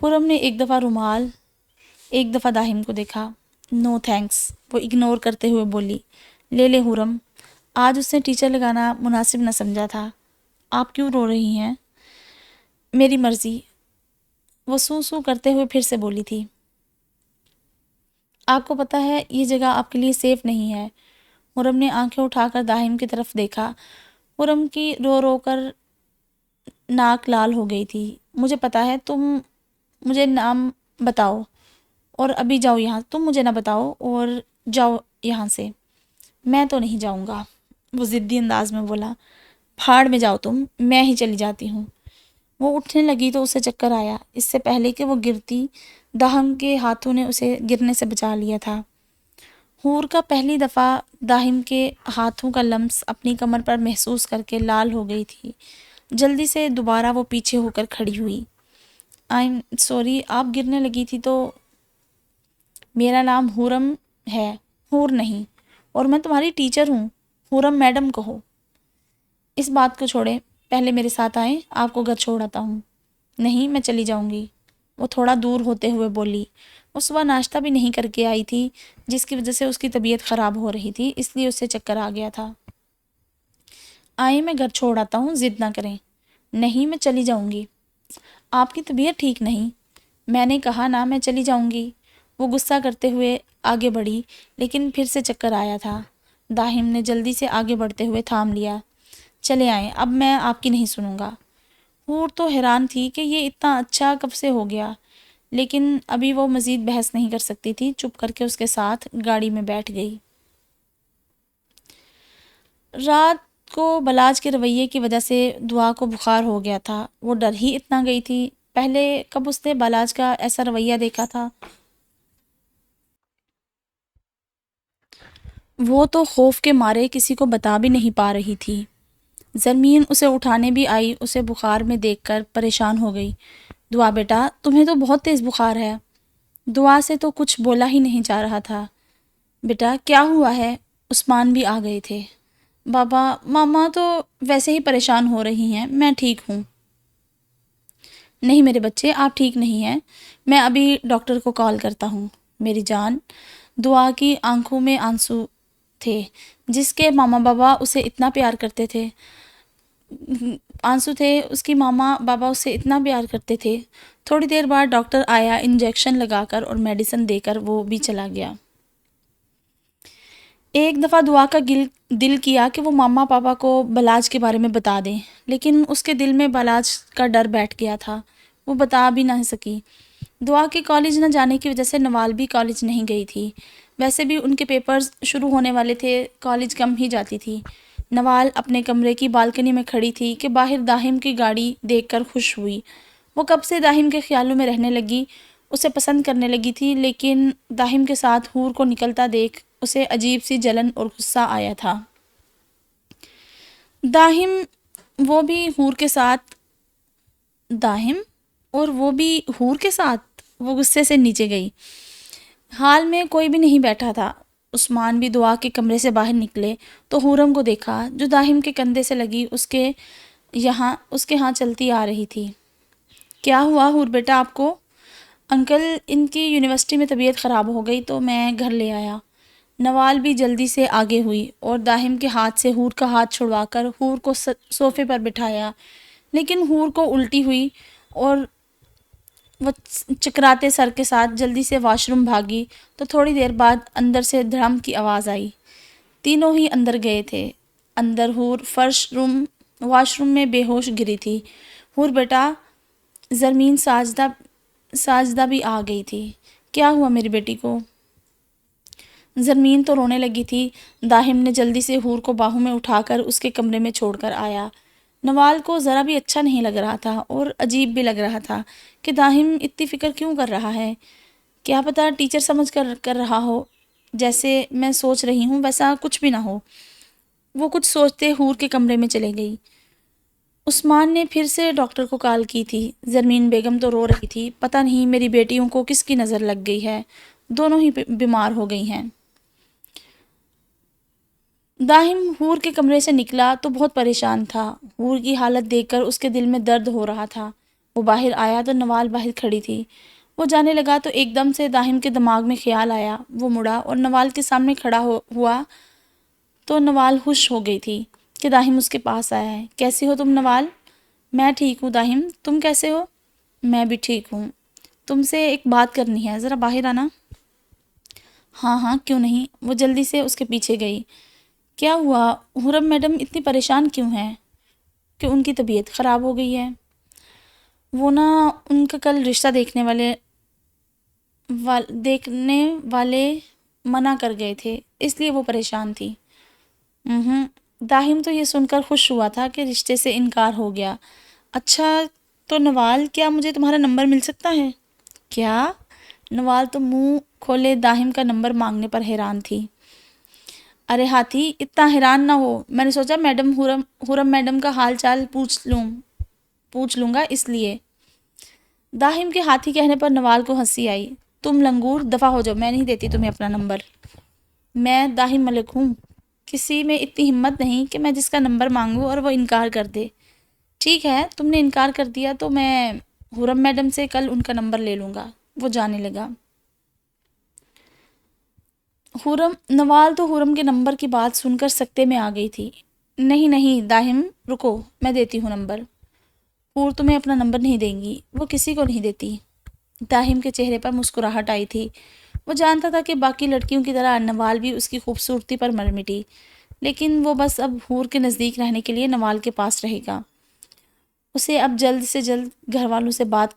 خرم نے ایک دفعہ داہم کو دیکھا۔ نو تھینکس، وہ اگنور کرتے ہوئے بولی۔ لے لے خرم، آج اس نے ٹیچر لگانا مناسب نہ سمجھا تھا۔ آپ کیوں رو رہی ہیں؟ میری مرضی، وہ سوں سوں کرتے ہوئے پھر سے بولی تھی۔ آپ کو پتہ ہے یہ جگہ آپ کے لیے سیف نہیں ہے۔ خرم نے آنکھیں اٹھا کر داہم کی طرف دیکھا۔ خرم کی رو رو کر ناک لال ہو گئی تھی۔ مجھے پتہ ہے، تم مجھے نام بتاؤ اور ابھی جاؤ یہاں، تم مجھے نہ بتاؤ اور جاؤ یہاں سے۔ میں تو نہیں جاؤں گا، وہ ضدی انداز میں بولا۔ پھاڑ میں جاؤ تم، میں ہی چلی جاتی ہوں۔ وہ اٹھنے لگی تو اسے چکر آیا۔ اس سے پہلے کہ وہ گرتی، داہم کے ہاتھوں نے اسے گرنے سے بچا لیا تھا۔ حور کا پہلی دفعہ داہم کے ہاتھوں کا لمس اپنی کمر پر محسوس کر کے لال ہو گئی تھی۔ جلدی سے دوبارہ وہ پیچھے ہو کر کھڑی ہوئی۔ آئی ایم سوری، آپ گرنے لگی تھی تو؟ میرا نام حورم ہے، حور نہیں، اور میں تمہاری ٹیچر ہوں، حورم میڈم کہو۔ اس بات کو چھوڑیں، پہلے میرے ساتھ آئیں، آپ کو گھر چھوڑ آتا ہوں۔ نہیں، میں چلی جاؤں گی، وہ تھوڑا دور ہوتے ہوئے بولی۔ وہ صبح ناشتہ بھی نہیں کر کے آئی تھی، جس کی وجہ سے اس کی طبیعت خراب ہو رہی تھی، اس لیے اسے چکر آ گیا تھا۔ آئیں، میں گھر چھوڑ آتا ہوں، ضد نہ کریں۔ نہیں، میں چلی جاؤں گی۔ آپ کی طبیعت ٹھیک نہیں، میں نے کہا نا میں چلی جاؤں گی۔ وہ غصہ کرتے ہوئے آگے بڑھی، لیکن پھر سے چکر آیا تھا۔ داہم نے جلدی سے آگے بڑھتے ہوئے تھام لیا۔ چلے آئیں، اب میں آپ کی نہیں سنوں گا۔ حور تو حیران تھی کہ یہ اتنا اچھا کب سے ہو گیا، لیکن ابھی وہ مزید بحث نہیں کر سکتی تھی، چپ کر کے اس کے ساتھ گاڑی میں بیٹھ گئی۔ رات کو بلاج کے رویے کی وجہ سے دعا کو بخار ہو گیا تھا، وہ ڈر ہی اتنا گئی تھی۔ پہلے کب اس نے بلاج کا ایسا رویہ دیکھا تھا؟ وہ تو خوف کے مارے کسی کو بتا بھی نہیں پا رہی تھی۔ زرمین اسے اٹھانے بھی آئی، اسے بخار میں دیکھ کر پریشان ہو گئی۔ دعا بیٹا، تمہیں تو بہت تیز بخار ہے۔ دعا سے تو کچھ بولا ہی نہیں جا رہا تھا۔ بیٹا کیا ہوا ہے؟ عثمان بھی آ گئے تھے۔ بابا، ماما تو ویسے ہی پریشان ہو رہی ہیں، میں ٹھیک ہوں۔ نہیں میرے بچے، آپ ٹھیک نہیں ہیں، میں ابھی ڈاکٹر کو کال کرتا ہوں۔ میری جان، دعا کی آنکھوں میں آنسو تھے، جس کے ماما بابا اسے اتنا پیار کرتے تھے۔ آنسو تھے، اس کی ماما بابا اسے اتنا پیار کرتے تھے۔ تھوڑی دیر بعد ڈاکٹر آیا، انجیکشن لگا کر اور میڈیسن دے کر وہ بھی چلا گیا۔ ایک دفعہ دعا کا دل کیا کہ وہ ماما پاپا کو بلاج کے بارے میں بتا دیں، لیکن اس کے دل میں بلاج کا ڈر بیٹھ گیا تھا، وہ بتا بھی نہ سکی۔ دعا کے کالج نہ جانے کی وجہ سے نوال بھی کالج نہیں گئی تھی۔ ویسے بھی ان کے پیپرز شروع ہونے والے تھے، کالج کم ہی جاتی تھی۔ نوال اپنے کمرے کی بالکنی میں کھڑی تھی کہ باہر داہم کی گاڑی دیکھ کر خوش ہوئی۔ وہ کب سے داہم کے خیالوں میں رہنے لگی، اسے پسند کرنے لگی تھی، لیکن داہم کے ساتھ حور کو نکلتا دیکھ اسے عجیب سی جلن اور غصہ آیا تھا۔ داہم وہ بھی حور کے ساتھ داہم اور وہ بھی حور کے ساتھ، وہ غصے سے نیچے گئی۔ حال میں کوئی بھی نہیں بیٹھا تھا۔ عثمان بھی دعا کے کمرے سے باہر نکلے تو حورم کو دیکھا، جو داہم کے کندھے سے لگی اس کے ہاں چلتی آ رہی تھی۔ کیا ہوا حور بیٹا آپ کو؟ انکل، ان کی یونیورسٹی میں طبیعت خراب ہو گئی تو میں گھر لے آیا۔ نوال بھی جلدی سے آگے ہوئی اور داہم کے ہاتھ سے حور کا ہاتھ چھڑوا کر حور کو صوفے پر بٹھایا، لیکن حور کو الٹی ہوئی اور وہ چکراتے سر کے ساتھ جلدی سے واش روم بھاگی تو تھوڑی دیر بعد اندر سے دھڑام کی آواز آئی۔ تینوں ہی اندر گئے تھے۔ اندر حور واش روم میں بے ہوش گری تھی۔ حور بیٹا، زرمین ساجدہ بھی آ گئی تھی۔ کیا ہوا میری بیٹی کو؟ زرمین تو رونے لگی تھی۔ داہم نے جلدی سے حور کو باہوں میں اٹھا کر اس کے کمرے میں چھوڑ کر آیا۔ نوال کو ذرا بھی اچھا نہیں لگ رہا تھا اور عجیب بھی لگ رہا تھا کہ داہم اتنی فکر کیوں کر رہا ہے۔ کیا پتہ ٹیچر سمجھ کر رہا ہو، جیسے میں سوچ رہی ہوں ویسا کچھ بھی نہ ہو۔ وہ کچھ سوچتے حور کے کمرے میں چلے گئی۔ عثمان نے پھر سے ڈاکٹر کو کال کی تھی۔ زرمین بیگم تو رو رہی تھی، پتہ نہیں میری بیٹیوں کو کس کی نظر لگ گئی ہے، دونوں ہی بیمار ہو گئی ہیں۔ داہم حور کے کمرے سے نکلا تو بہت پریشان تھا۔ حور کی حالت دیکھ کر اس کے دل میں درد ہو رہا تھا۔ وہ باہر آیا تو نوال باہر کھڑی تھی۔ وہ جانے لگا تو ایک دم سے داہم کے دماغ میں خیال آیا۔ وہ مڑا اور نوال کے سامنے کھڑا ہوا تو نوال خوش ہو گئی تھی کہ داہم اس کے پاس آیا ہے۔ کیسی ہو تم نوال؟ میں ٹھیک ہوں داہم، تم کیسے ہو؟ میں بھی ٹھیک ہوں، تم سے ایک بات کرنی ہے، ذرا باہر آنا۔ ہاں ہاں کیوں نہیں۔ وہ جلدی سے اس کے پیچھے گئی۔ کیا ہوا؟ حورم میڈم اتنی پریشان کیوں ہیں؟ کہ ان کی طبیعت خراب ہو گئی ہے۔ وہ ان کا کل رشتہ دیکھنے والے منع کر گئے تھے، اس لیے وہ پریشان تھی۔ داہم تو یہ سن کر خوش ہوا تھا کہ رشتے سے انکار ہو گیا۔ اچھا تو نوال، کیا مجھے تمہارا نمبر مل سکتا ہے؟ کیا نوال تو منہ کھولے داہم کا نمبر مانگنے پر حیران تھی۔ ارے ہاتھی، اتنا حیران نہ ہو، میں نے سوچا میڈم ہورم میڈم کا حال چال پوچھ لوں گا اس لیے۔ داہم کے ہاتھی کہنے پر نوال کو ہنسی آئی۔ تم لنگور، دفع ہو جاؤ، میں نہیں دیتی تمہیں اپنا نمبر۔ میں داہم ملک ہوں، کسی میں اتنی ہمت نہیں کہ میں جس کا نمبر مانگوں اور وہ انکار کر دے۔ ٹھیک ہے، تم نے انکار کر دیا تو میں ہورم میڈم سے کل ان کا نمبر لے لوں گا۔ وہ جانے لگا۔ نوال تو ہورم کے نمبر کی بات سن کر سکتے میں آ گئی تھی۔ نہیں نہیں داہم، رکو، میں دیتی ہوں نمبر۔ ہور تمہیں اپنا نمبر نہیں دیں گی، وہ کسی کو نہیں دیتی۔ داہم کے چہرے پر مسکراہٹ آئی تھی۔ وہ جانتا تھا کہ باقی لڑکیوں کی طرح نوال بھی اس کی خوبصورتی پر مر مٹی، لیکن وہ بس اب ہور کے نزدیک رہنے کے لیے نوال کے پاس رہے گا۔ اسے اب جلد سے جلد گھر والوں سے بات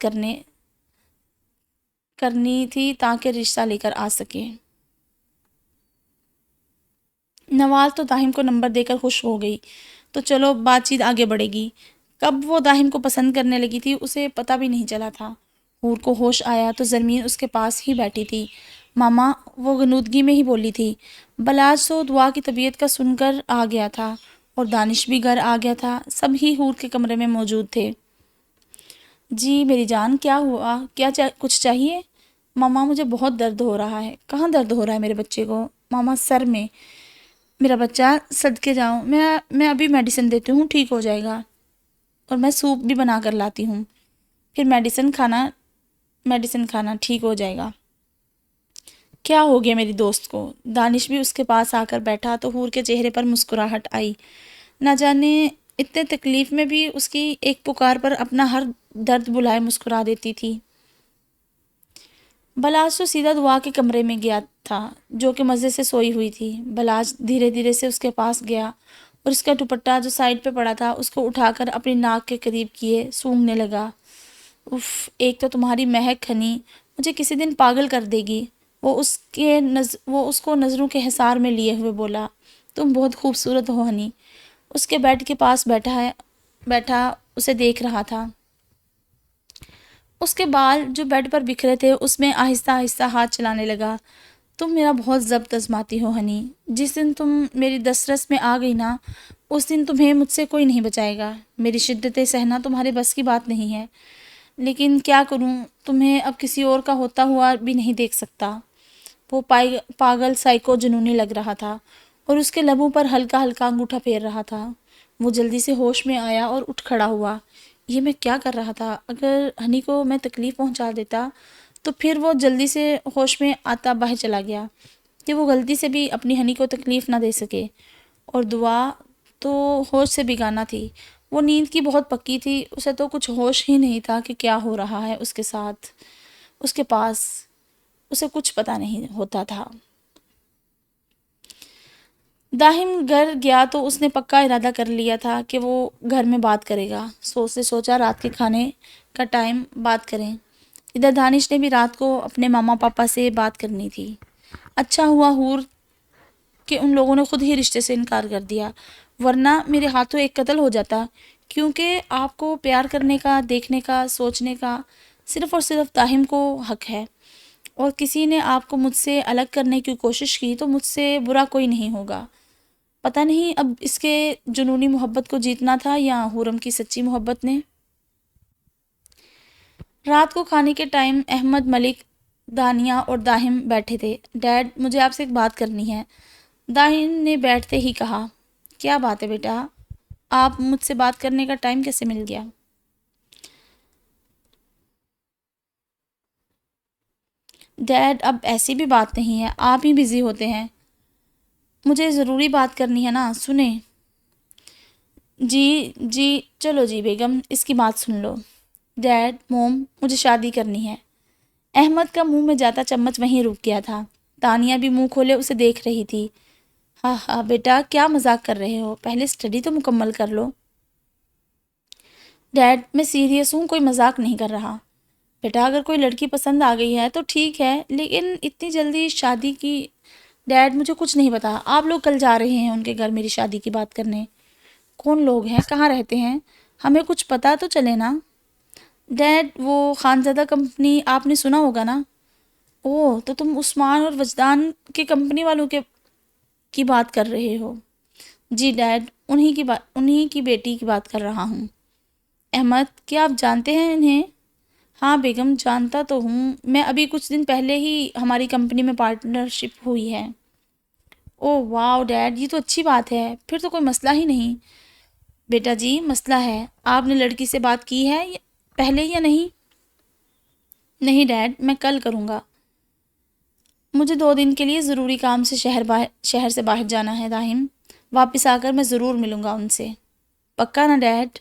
کرنی تھی تاکہ رشتہ لے کر آ سکے۔ نوال تو داہم کو نمبر دے کر خوش ہو گئی، تو چلو بات چیت آگے بڑھے گی۔ کب وہ داہم کو پسند کرنے لگی تھی اسے پتہ بھی نہیں چلا تھا۔ حور کو ہوش آیا تو زرمین اس کے پاس ہی بیٹھی تھی۔ ماما، وہ غنودگی میں ہی بولی تھی۔ بلاج تو دعا کی طبیعت کا سن کر آ گیا تھا اور دانش بھی گھر آ گیا تھا۔ سب ہی حور کے کمرے میں موجود تھے۔ جی میری جان، کیا ہوا؟ کچھ چاہیے؟ ماما، مجھے بہت درد ہو رہا ہے۔ کہاں درد ہو رہا ہے میرے بچے کو؟ ماما، سر میں۔ میرا بچہ، صدقے جاؤں، میں ابھی میڈیسن دیتی ہوں، ٹھیک ہو جائے گا، اور میں سوپ بھی بنا کر لاتی ہوں، پھر میڈیسن کھانا، ٹھیک ہو جائے گا۔ کیا ہو گیا میری دوست کو؟ دانش بھی اس کے پاس آ کر بیٹھا تو حور کے چہرے پر مسکراہٹ آئی۔ نہ جانے اتنے تکلیف میں بھی اس کی ایک پکار پر اپنا ہر درد بلائے مسکرا دیتی تھی۔ بلاج تو سیدھا دعا کے کمرے میں گیا تھا جو کہ مزے سے سوئی ہوئی تھی۔ بلاج دھیرے دھیرے سے اس کے پاس گیا اور اس کا دوپٹہ جو سائڈ پہ پڑا تھا اس کو اٹھا کر اپنی ناک کے قریب کیے سونگھنے لگا۔ اف، ایک تو تمہاری مہک ہنی مجھے کسی دن پاگل کر دے گی۔ وہ اس کو نظروں کے حصار میں لیے ہوئے بولا، تم بہت خوبصورت ہو ہنی۔ اس کے بیڈ کے پاس بیٹھا اسے دیکھ رہا تھا۔ اس کے بال جو بیڈ پر بکھرے تھے اس میں آہستہ آہستہ ہاتھ چلانے لگا۔ تم میرا بہت ضبط آزماتی ہو ہنی۔ جس دن تم میری دسترس میں آ گئی نا، اس دن تمہیں مجھ سے کوئی نہیں بچائے گا۔ میری شدت سہنا تمہارے بس کی بات نہیں ہے، لیکن کیا کروں، تمہیں اب کسی اور کا ہوتا ہوا بھی نہیں دیکھ سکتا۔ وہ پاگل سائیکو جنونی لگ رہا تھا اور اس کے لبوں پر ہلکا ہلکا انگوٹھا پھیر رہا تھا۔ وہ جلدی سے ہوش میں آیا اور اٹھ کھڑا ہوا۔ یہ میں کیا کر رہا تھا؟ اگر ہنی کو میں تکلیف پہنچا دیتا تو پھر وہ جلدی سے ہوش میں آتا باہر چلا گیا کہ وہ غلطی سے بھی اپنی ہنی کو تکلیف نہ دے سکے۔ اور دعا تو ہوش سے بیگانہ تھی، وہ نیند کی بہت پکی تھی، اسے تو کچھ ہوش ہی نہیں تھا کہ کیا ہو رہا ہے اس کے ساتھ، اس کے پاس، اسے کچھ پتہ نہیں ہوتا تھا۔ داہم گھر گیا تو اس نے پکا ارادہ کر لیا تھا کہ وہ گھر میں بات کرے گا۔ سوچا رات کے کھانے کا ٹائم بات کریں۔ ادھر دانش نے بھی رات کو اپنے ماما پاپا سے بات کرنی تھی۔ اچھا ہوا حور کہ ان لوگوں نے خود ہی رشتے سے انکار کر دیا، ورنہ میرے ہاتھوں ایک قتل ہو جاتا، کیونکہ آپ کو پیار کرنے کا، دیکھنے کا، سوچنے کا صرف اور صرف داہم کو حق ہے، اور کسی نے آپ کو مجھ سے الگ کرنے کی کوشش کی تو مجھ سے برا کوئی نہیں ہوگا۔ پتہ نہیں اب اس کے جنونی محبت کو جیتنا تھا یا ہورم کی سچی محبت نے۔ رات کو کھانے کے ٹائم احمد، ملک، دانیہ اور داہم بیٹھے تھے۔ ڈیڈ، مجھے آپ سے ایک بات کرنی ہے، داہم نے بیٹھتے ہی کہا۔ کیا بات ہے بیٹا؟ آپ مجھ سے بات کرنے کا ٹائم کیسے مل گیا؟ ڈیڈ، اب ایسی بھی بات نہیں ہے، آپ ہی بزی ہوتے ہیں، مجھے ضروری بات کرنی ہے نا، سنیں۔ جی چلو جی بیگم، اس کی بات سن لو۔ ڈیڈ، موم، مجھے شادی کرنی ہے۔ احمد کا منہ میں جاتا چمچ وہیں رک گیا تھا۔ دانیہ بھی منہ کھولے اسے دیکھ رہی تھی۔ ہاں ہاں بیٹا، کیا مذاق کر رہے ہو؟ پہلے اسٹڈی تو مکمل کر لو۔ ڈیڈ، میں سیریس ہوں، کوئی مذاق نہیں کر رہا۔ بیٹا، اگر کوئی لڑکی پسند آ گئی ہے تو ٹھیک ہے، لیکن اتنی جلدی شادی کی؟ ڈیڈ، مجھے کچھ نہیں پتا، آپ لوگ کل جا رہے ہیں ان کے گھر میری شادی کی بات کرنے۔ کون لوگ ہیں؟ کہاں رہتے ہیں؟ ہمیں کچھ پتا تو چلے نا۔ ڈیڈ، وہ خانزادہ کمپنی آپ نے سنا ہوگا نا، اوہ تو تم عثمان اور وجدان کے کمپنی والوں کی بات کر رہے ہو؟ جی ڈیڈ، انہی کی بیٹی کی بات کر رہا ہوں۔ احمد، کیا آپ جانتے ہیں انہیں؟ ہاں بیگم، جانتا تو ہوں، میں ابھی کچھ دن پہلے ہی ہماری کمپنی میں پارٹنرشپ ہوئی ہے۔ اوہ واو ڈیڈ، یہ تو اچھی بات ہے، پھر تو کوئی مسئلہ ہی نہیں۔ بیٹا جی، مسئلہ ہے۔ آپ نے لڑکی سے بات کی ہے پہلے یا نہیں؟ نہیں ڈیڈ، میں کل کروں گا۔ مجھے 2 دن کے لیے ضروری کام سے شہر سے باہر جانا ہے داہم، واپس آ کر میں ضرور ملوں گا ان سے۔ پکا نا ڈیڈ؟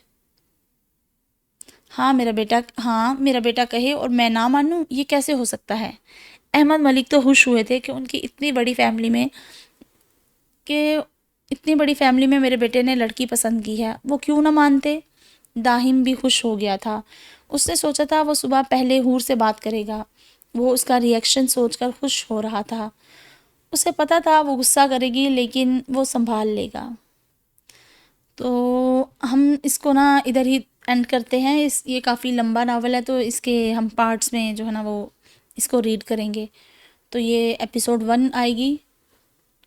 ہاں میرا بیٹا کہے اور میں نہ مانوں، یہ کیسے ہو سکتا ہے؟ احمد ملک تو خوش ہوئے تھے کہ ان کی اتنی بڑی فیملی میں میرے بیٹے نے لڑکی پسند کی ہے، وہ کیوں نہ مانتے؟ داہم بھی خوش ہو گیا تھا۔ اس نے سوچا تھا وہ صبح پہلے حور سے بات کرے گا، وہ اس کا ری ایکشن سوچ کر خوش ہو رہا تھا۔ اسے پتا تھا وہ غصہ کرے گی لیکن وہ سنبھال لے گا۔ تو ہم اس کو نا ادھر ہی اینڈ کرتے ہیں، یہ کافی لمبا ناول ہے تو اس کے ہم پارٹس میں جو ہے نا وہ اس کو ریڈ کریں گے۔ تو یہ ایپیسوڈ 1 آئے گی،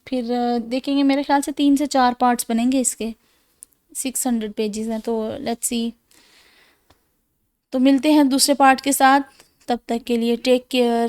پھر دیکھیں گے، میرے خیال سے 3 سے 4 پارٹس بنیں گے اس کے، 600 پیجز ہیں، تو لیٹس سی۔ تو ملتے ہیں دوسرے پارٹ کے ساتھ، تب تک کے لیے ٹیک کیئر۔